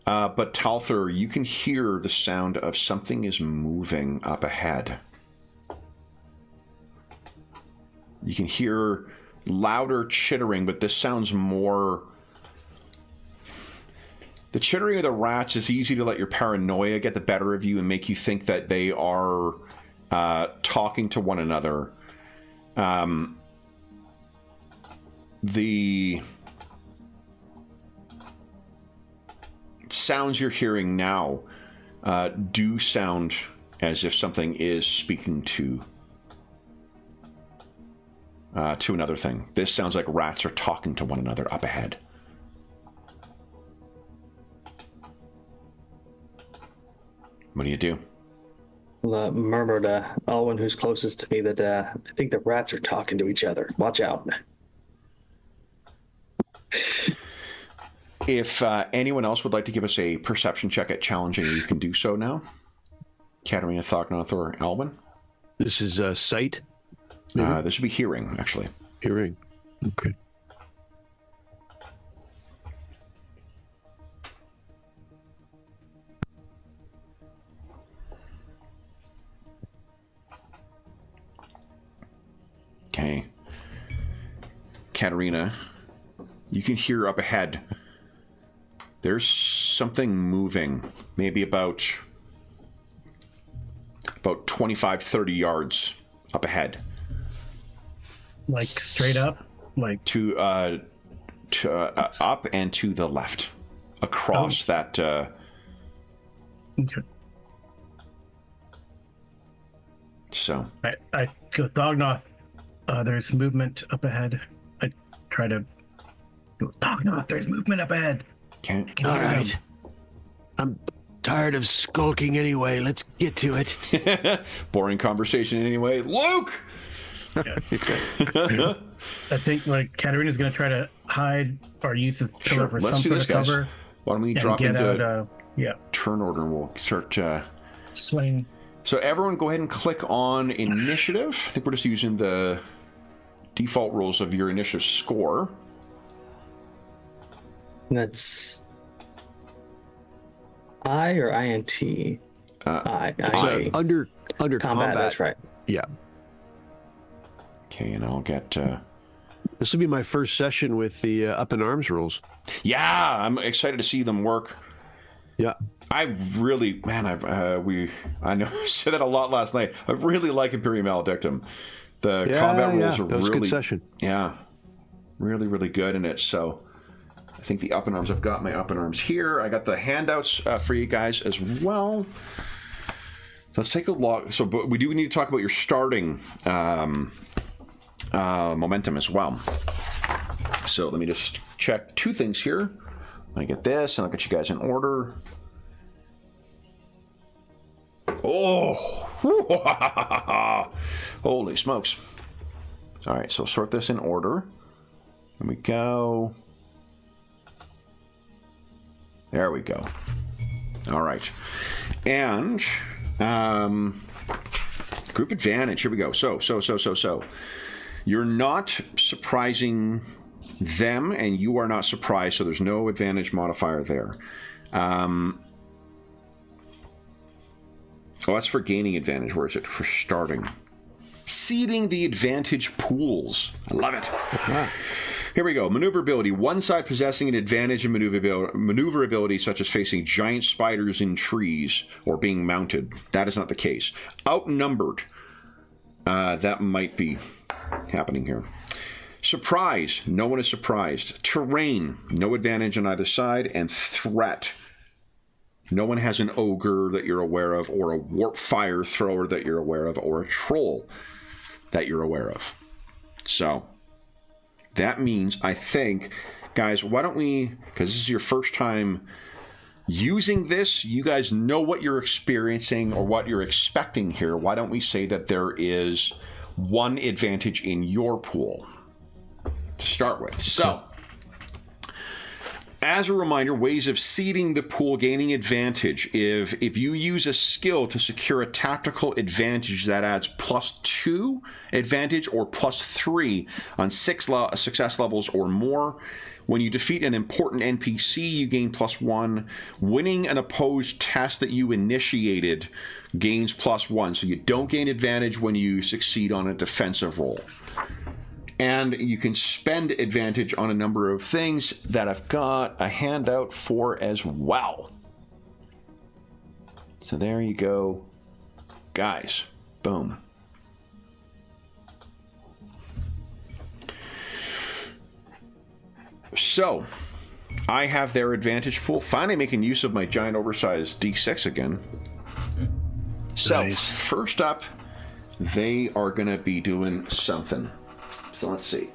But Talther, you can hear the sound of something is moving up ahead. You can hear louder chittering, but this sounds more... The chittering of the rats is easy to let your paranoia get the better of you and make you think that they are talking to one another. The sounds you're hearing now do sound as if something is speaking to another thing. This sounds like rats are talking to one another up ahead. What do? I'll murmur to Alwyn, who's closest to me, that I think the rats are talking to each other. Watch out. If anyone else would like to give us a perception check at challenging, you can do so now. Katarina, Thognoth, or Alwyn. This is sight? This would be hearing, actually. Hearing. Okay. Okay. Katarina, you can hear up ahead. There's something moving, maybe about 25, 30 yards up ahead. Like straight up? Like To up and to the left. Across that... Okay. So... I go Thognoth. There's movement up ahead. I try to go Thognoth, there's movement up ahead. Okay. All right. I'm tired of skulking anyway. Let's get to it. Boring conversation anyway. Luke! I think Katarina's going to try to hide or use this pillar for Let's some do sort this, of guys. cover. Why don't we And drop get into out, turn order and we'll start... Sling. So everyone go ahead and click on initiative. I think we're just using the default rules of your initiative score. That's I or INT? I. Under combat. That's right. Yeah. Okay, and I'll get... This will be my first session with the up in arms rules. Yeah, I'm excited to see them work. Yeah. I really, man, I know I said that a lot last night. I really like Imperium Maledictum. The combat rules are that was really a good session. Yeah, really, really good in it. So I think the up in arms, I've got my up in arms here. I got the handouts for you guys as well. So let's take a look. So, but we do need to talk about your starting momentum as well. So let me just check 2 things here. I get this, and I'll get you guys in order. Oh, holy smokes. All right, so sort this in order. Here we go. There we go. All right. And group advantage. Here we go. So. You're not surprising them, and you are not surprised, so there's no advantage modifier there. Oh, that's for gaining advantage. Where is it? For starting. Seeding the advantage pools. I love it. Here we go. Maneuverability. One side possessing an advantage in maneuverability, such as facing giant spiders in trees or being mounted. That is not the case. Outnumbered. That might be happening here. Surprise. No one is surprised. Terrain. No advantage on either side. And threat. No one has an ogre that you're aware of, or a warp fire thrower that you're aware of, or a troll that you're aware of. So that means, I think, guys, why don't we, because this is your first time using this, you guys know what you're experiencing or what you're expecting here. Why don't we say that there is 1 advantage in your pool to start with? So, as a reminder, ways of seeding the pool, gaining advantage. If you use a skill to secure a tactical advantage, that adds +2 advantage or +3 on 6 success levels or more. When you defeat an important NPC, you gain +1. Winning an opposed test that you initiated gains +1. So you don't gain advantage when you succeed on a defensive roll. And you can spend advantage on a number of things that I've got a handout for as well. So there you go, guys. Boom. So, I have their advantage pool. Finally making use of my giant oversized D6 again. So, nice. First up, they are going to be doing something. So let's see.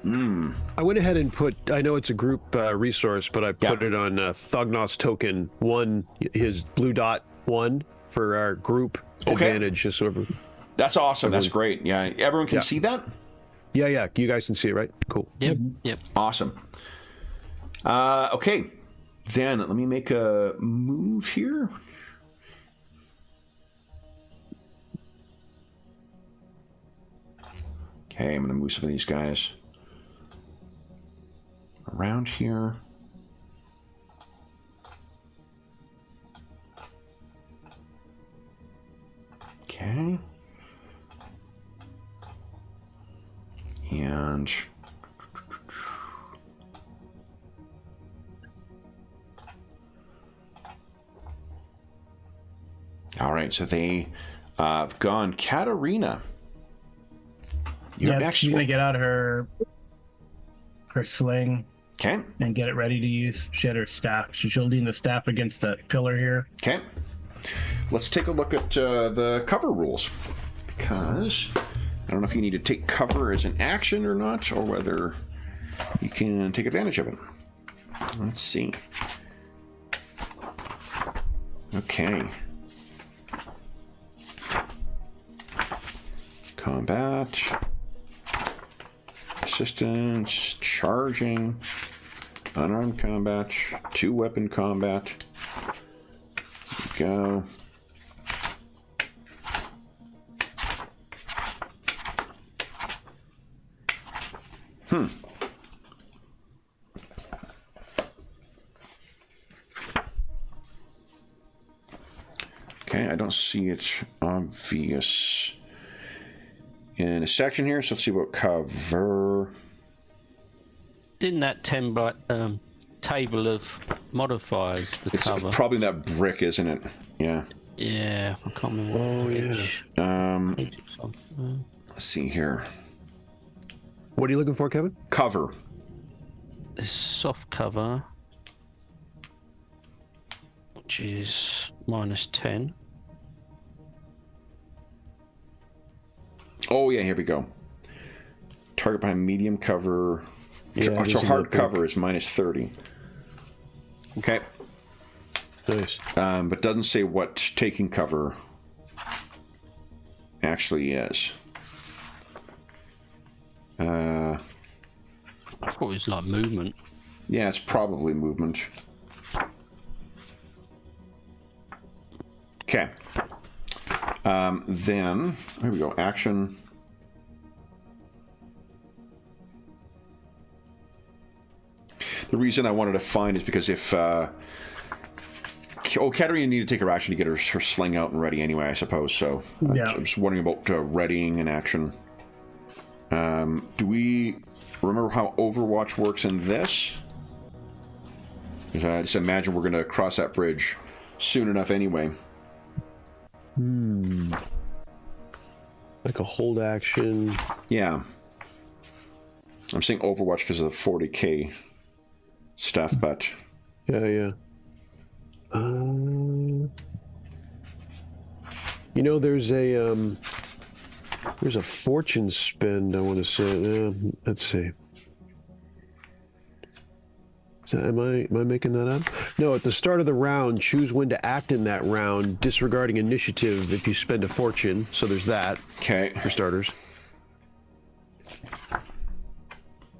I went ahead and put, I know it's a group resource, but I put it on Thognos token 1, his blue dot 1 for our group advantage. Just sort of, that's awesome. That's great. Yeah. Everyone can see that? Yeah. You guys can see it, right? Cool. Yep. Awesome. Okay. Then let me make a move here. Okay, I'm going to move some of these guys around here. Okay. And all right, so they have gone Katarina. She's gonna get out her sling. Okay. And get it ready to use. She had her staff. She'll lean the staff against a pillar here. Okay. Let's take a look at the cover rules, because I don't know if you need to take cover as an action or not, or whether you can take advantage of it. Let's see. Okay. Combat. Assistance, charging, unarmed combat, 2-weapon combat. Go. Okay, I don't see it obvious in a section here, so let's see what cover. Didn't that table of modifiers, the cover? It's probably that brick, isn't it? Yeah. Yeah, I can't remember. Let's see here. What are you looking for, Kevin? Cover. this soft cover, which is -10. Oh, yeah, here we go. Target behind medium cover. Yeah, So hard cover is -30. Okay. Nice. But doesn't say what taking cover actually is. I thought it was like movement. Yeah, it's probably movement. Okay. Then, here we go, action. The reason I wanted to find is because if... Katarina needed to take her action to get her sling out and ready anyway, I suppose, so... Yeah. I'm just wondering about readying an action. Do we remember how Overwatch works in this? Because I just imagine we're going to cross that bridge soon enough anyway. Like a hold action. Yeah. I'm saying Overwatch because of the 40k stuff, but... Yeah. You know, there's a fortune spend, I want to say. Let's see. Am I making that up? No, at the start of the round, choose when to act in that round, disregarding initiative if you spend a fortune. So there's that. Okay. For starters.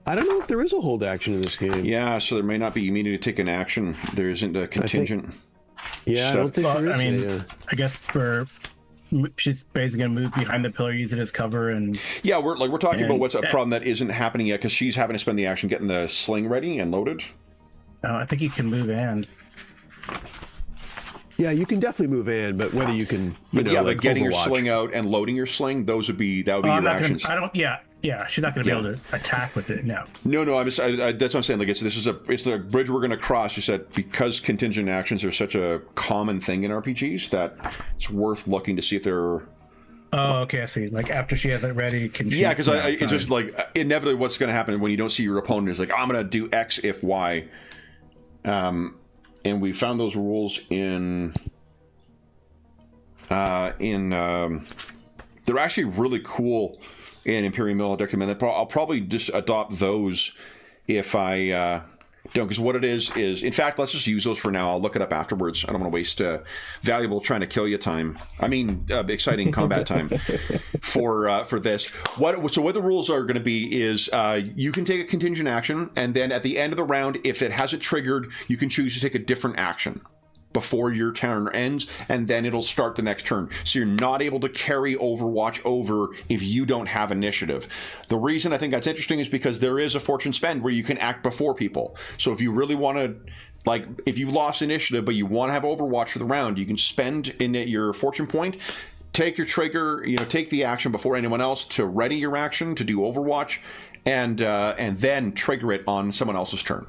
I don't know if there is a hold action in this game. Yeah, so there may not be. You need to take an action. There isn't a contingent. Yeah, I don't think Well, there is. I mean, I guess she's basically gonna move behind the pillar, use it as cover, and Yeah, we're talking about what's a problem that isn't happening yet because she's having to spend the action getting the sling ready and loaded. I think you can move and. Yeah, you can definitely move in, but whether you can, But like getting your Overwatch. sling out and loading your sling, that would be your actions. Yeah, she's not gonna be able to attack with it. No. No, that's what I'm saying. Like it's a bridge we're going to cross. You said because contingent actions are such a common thing in RPGs that it's worth looking to see if they're. Oh, okay, I see. Like after she has it ready, can she? Yeah, because it's just like inevitably what's going to happen when you don't see your opponent is like I'm going to do X if Y. And we found those rules in. They're actually really cool. In Imperial Military Minute, I'll probably just adopt those if I don't, because what it is, in fact, let's just use those for now. I'll look it up afterwards. I don't want to waste valuable trying to kill you time. I mean, exciting combat time for this. So what the rules are going to be is you can take a contingent action, and then at the end of the round, if it hasn't triggered, you can choose to take a different action before your turn ends, and then it'll start the next turn. So you're not able to carry Overwatch over if you don't have initiative. The reason I think that's interesting is because there is a fortune spend where you can act before people. So if you really want to, like, if you've lost initiative but you want to have Overwatch for the round, you can spend in your fortune point, take your trigger, take the action before anyone else to ready your action to do Overwatch, and then trigger it on someone else's turn.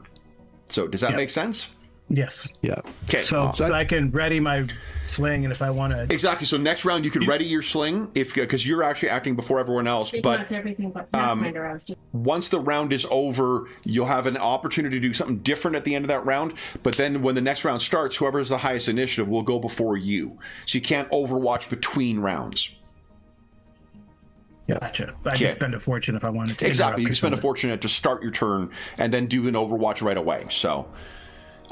So does that make sense? Yes. Yeah. Okay. So I can ready my sling, and if I want to. Exactly. So next round you can ready your sling because you're actually acting before everyone else. But everything but Pathfinder. I was just... Once the round is over, you'll have an opportunity to do something different at the end of that round. But then when the next round starts, whoever has the highest initiative will go before you. So you can't Overwatch between rounds. Yeah. Gotcha. I can spend a fortune if I wanted to. Exactly. You can spend a fortune to start your turn and then do an Overwatch right away. So.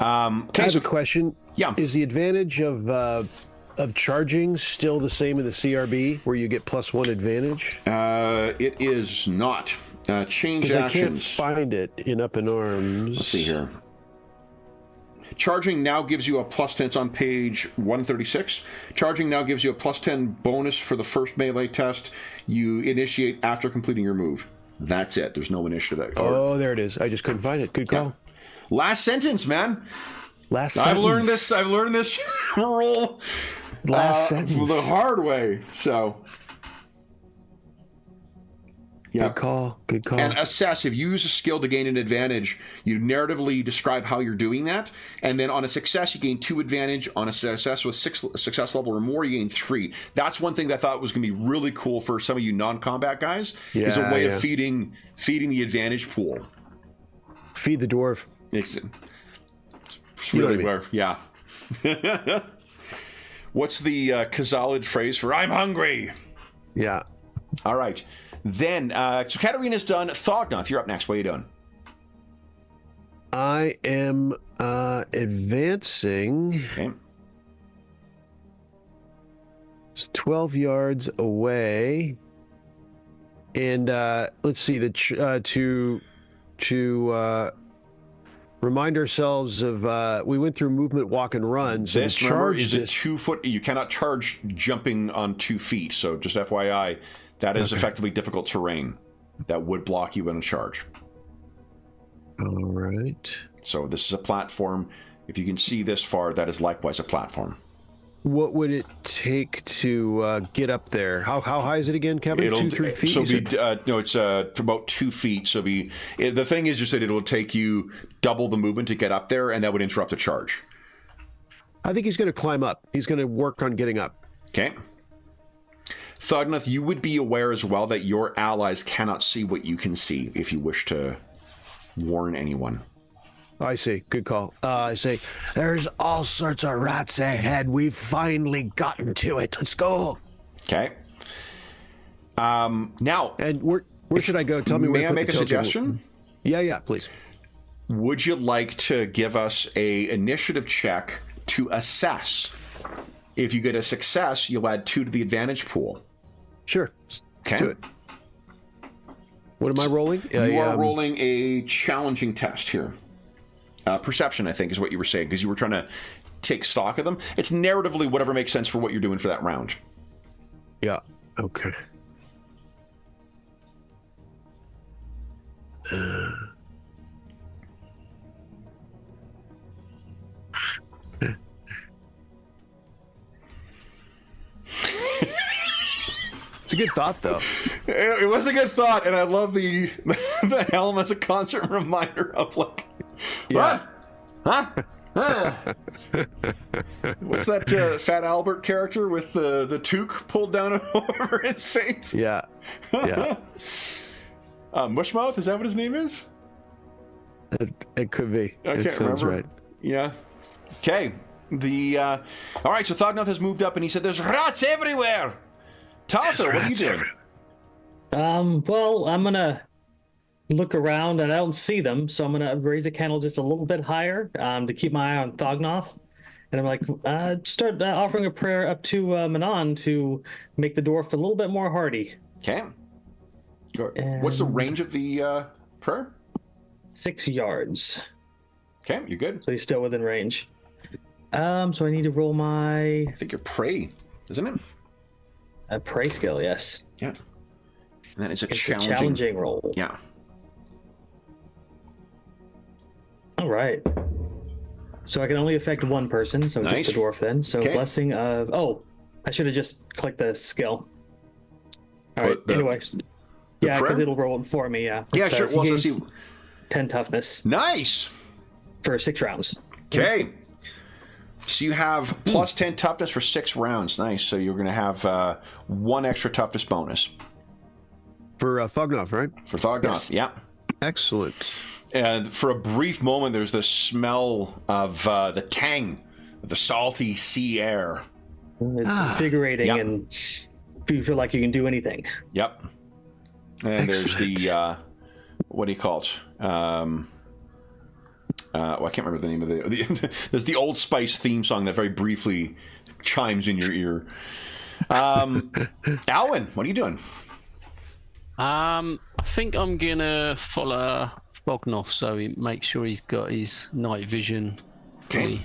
I have a question. Yeah. Is the advantage of charging still the same in the CRB, where you get +1 advantage? It is not. Change Because I can't actions. find it in Up in Arms. Let's see here. Charging now gives you a +10. It's on page 136. Charging now gives you a +10 bonus for the first melee test you initiate after completing your move. That's it. There's no initiative. Oh, there it is. I just couldn't find it. Good call. Yeah. Last sentence, man. Last I've sentence. learned this rule Last sentence. the hard way. So, yeah. Good call. Good call. And assess. If you use a skill to gain an advantage, you narratively describe how you're doing that. And then on a success, you gain 2 advantage. On a success with 6 success level or more, you gain 3. That's one thing that I thought was going to be really cool for some of you non-combat guys. Is a way of feeding the advantage pool. Feed the dwarf. It's You know really what I where, yeah. What's the Khazalid phrase for "I'm hungry"? Yeah. All right. Then, so Katarina's done. Thognoth, you're up next. What are you doing? I am advancing. Okay. It's 12 yards away. And let's see, to remind ourselves of, we went through movement, walk, and run. So This, the remember, charge is a 2 foot. You cannot charge jumping on 2 feet. So just FYI, that is effectively difficult terrain that would block you in a charge. All right. So this is a platform. If you can see this far, that is likewise a platform. What would it take to get up there? How high is it again, Kevin? 2-3 feet? So no, it's about 2 feet. So the thing is just that it'll take you double the movement to get up there, and that would interrupt the charge. I think he's going to climb up. He's going to work on getting up. Okay. Thognoth, you would be aware as well that your allies cannot see what you can see if you wish to warn anyone. I see. Good call. I say, there's all sorts of rats ahead. We've finally gotten to it. Let's go. Okay. Now, And where should I go? Tell me where may to I put make the a token. suggestion? Yeah, please. Would you like to give us a initiative check to assess? If you get a success, you'll add 2 to the advantage pool. Sure. Okay. Do it. What am I rolling? You are rolling a challenging test here. Perception, I think, is what you were saying, because you were trying to take stock of them. It's narratively whatever makes sense for what you're doing for that round. Yeah. Okay. It's a good thought, though. It was a good thought, and I love the the helm as a constant reminder of like, Yeah. what? Huh? What's that Fat Albert character with the toque pulled down over his face? Yeah. Yeah. Mushmouth, is that what his name is? It could be. I It can't sounds remember. right. Yeah. Okay. All right. So Thognoth has moved up, and he said, "There's rats everywhere." Taltha, what are you doing? Well, I'm gonna look around and I don't see them, so I'm gonna raise the candle just a little bit higher to keep my eye on Thognoth. And I'm like, start offering a prayer up to Manon to make the dwarf a little bit more hardy. Okay. What's the range of the prayer? 6 yards. Okay, you good? So he's still within range. So I need to roll my I think you're pray, isn't it? pray skill, yes. Yeah. And that is a It's challenging. a challenging roll. Yeah. All right. So I can only affect one person, so Nice. just the dwarf then. So Okay. blessing of... Oh, I should have just clicked the skill. All right, the- anyways. Yeah, prayer? because it'll roll it for me, yeah. Yeah, So sure. he Well, so gains see. 10 toughness Nice. for 6 rounds. Okay. So you have plus 10 toughness for 6 rounds. Nice. So you're going to have 1 extra toughness bonus For Thognoth, right? for Thognoth. Yes. Yeah. Excellent. And for a brief moment, there's the smell of the tang, of the salty sea air. It's invigorating Yep. and you feel like you can do anything. Yep. And there's the what do you call it? Well, I can't remember the name of the there's the Old Spice theme song that very briefly chimes in your ear. Alwyn, what are you doing? I think I'm gonna follow Thognoth so he makes sure he's got his night vision fully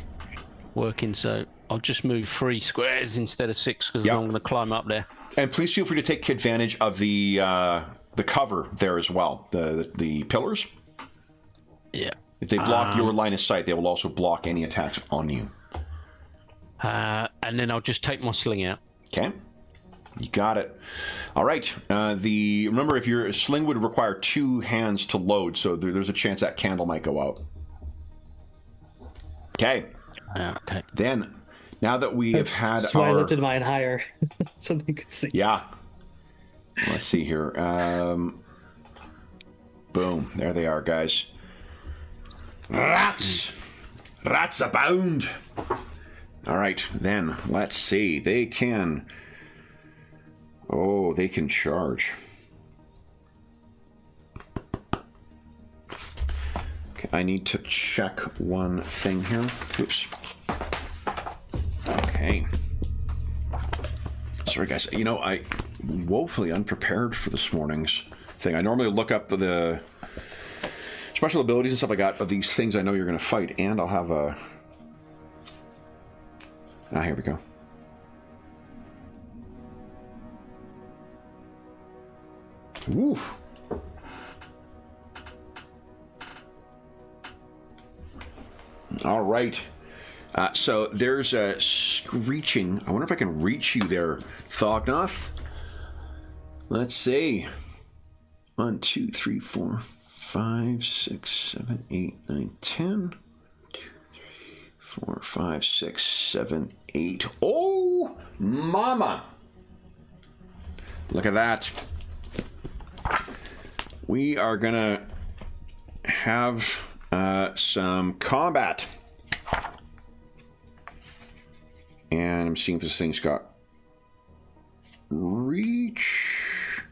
working. So I'll just move 3 squares instead of 6 because Yep. I'm gonna climb up there. And please feel free to take advantage of the cover there as well. The pillars. Yeah. If they block your line of sight, they will also block any attacks on you. And then I'll just take my sling out. Okay. You got it. All right. Remember, if your sling would require 2 hands to load, so there's a chance that candle might go out. Okay. Okay. Then, now that we have had That's why I our... lifted mine higher so they could see. Yeah. Let's see here. Boom. There they are, guys. Rats! Rats abound! Alright, then, let's see. They can... Oh, they can charge. Okay, I need to check one thing here. Oops. Okay. Sorry, guys. You know, I'm woefully unprepared for this morning's thing. I normally look up the special abilities and stuff like that of these things I know you're going to fight, and I'll have a... Ah, here we go. Ooh. All right. So there's a screeching. I wonder if I can reach you there, Thognoth. Let's see. 1, 2, 3, 4, 5, 6, 7, 8, 9, 10. 2, 3, 4, 5, 6, 7, 8. Oh, mama! Look at that. We are gonna have some combat. And I'm seeing if this thing's got reach.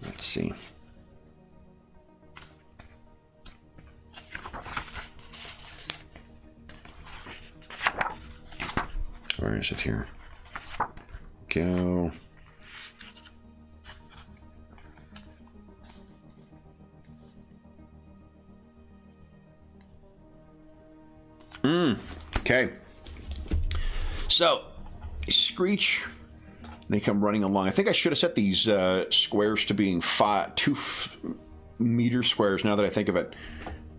Let's see. Where is it here? Go. Okay. So, screech. They come running along. I think I should have set these squares to being 2 meter squares now that I think of it.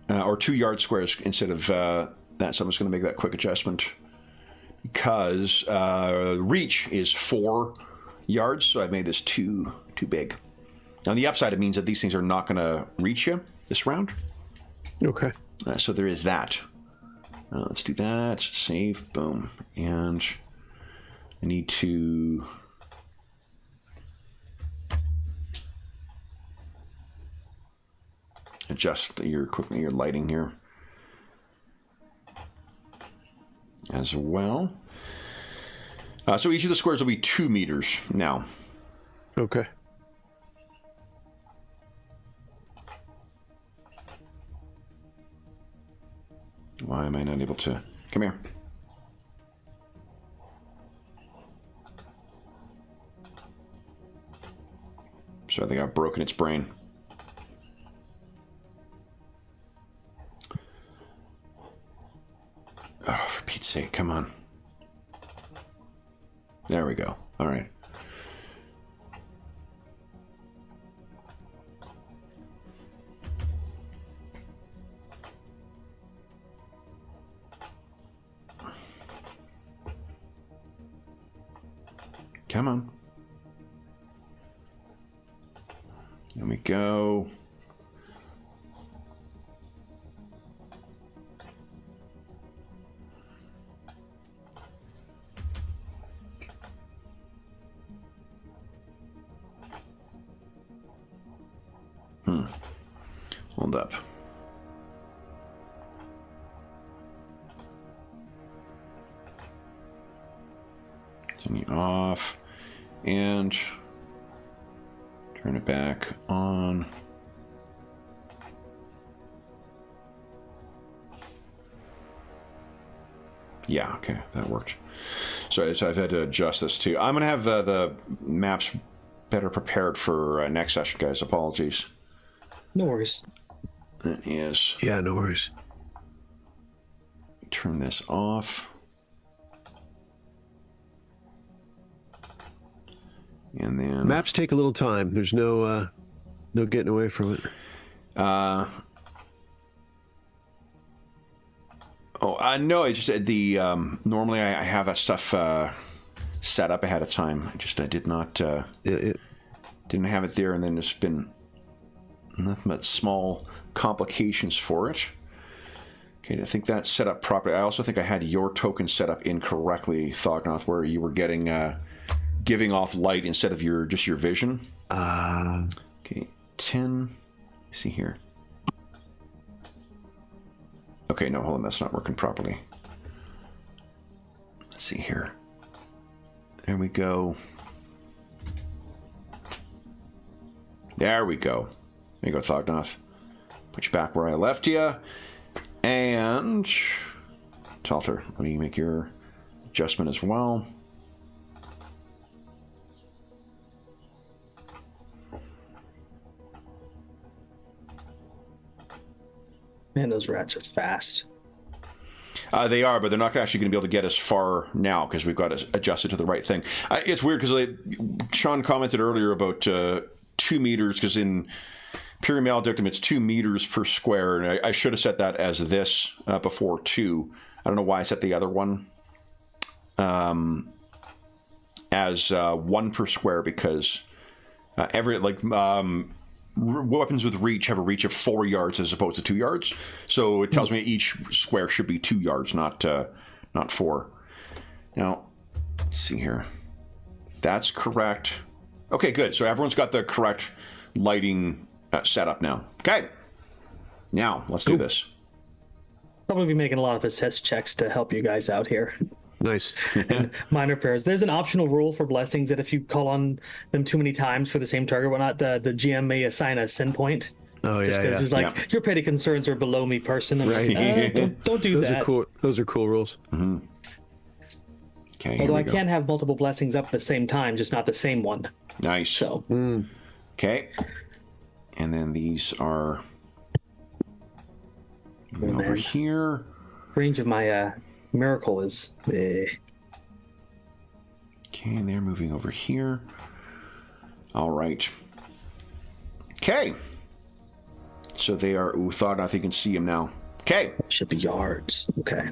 Or 2 yard squares instead of that. So I'm just going to make that quick adjustment. Because reach is 4 yards. So I've made this too big. On the upside, it means that these things are not going to reach you this round. Okay. So there is that. Let's do that. Save. Boom. And I need to... adjust your lighting here as well. So each of the squares will be 2 meters now. Okay. Why am I not able to... Come here. So I think I've broken its brain. Oh, for Pete's sake, come on. There we go. All right. Come on. There we go. Hold up. Turn it off and turn it back on. Yeah, okay, that worked. So I've had to adjust this too. I'm gonna have the maps better prepared for next session, guys. Apologies. No worries. That is. Yeah, no worries. Turn this off. And then Maps take a little time. There's no getting away from it. No, I just the normally I have that stuff set up ahead of time. I did not didn't have it there, and then there's been nothing but small complications for it. Okay, I think that's set up properly. I also think I had your token set up incorrectly, Thognoth, where you were getting giving off light instead of your vision. Okay, 10. see here. Okay, no, hold on, that's not working properly. Let's see here. There we go. There we go. There you go, Thognoth. Put you back where I left you. And Talther, let me make your adjustment as well. Man, those rats are fast. They are, but they're not actually going to be able to get us far now because we've got to adjust it to the right thing. It's weird because Sean commented earlier about 2 meters, because in Imperium Maledictum it's 2 meters per square, and I should have set that as this before 2. I don't know why I set the other one as 1 per square, because weapons with reach have a reach of 4 yards as opposed to 2 yards. So it tells me each square should be 2 yards, not 4. Now, let's see here. That's correct. Okay, good. So everyone's got the correct lighting set up now. Okay. Now, let's do this. Probably be making a lot of assess checks to help you guys out here. Nice. And minor prayers. There's an optional rule for blessings that if you call on them too many times for the same target, whatnot, the GM may assign a sin point. Oh, just because it's like, your petty concerns are below me, person. I'm Right. like, don't do Those that. are cool. Those are cool rules. Mm-hmm. Okay. Although I can have multiple blessings up at the same time, just not the same one. Nice. So. Okay. And then these are over here. Range of my miracle is. Okay, they're moving over here. All right. Okay. So they are. Ooh, thought I think you can see them now. Okay. Should be yards. Okay.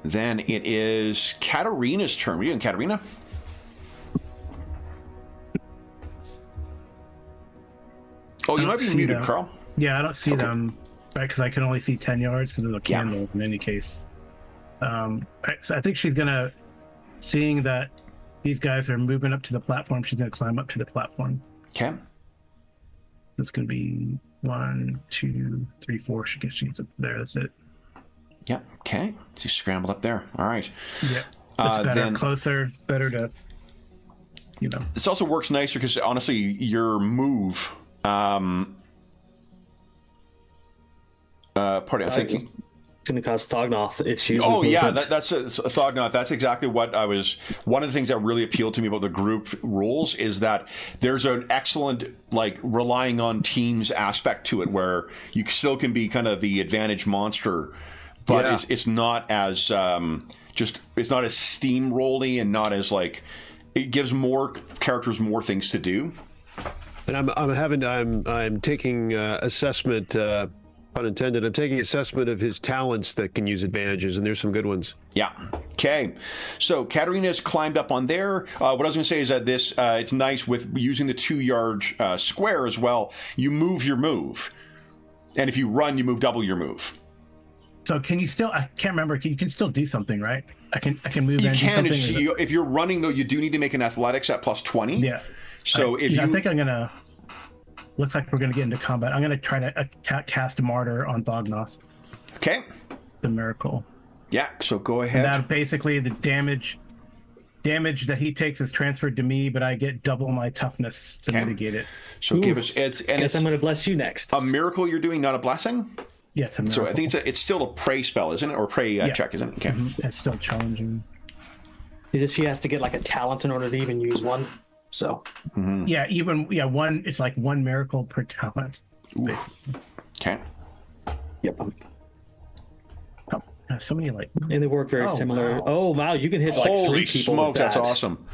Then it is Katarina's turn. Are you in, Katarina? Oh, you might be muted, them. Carl. Yeah, I don't see them, right? Because I can only see 10 yards because of the candle in any case. So I think she's gonna, seeing that these guys are moving up to the platform, she's gonna climb up to the platform. Okay. It's gonna be 1, 2, 3, 4. She gets up there. That's it. Yep. Okay. So you scrambled up there. All right. Yeah. That's better. Then, Closer. Better to, you know. This also works nicer because honestly, your move. I'm thinking. Going to cause Thognoth issues. Oh yeah, that's a Thognoth. That's exactly what I was. One of the things that really appealed to me about the group rules is that there's an excellent relying on teams aspect to it, where you still can be kind of the advantage monster, but it's not as it's not as steamrolly and not as it gives more characters more things to do. And I'm taking assessment. Pun intended. I'm taking assessment of his talents that can use advantages, and there's some good ones. Yeah. Okay. So Katarina's climbed up on there. What I was going to say is that this it's nice with using the 2 yard square as well. You move your move, and if you run, you move double your move. So can you still? I can't remember. You can still do something, right? I can move. You and can. do something. If you're running though, you do need to make an athletics at +20. Yeah. So I think I'm gonna. Looks like we're gonna get into combat. I'm gonna try to cast a martyr on Thognoth. Okay. The miracle. Yeah. So go ahead. And that basically the damage that he takes is transferred to me, but I get double my toughness to mitigate it. So give us. Guess I'm gonna bless you next. A miracle you're doing, not a blessing. Yes, a miracle. So I think it's still a pray spell, isn't it, or pray check, isn't it? Okay. Mm-hmm. It's still challenging. She has to get a talent in order to even use one. So yeah, one. It's like one miracle per talent. Okay. Yep. So many and they work very similar. Wow. Oh wow, you can hit Holy 3 people smoke, with that. that's awesome.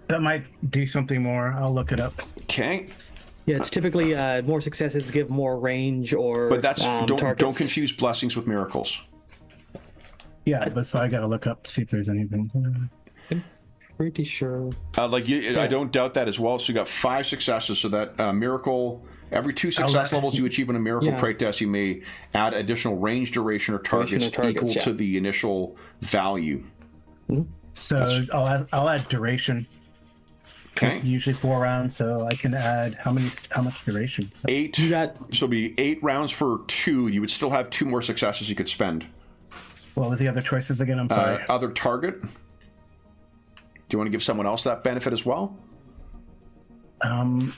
That might do something more. I'll look it up. Okay. Yeah, it's typically more successes give more range or. But that's don't targets. confuse blessings with miracles. Yeah, but so I gotta look up to see if there's anything. Pretty sure. I don't doubt that as well. So you got 5 successes. So that miracle, every 2 success levels you achieve on a miracle trait test, you may add additional range, duration, or targets equal to the initial value. So I'll add duration. Okay. It's usually 4 rounds, so I can add how much duration? 8. You got So it'll be 8 rounds for 2. You would still have 2 more successes you could spend. What was the other choices again? I'm sorry. Other target. Do you want to give someone else that benefit as well? And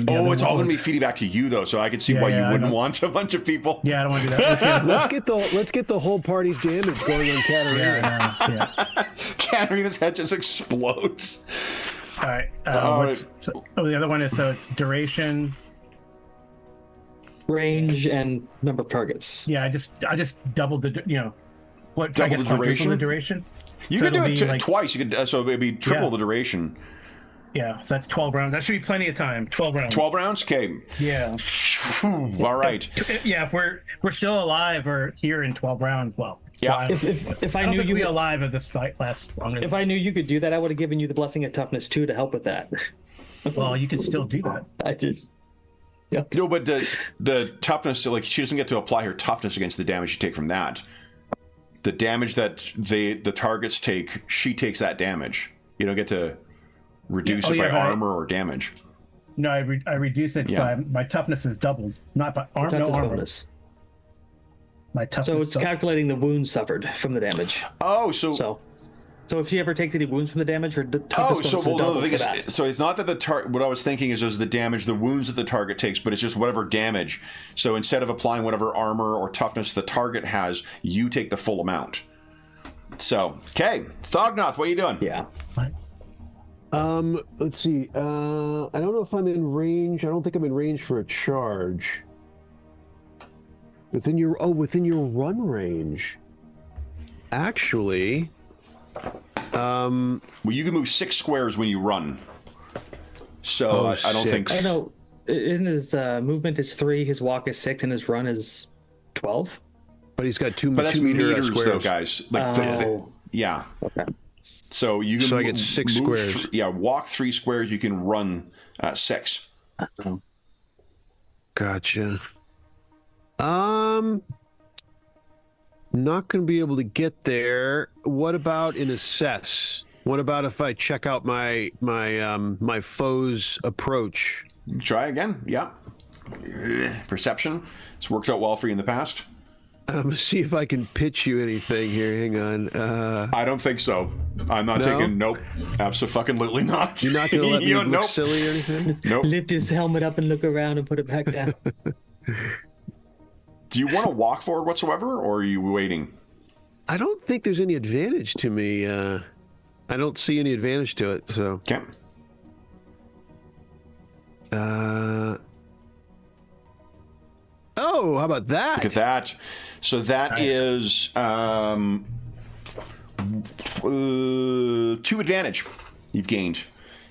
It's all going to be feeding back to you, though, so I could see why you wouldn't want a bunch of people. Yeah, I don't want to do that. Let's get the whole party's damage going on Katarina. Yeah. Katarina's head just explodes. All right. All The other one is it's duration. range and number of targets. Yeah, I just doubled the what? Double I guess the duration? The duration. You So could do it'll it be twice. You could, so it'd be triple the duration. Yeah, so that's 12 rounds. That should be plenty of time. 12 rounds. 12 rounds? Okay. Yeah. All right. Yeah, if we're still alive or here in 12 rounds, well. Yeah. If I I don't knew think you we would, alive if this fight lasts longer. if I knew you could do that, I would have given you the blessing of toughness too to help with that. Well, you can still do that. I just No, but the toughness, like, she doesn't get to apply her toughness against the damage you take from that. The damage that the targets take, she takes that damage. You don't get to reduce it by armor or damage. No, I reduce it by my toughness is doubled, not by armor. No toughness armor. bonus. My toughness. So it's doubled. calculating the wounds suffered from the damage. Oh, so So if she ever takes any wounds from the damage, her toughness bonus is the doubled thing for is, that. so it's not that what I was thinking is the damage, the wounds that the target takes, but it's just whatever damage. So instead of applying whatever armor or toughness the target has, you take the full amount. So, okay, Thognoth, what are you doing? Yeah. Let's see. I don't know if I'm in range. I don't think I'm in range for a charge. Within your run range. Actually, Well, you can move 6 squares when you run. So I don't think. I know. In his movement is 3, his walk is 6, and his run is 12. but he's got 2 But that's 2 meter meters, squares. though, guys. Like, yeah. Okay. So you can. So I get 6 move squares. walk 3 squares. You can run 6. Gotcha. Not going to be able to get there. What about in assess? What about if I check out my foe's approach? Try again. Yeah. Perception. It's worked out well for you in the past. I'm going to see if I can pitch you anything here. Hang on. I don't think so. I'm not No? taking. Nope. Absolutely not. You're not going to let me look Nope. silly or anything? Nope. Lift his helmet up and look around and put it back down. Do you want to walk forward whatsoever, or are you waiting? I don't think there's any advantage to me. I don't see any advantage to it. So. Okay. Oh, how about that? Look at that. So that is 2 advantage you've gained.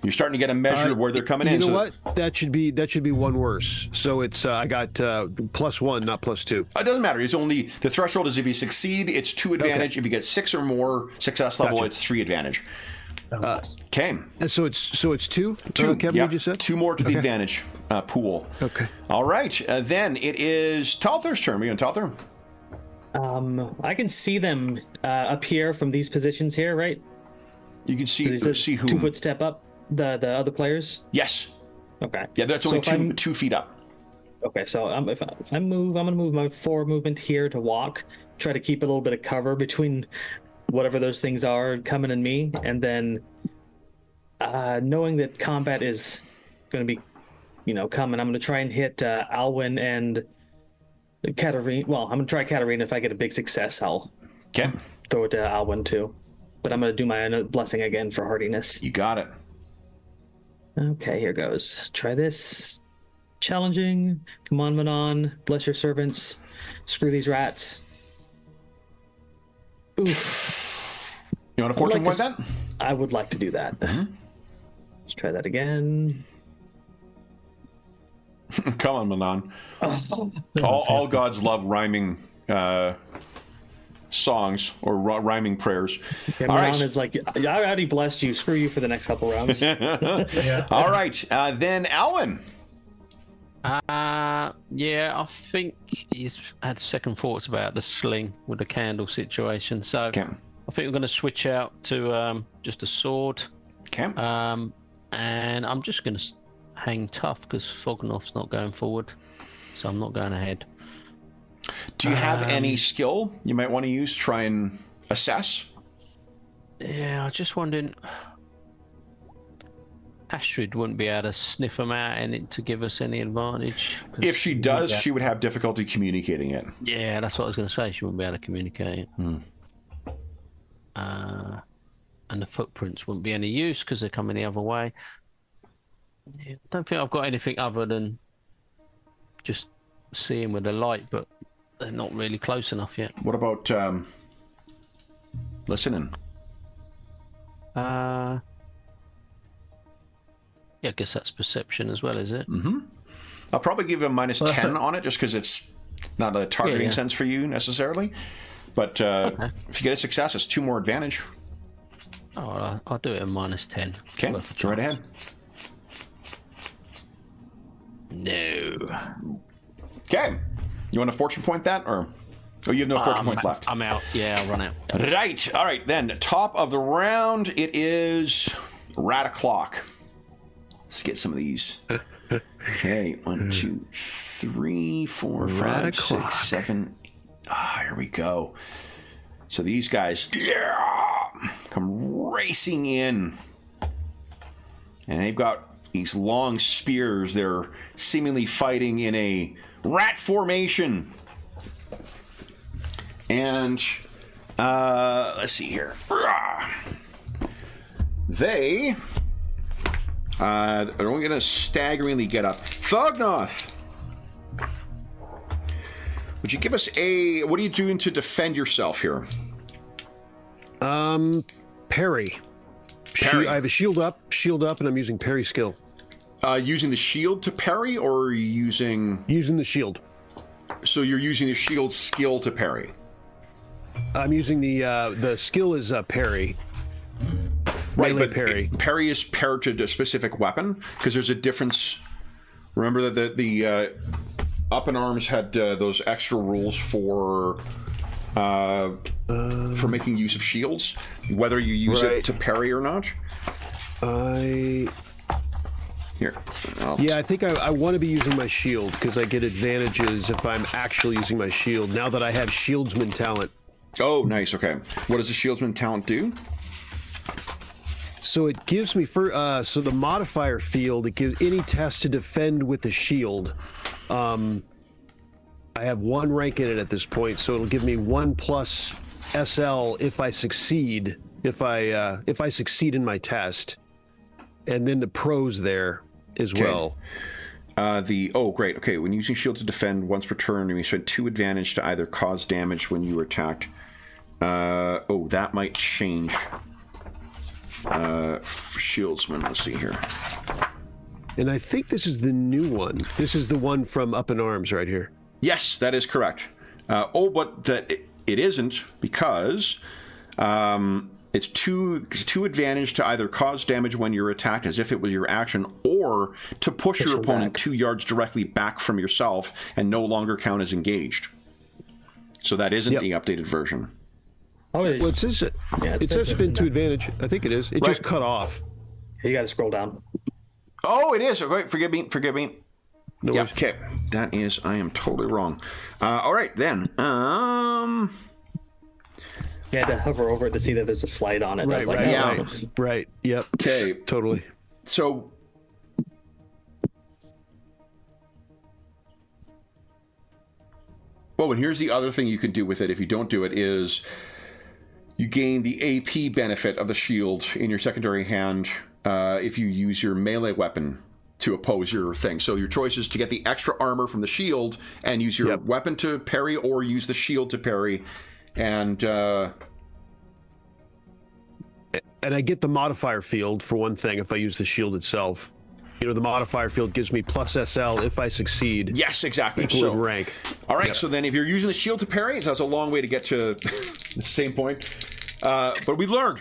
You're starting to get a measure of where they're coming in. You know so what? That should be 1 worse. So it's I got +1, not +2. It doesn't matter. It's only the threshold is if you succeed, it's 2 advantage. Okay. If you get 6 or more success level, Gotcha. it's 3 advantage. Okay. And so it's 2. 2. Kevin, Yep. you just said 2 more to the advantage pool. Okay. All right. Then it is Talther's turn. Are you on Talther? I can see them up here from these positions here, right? You can see Is this who. 2 foot step up? The other players? Yes. Okay. Yeah, that's only So if 2 feet up. Okay, so if I move, I'm gonna move my forward movement here to walk. Try to keep a little bit of cover between whatever those things are coming and me, and then knowing that combat is going to be, coming, I'm going to try and hit Alwyn and Katarina. Well, I'm going to try Katarina. If I get a big success, I'll Okay. throw it to Alwyn too. But I'm going to do my blessing again for hardiness. You got it. Okay, here goes. Try this. Challenging. Come on, Manon. Bless your servants. Screw these rats. Oof. You want a fortune like point to that? I would like to do that. Let's try that again. Come on, Manon. Oh, All gods love rhyming songs or rhyming prayers. yeah, All Manon right. is like, I already blessed you. Screw you for the next couple rounds. All right. Then Alwyn. Yeah, I think he's had second thoughts about the sling with the candle situation. So Okay. I think we're going to switch out to just a sword. Okay. And I'm just going to hang tough because Fognoth's not going forward, so I'm not going ahead. Do you have any skill you might want to use to try and assess? Yeah, I was just wondering. Astrid wouldn't be able to sniff them out and to give us any advantage. If she does, she would have difficulty communicating it. Yeah, that's what I was going to say. She wouldn't be able to communicate it. And the footprints wouldn't be any use because they're coming the other way. Yeah, I don't think I've got anything other than just seeing with the light, but they're not really close enough yet. What about listening? Yeah, I guess that's perception as well, is it? Mm-hmm. I'll probably give a minus 10 on it just because it's not a targeting sense for you necessarily. But if you get a success, it's 2 more advantage. Oh, I'll do it at minus 10. Okay, go right ahead. No. Okay. You want to fortune point that, or you have no fortune points left? I'm out. Yeah, I'll run out. Right. All right. Then top of the round, it is rat o'clock. Let's get some of these. Okay, 1, 2, 3, 4, 5, 6, 7. Here we go. So these guys come racing in, and they've got these long spears. They're seemingly fighting in a rat formation. And let's see here. They are only going to staggeringly get up. Thognoth, would you give us a... What are you doing to defend yourself here? Parry. I have a shield up, and I'm using parry skill. Using the shield to parry, or are you using... Using the shield. So you're using the shield skill to parry? I'm using the skill is parry. Right, Melee but parry. Parry is paired to a specific weapon, because there's a difference. Remember that the Up in Arms had those extra rules for making use of shields, whether you use it to parry or not. Here. Yeah, I think I want to be using my shield because I get advantages if I'm actually using my shield. Now that I have shieldsman talent. Oh, nice. Okay. What does the shieldsman talent do? So it gives me so the modifier field, it gives any test to defend with the shield. I have 1 rank in it at this point, so it'll give me 1 plus SL if I succeed. If I succeed in my test, and then the pros there as well. Great. Okay, when using shield to defend once per turn, you spend 2 advantage to either cause damage when you are attacked. That might change. Shieldsman, let's see here. And I think this is the new one. This is the one from Up in Arms right here. Yes, that is correct. But that it isn't, because it's two advantage to either cause damage when you're attacked as if it was your action, or to push your opponent back 2 yards directly back from yourself and no longer count as engaged. So that isn't the updated version. Oh, Well, it says it says spin 2 advantage. I think it is. It just cut off. You got to scroll down. Oh, it is. Okay, forgive me. No Yeah, worries. okay. That is, I am totally wrong. All right, then. You had to hover over it to see that there's a slide on it. Right. Yep. Okay. Totally. So, and here's the other thing you can do with it if you don't do it is you gain the AP benefit of the shield in your secondary hand if you use your melee weapon to oppose your thing. So your choice is to get the extra armor from the shield and use your weapon to parry, or use the shield to parry. And I get the modifier field for one thing if I use the shield itself. The modifier field gives me plus SL if I succeed. Yes, exactly. Equal in rank. All right, so then if you're using the shield to parry, so that's a long way to get to the same point. But we learned.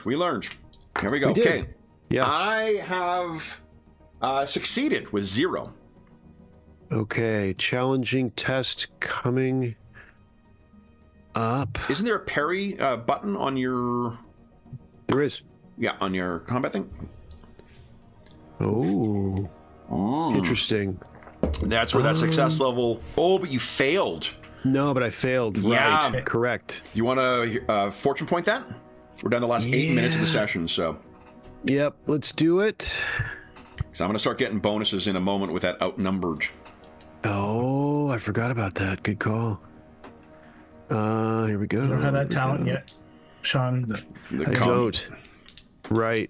Here we go. Okay. Yeah. I have succeeded with 0. Okay. Challenging test coming up. Isn't there a parry button on your... There is. Yeah, on your combat thing? Oh, interesting. That's where that success level. Oh, but you failed. No, but I failed. Yeah. Right. Correct. You want to fortune point that? We're down the last 8 minutes of the session, so. Yep, let's do it. So I'm going to start getting bonuses in a moment with that outnumbered. Oh, I forgot about that. Good call. Here we go. You don't have that talent yet, Sean. I don't. Right.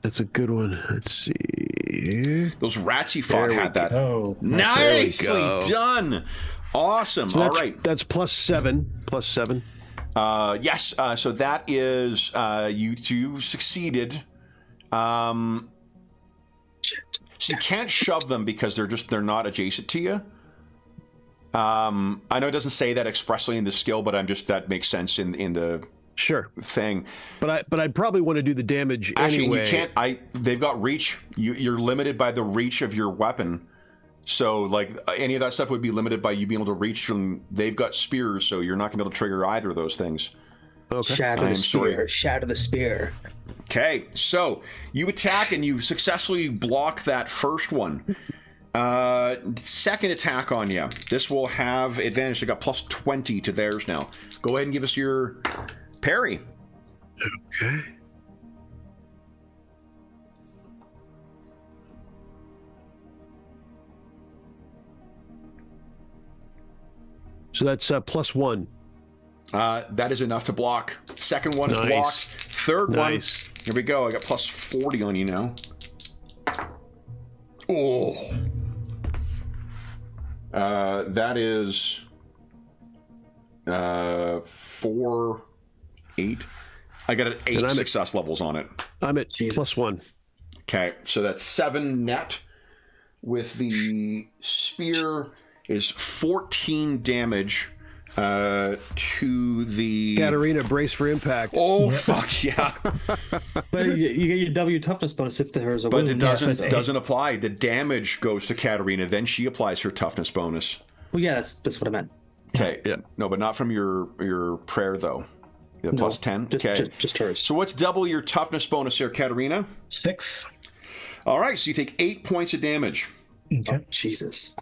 That's a good one. Let's see. Those rats you fought had that. Oh, Nicely done. Awesome. So All right. That's +7. +7. Yes. So that is you two succeeded. So you can't shove them because they're not adjacent to you. I know it doesn't say that expressly in the skill, but that makes sense in the thing. But I'd probably want to do the damage anyway. Actually, you can't. They've got reach. You're limited by the reach of your weapon. So like any of that stuff would be limited by you being able to reach them. They've got spears, so you're not going to be able to trigger either of those things. Okay. Shatter the spear. Shatter the spear. Okay, so you attack and you successfully block that first one. Second attack on you. This will have advantage. They got +20 to theirs now. Go ahead and give us your parry. Okay. So that's +1. That is enough to block. Second one is blocked. Third one. Here we go. I got +40 on you now. Oh. That is 4, 8. I got 8 success levels on it. I'm at +1. Okay, so that's 7 net. With the spear is 14 damage to the Katarina. Brace for impact. Oh fuck yeah! But you get your W toughness bonus if there's a but wound. it doesn't apply. The damage goes to Katarina, then she applies her toughness bonus. Well, yeah, that's what I meant. Okay, yeah, no, but not from your prayer though. The +10. Okay, just hers. So what's double your toughness bonus here, Katarina? 6. All right, so you take 8 points of damage. Okay. Oh, Jesus.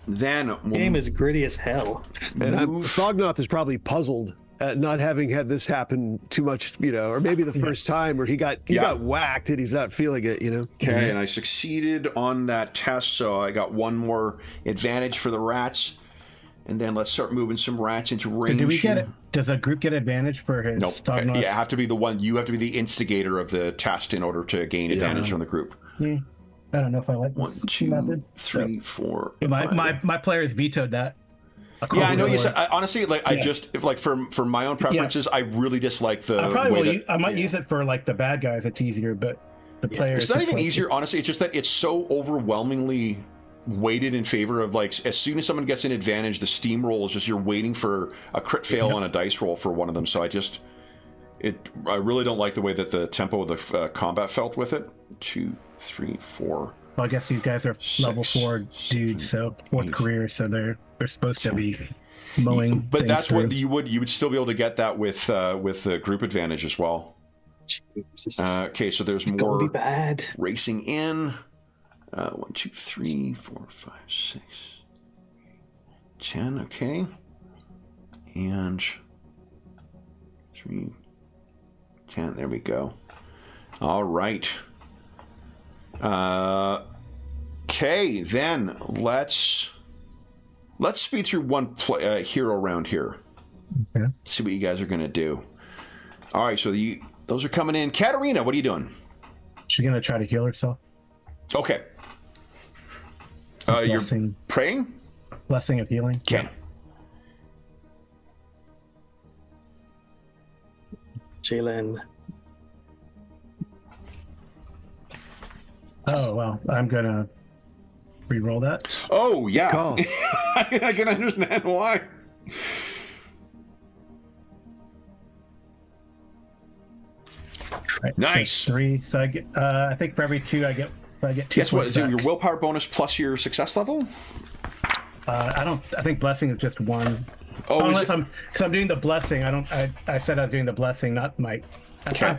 Then game is gritty as hell. And Thognoth is probably puzzled at not having had this happen too much, or maybe the first time where he got whacked and he's not feeling it, Okay, and I succeeded on that test, so I got one more advantage for the rats. And then let's start moving some rats into range. So do we get it? Does a group get advantage for his Thognoth? Yeah, have to be the one. You have to be the instigator of the test in order to gain advantage on the group. Yeah. I don't know if I like this 1, 2, method. 3, 4. My players vetoed that. Yeah, I know you said. Honestly, I just for my own preferences, I really dislike the. I might use it for like the bad guys. It's easier, but the players. It's not even easier. Honestly, it's just that it's so overwhelmingly weighted in favor of as soon as someone gets an advantage, the steamroll is just you're waiting for a crit fail on a dice roll for one of them. So I really don't like the way that the tempo of the combat felt with it. 2, 3, 4. Well, I guess these guys are 6, level 4 dudes, so 4th career, so they're supposed to be mowing. But that's what you would still be able to get that with the group advantage as well. Okay, so there's more racing in. 1, 2, 3, 4, 5, 6, 10. Okay, and 3, 10. There we go. All right. Okay, then let's speed through one hero round here. Okay. See what you guys are gonna do. All right, so those are coming in. Katarina, what are you doing? She's gonna try to heal herself. Okay. You're praying? Blessing of healing. Okay. Jalen. Oh, well, I'm gonna re-roll that. Oh, yeah. I can understand why. Right, nice. So 3. So I get. I think for every 2, I get 2. Guess what? Is it your willpower bonus plus your success level? I think blessing is just 1. Oh, unless I'm doing the blessing. I said I was doing the blessing, not my. Okay.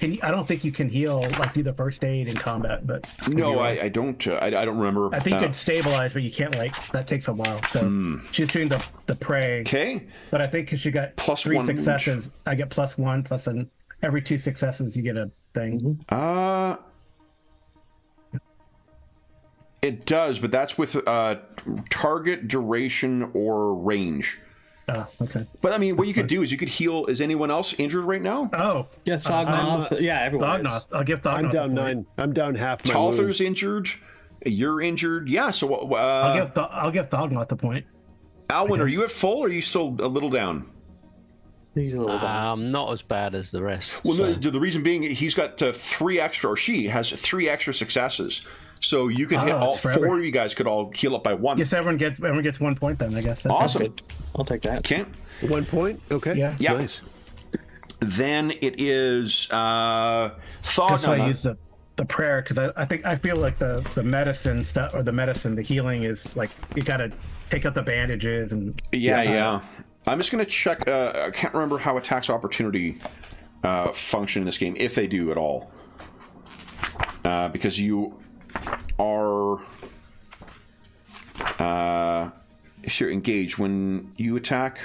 I don't think you can heal, like do the first aid in combat, but No, I don't. I don't remember. I think you can stabilize, but you can't, like, that takes a while. So she's doing the pray. Okay. But I think she got Plus 3 1 successes. I get +1, plus every 2 successes you get a thing. It does, but that's with target, duration, or range. Oh, okay. But I mean, what you could do is you could heal. Is anyone else injured right now? Oh, Yeah, Thognoth. Yeah, everyone. Thognoth. I'll give Thognoth. I'm down a point. 9. I'm down half my Talther's wounds. injured. You're injured. Yeah. So, I'll give Thognoth a point. Alwyn, are you at full, or are you still a little down? He's a little down. Not as bad as the rest. Well, so. no, the reason being he's got 3 extra, or she has 3 extra successes. So you could hit all it's forever. 4 of you guys could all heal up by 1. Guess everyone gets 1 point then. I guess that's Awesome. good. I'll take that. Okay. 1 point. Okay. Yeah. Yeah. Nice. Then it is That's why I Thognoth. use the prayer, because I feel like the medicine stuff, or the healing is like you gotta take out the bandages and Yeah. I'm just going to check. I can't remember how attacks of opportunity function in this game, if they do at all. Because you are... if you're engaged, when you attack...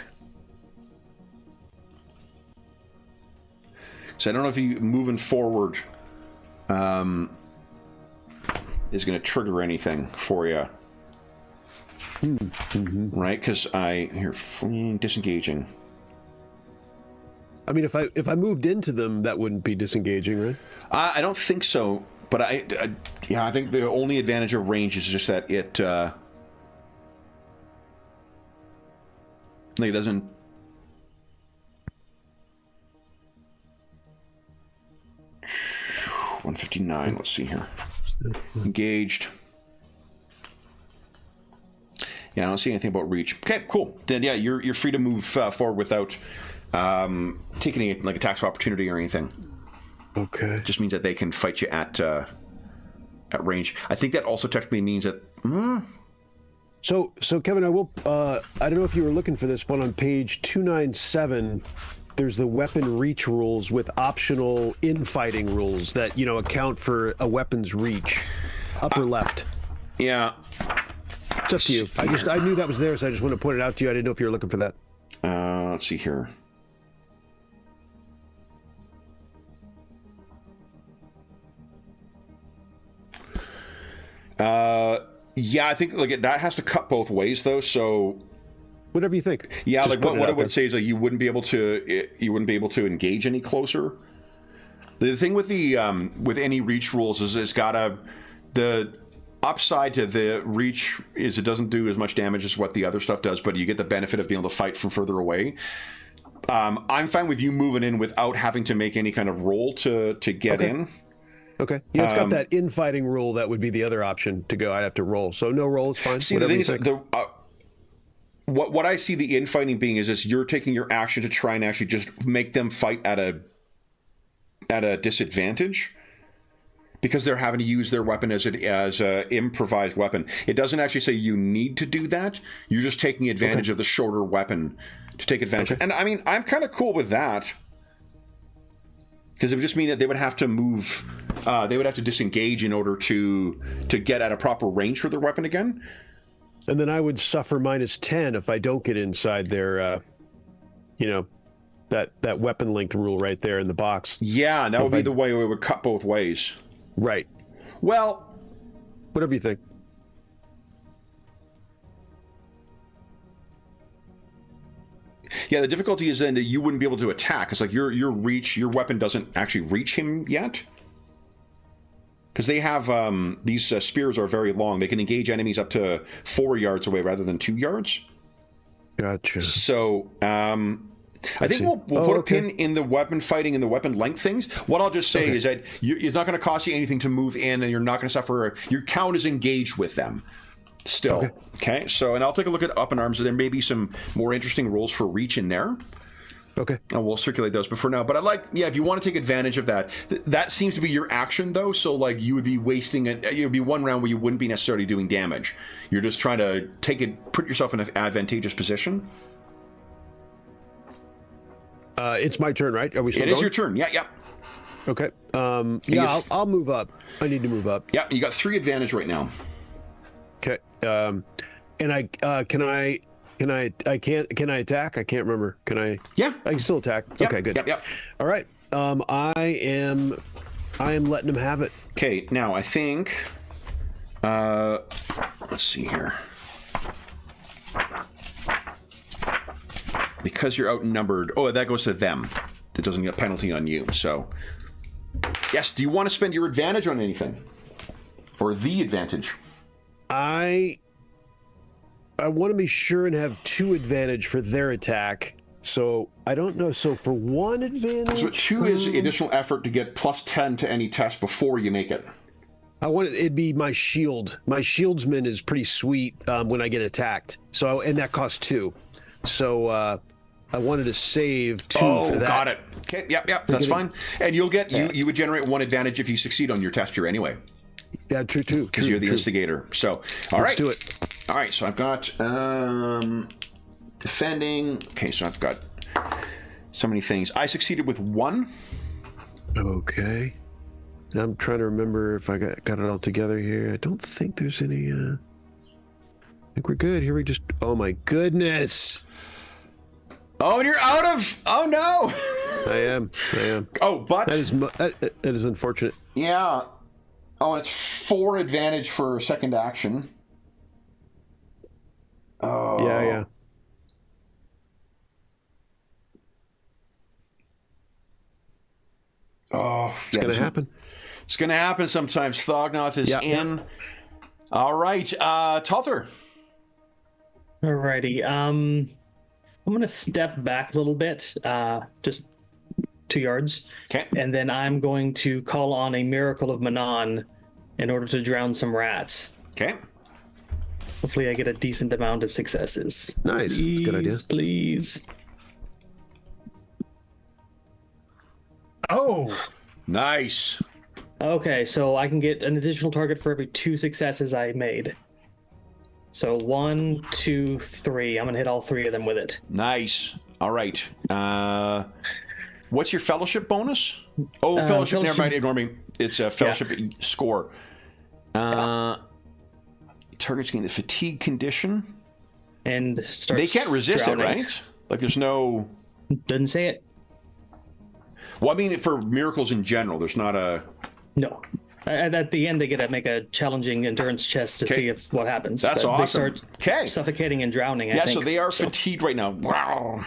So I don't know if you moving forward is going to trigger anything for you. Right, because disengaging. I mean, if I moved into them, that wouldn't be disengaging, right? I don't think so, but I think the only advantage of range is just that it doesn't. 159. Let's see here. Engaged. Yeah, I don't see anything about reach. Okay, cool. Then yeah, you're free to move forward without taking any like attacks of opportunity or anything. Okay. Just means that they can fight you at range. I think that also technically means that. So Kevin, I will. I don't know if you were looking for this, but on page 297, there's the weapon reach rules with optional infighting rules that account for a weapon's reach. Upper left. Yeah. It's up to you. I knew that was there, so I just want to point it out to you. I didn't know if you were looking for that. Let's see here. Yeah, I think that has to cut both ways though. So whatever you think. Yeah, Just like put it what I out would there. say is that you wouldn't be able to engage any closer. The thing with the with any reach rules is it's gotta the upside to the reach is it doesn't do as much damage as what the other stuff does, but you get the benefit of being able to fight from further away. I'm fine with you moving in without having to make any kind of roll to get in. Okay. Yeah, it's got that infighting rule. That would be the other option to go. I'd have to roll. So no roll, it's fine. See, Whatever the thing you is, think. what I see the infighting being is you're taking your action to try and actually just make them fight at a disadvantage because they're having to use their weapon as a improvised weapon. It doesn't actually say you need to do that. You're just taking advantage of the shorter weapon to take advantage. And I mean, I'm kind of cool with that because it would just mean that they would have to move. They would have to disengage in order to get at a proper range for their weapon again. And then I would suffer -10 if I don't get inside their, that weapon length rule right there in the box. Yeah, and that would be the way we would cut both ways. Right. Well, whatever you think. Yeah, the difficulty is then that you wouldn't be able to attack. It's like your weapon doesn't actually reach him yet. Because they have, these spears are very long. They can engage enemies up to 4 yards away rather than 2 yards. Gotcha. So, I think we'll put a pin in the weapon fighting and the weapon length things. What I'll just say is that it's not going to cost you anything to move in, and you're not going to suffer. Your count is engaged with them still. Okay. So, and I'll take a look at up and arms. There may be some more interesting rules for reach in there. Okay. And we'll circulate those. But for now, if you want to take advantage of that, that seems to be your action though. So like you would be wasting it. It would be one round where you wouldn't be necessarily doing damage. You're just trying to put yourself in an advantageous position. It's my turn, right? Are we still It going? is your turn. Yeah. Okay. you Yeah, f- I'll move up. I need to move up. Yeah, you got 3 advantage right now. Okay. And I can I attack? I can't remember. Can I? Yeah. I can still attack. Yep, Okay, good. Yep. All right. I am letting him have it. Okay, now I think. Let's see here. Because you're outnumbered. Oh, that goes to them. That doesn't get a penalty on you. So, yes. Do you want to spend your advantage on anything, or the advantage? I want to be sure and have 2 advantage for their attack. So I don't know. So for 1 advantage, So 2 is additional effort to get plus 10 to any test before you make it. it'd be my shield. My shieldsman is pretty sweet when I get attacked. So and that costs 2. So I wanted to save 2 for that. Got it. Okay, yep, that's fine. And you'll get you would generate 1 advantage if you succeed on your test here anyway. Yeah, true. Because you're the instigator. So, all Let's right. do it. All right, so I've got defending. Okay, so I've got so many things. I succeeded with 1. Okay. I'm trying to remember if I got it all together here. I don't think there's any. I think we're good. Here we just. Oh my goodness. Oh, and you're out of. Oh no. I am. Oh, but That is unfortunate. yeah. Oh, and it's 4 advantage for second action. Oh. Yeah. Oh, It's gonna happen. It's gonna happen sometimes. Thognoth is in. All right, Talther. Alrighty. I'm gonna step back a little bit, just 2 yards, Okay. and then I'm going to call on a miracle of Manon in order to drown some rats. Okay. Hopefully, I get a decent amount of successes. Nice. Please, Good idea. please. Oh, Nice. Okay, so I can get an additional target for every 2 successes I made. So 1, 2, 3. I'm gonna hit all 3 of them with it. Nice. All right. What's your fellowship bonus? Oh, fellowship. Never mind. Ignore me. It's a fellowship score. Targets gain the fatigue condition. And starts. They can't resist drowning. it, right? Like there's no. Doesn't say it. Well, I mean, for miracles in general, there's not a. No. At the end, they get to make a challenging endurance test to see if what happens. That's But awesome. They start Okay. suffocating and drowning. I Yeah, think. so they are fatigued right now. Wow.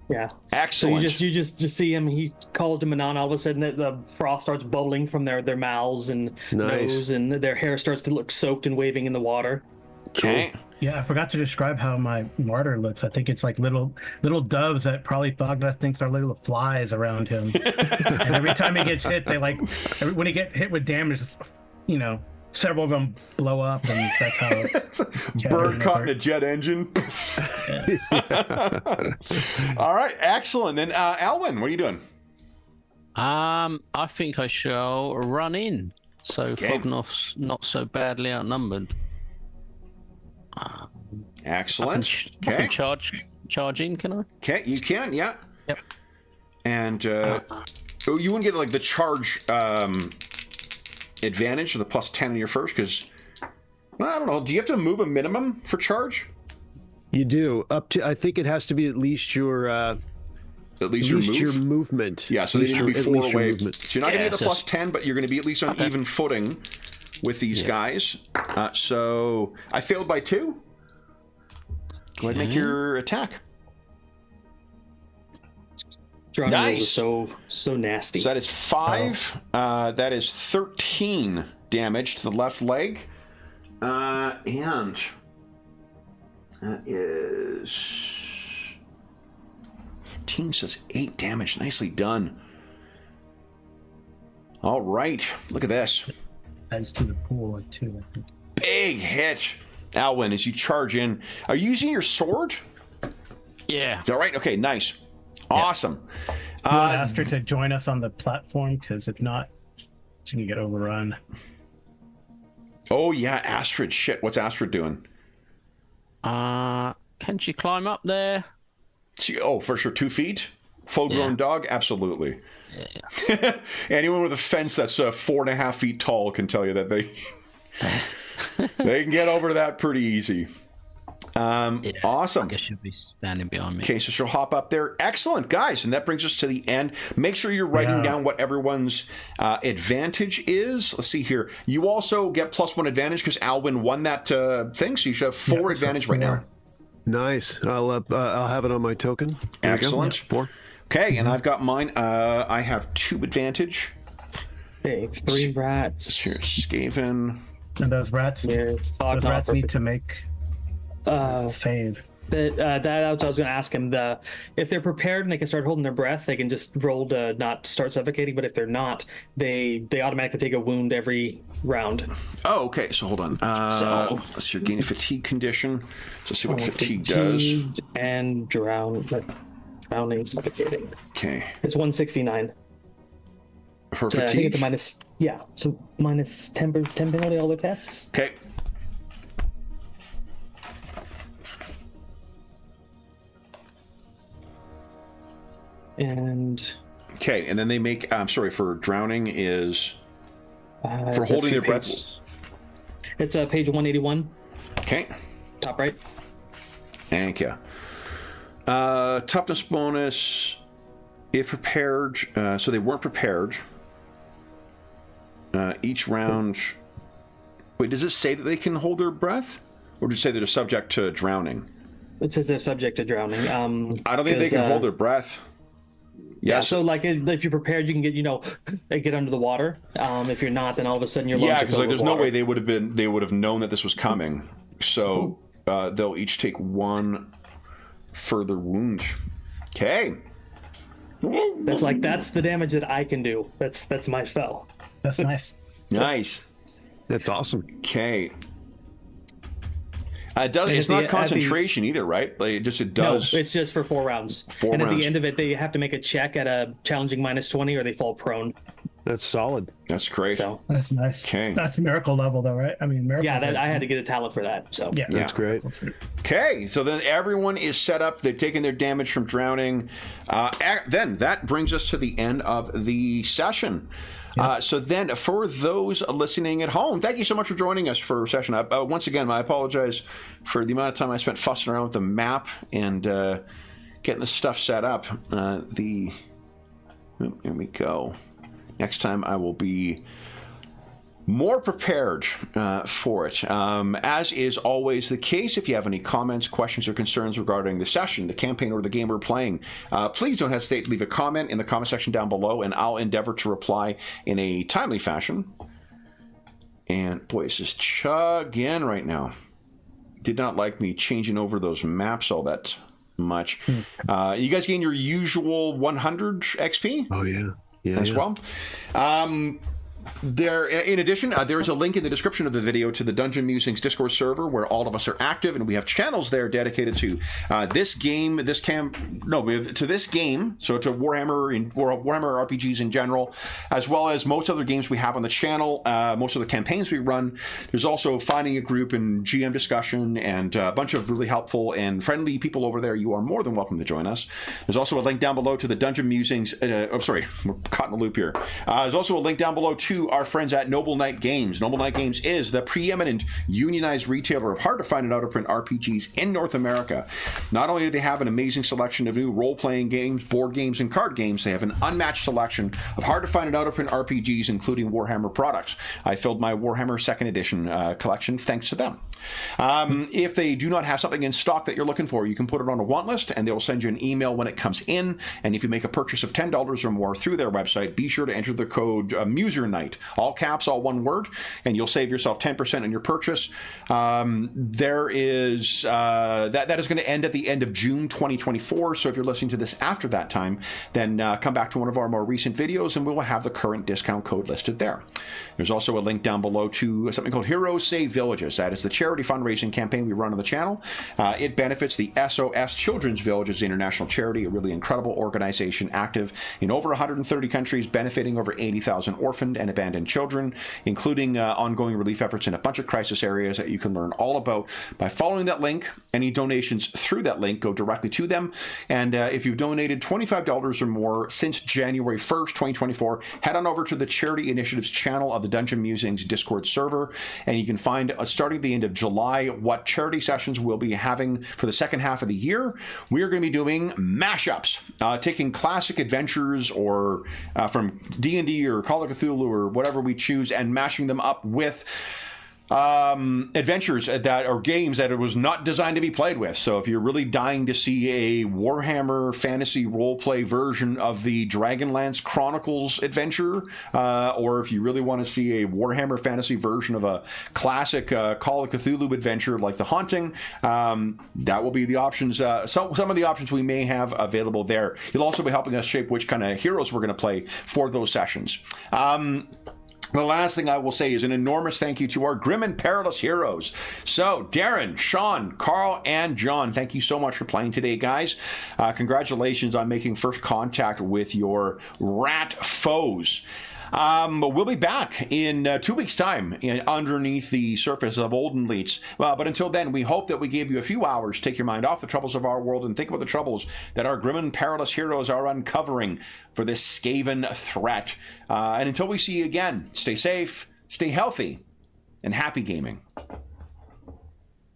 Yeah. Excellent. So you just see him. He calls to Manon. All of a sudden, the frost starts bubbling from their mouths and Nice. nose, and their hair starts to look soaked and waving in the water. Okay. yeah. I forgot to describe how my martyr looks. I think it's like little doves that probably Thognoth thinks are little flies around him. And every time he gets hit, when he gets hit with damage, several of them blow up, and that's how. Bird caught in a jet engine. All right. Excellent. Then, Alwyn, what are you doing? I think I shall run in. So Okay. Fognoth's not so badly outnumbered. Excellent. I Okay. can charge in, can I? Okay, you can, yeah. Yep. And you wouldn't get like the charge advantage or the plus 10 on your first because, well, I don't know. Do you have to move a minimum for charge? You do up to. I think it has to be at least your. At least your move. your movement. Yeah, so they need to be at 4 least your away. movement. So you're not going to get the plus 10, but you're going to be at least on even footing with these guys. So I failed by 2. Go ahead and make your attack. Drowning Nice. is so nasty. So that is 5. That is 13 damage to the left leg. And that is 13, so it's 8 damage. Nicely done. All right. Look at this. Adds to the pool too. I think. Big hit. Alwyn, as you charge in. Are you using your sword? Yeah. Is that right? Okay, nice. Awesome. We'll ask her to join us on the platform because if not, she can get overrun. Oh, yeah, Astrid. Shit, what's Astrid doing? Can she climb up there? For sure, 2 feet? Full-grown Yeah. dog? Absolutely. Yeah. Anyone with a fence that's 4.5 feet tall can tell you that they they can get over that pretty easy. Yeah, Awesome. I guess she'll be standing behind me. Okay, so she'll hop up there. Excellent, guys. And that brings us to the end. Make sure you're writing down what everyone's advantage is. Let's see here. You also get +1 advantage because Alwyn won that thing, so you should have 4 advantage right now. Nice. I'll have it on my token. There we go. Excellent. 4. Okay, and I've got mine. I have 2 advantage. Okay, 3 rats. Here's Skaven. And those rats, Yeah, those rats need to make save. That I was going to ask him. If they're prepared and they can start holding their breath, they can just roll to not start suffocating. But if they're not, they automatically take a wound every round. Oh, okay. So hold on. Let's see. Gain a fatigue condition. Let's see what fatigue does. Fatigued and drowning, suffocating. Okay. It's 169. For I think fatigue. it's a minus. Yeah, so minus 10 penalty all the tests. Okay. And Okay, and then they make. I'm sorry. For drowning is for it's a holding few their breath. pages. It's page 181, Okay. top right. Thank you. Toughness bonus. If prepared, so they weren't prepared. Each round. Wait, does it say that they can hold their breath, or does it say that they're subject to drowning? It says they're subject to drowning. I don't think they can hold their breath. Yeah, so like if you're prepared, you can get under the water. If you're not, then all of a sudden your lungs Yeah, are because filled like there's with no water. way they would have known that this was coming. So they'll each take 1 further wound. Okay. That's the damage that I can do. That's my spell. That's nice. Nice. That's awesome. Okay. It's at not the concentration either, right? Like it does. No, it's just for 4 rounds. 4 and at rounds. the end of it, they have to make a check at a challenging -20, or they fall prone. That's solid. That's great. So That's nice. Okay. That's miracle level, though, right? I mean, miracle. yeah, I had to get a talent for that. So Yeah. That's great. Okay, so then everyone is set up. They've taken their damage from drowning. Then that brings us to the end of the session. So then, for those listening at home, thank you so much for joining us for a session. Once again, I apologize for the amount of time I spent fussing around with the map and getting the stuff set up. Here we go. Next time I will be more prepared for it. As is always the case, if you have any comments, questions, or concerns regarding the session, the campaign, or the game we're playing, please don't hesitate to leave a comment in the comment section down below, and I'll endeavor to reply in a timely fashion. And boy, it's just chugging right now. Did not like me changing over those maps all that much. You guys gain your usual 100 XP? Oh yeah. Yeah. As well. In addition, there is a link in the description of the video to the Dungeon Musings Discord server where all of us are active, and we have channels there dedicated to this game, so to Warhammer and Warhammer RPGs in general, as well as most other games we have on the channel, most of the campaigns we run. There's also finding a group and GM discussion and a bunch of really helpful and friendly people over there. You are more than welcome to join us. There's also a link down below to the Dungeon Musings. We're caught in a loop here. There's also a link down below to our friends at Noble Knight Games. Noble Knight Games is the preeminent unionized retailer of hard-to-find and out-of-print RPGs in North America. Not only do they have an amazing selection of new role-playing games, board games, and card games, they have an unmatched selection of hard-to-find and out-of-print RPGs, including Warhammer products. I filled my Warhammer 2nd Edition collection thanks to them. If they do not have something in stock that you're looking for, you can put it on a want list, and they will send you an email when it comes in. And if you make a purchase of $10 or more through their website, be sure to enter the code MuserNight, all caps, all one word, and you'll save yourself 10% on your purchase. There is that is going to end at the end of June 2024. So if you're listening to this after that time, then come back to one of our more recent videos, and we will have the current discount code listed there. There's also a link down below to something called Heroes Save Villages. That is the charity fundraising campaign we run on the channel. It benefits the SOS Children's Villages International Charity, a really incredible organization active in over 130 countries, benefiting over 80,000 orphaned and and abandoned children, including ongoing relief efforts in a bunch of crisis areas that you can learn all about by following that link. Any donations through that link go directly to them. And if you've donated $25 or more since January 1st, 2024, head on over to the Charity Initiatives channel of the Dungeon Musings Discord server, and you can find, starting at the end of July, what charity sessions we'll be having for the second half of the year. We're going to be doing mashups, taking classic adventures or from D&D or Call of Cthulhu or whatever we choose, and mashing them up with adventures that or games that it was not designed to be played with. So if you're really dying to see a Warhammer Fantasy Roleplay version of the Dragonlance Chronicles adventure, or if you really want to see a Warhammer Fantasy version of a classic Call of Cthulhu adventure like The Haunting, that will be the options. Some of the options we may have available there. You'll also be helping us shape which kind of heroes we're going to play for those sessions. The last thing I will say is an enormous thank you to our grim and perilous heroes. So, Darren, Sean, Carl, and John, thank you so much for playing today, guys. Congratulations on making first contact with your rat foes. We'll be back in 2 weeks' time underneath the surface of Oldenleitz. But until then, we hope that we gave you a few hours to take your mind off the troubles of our world and think about the troubles that our grim and perilous heroes are uncovering for this Skaven threat. And until we see you again, stay safe, stay healthy, and happy gaming.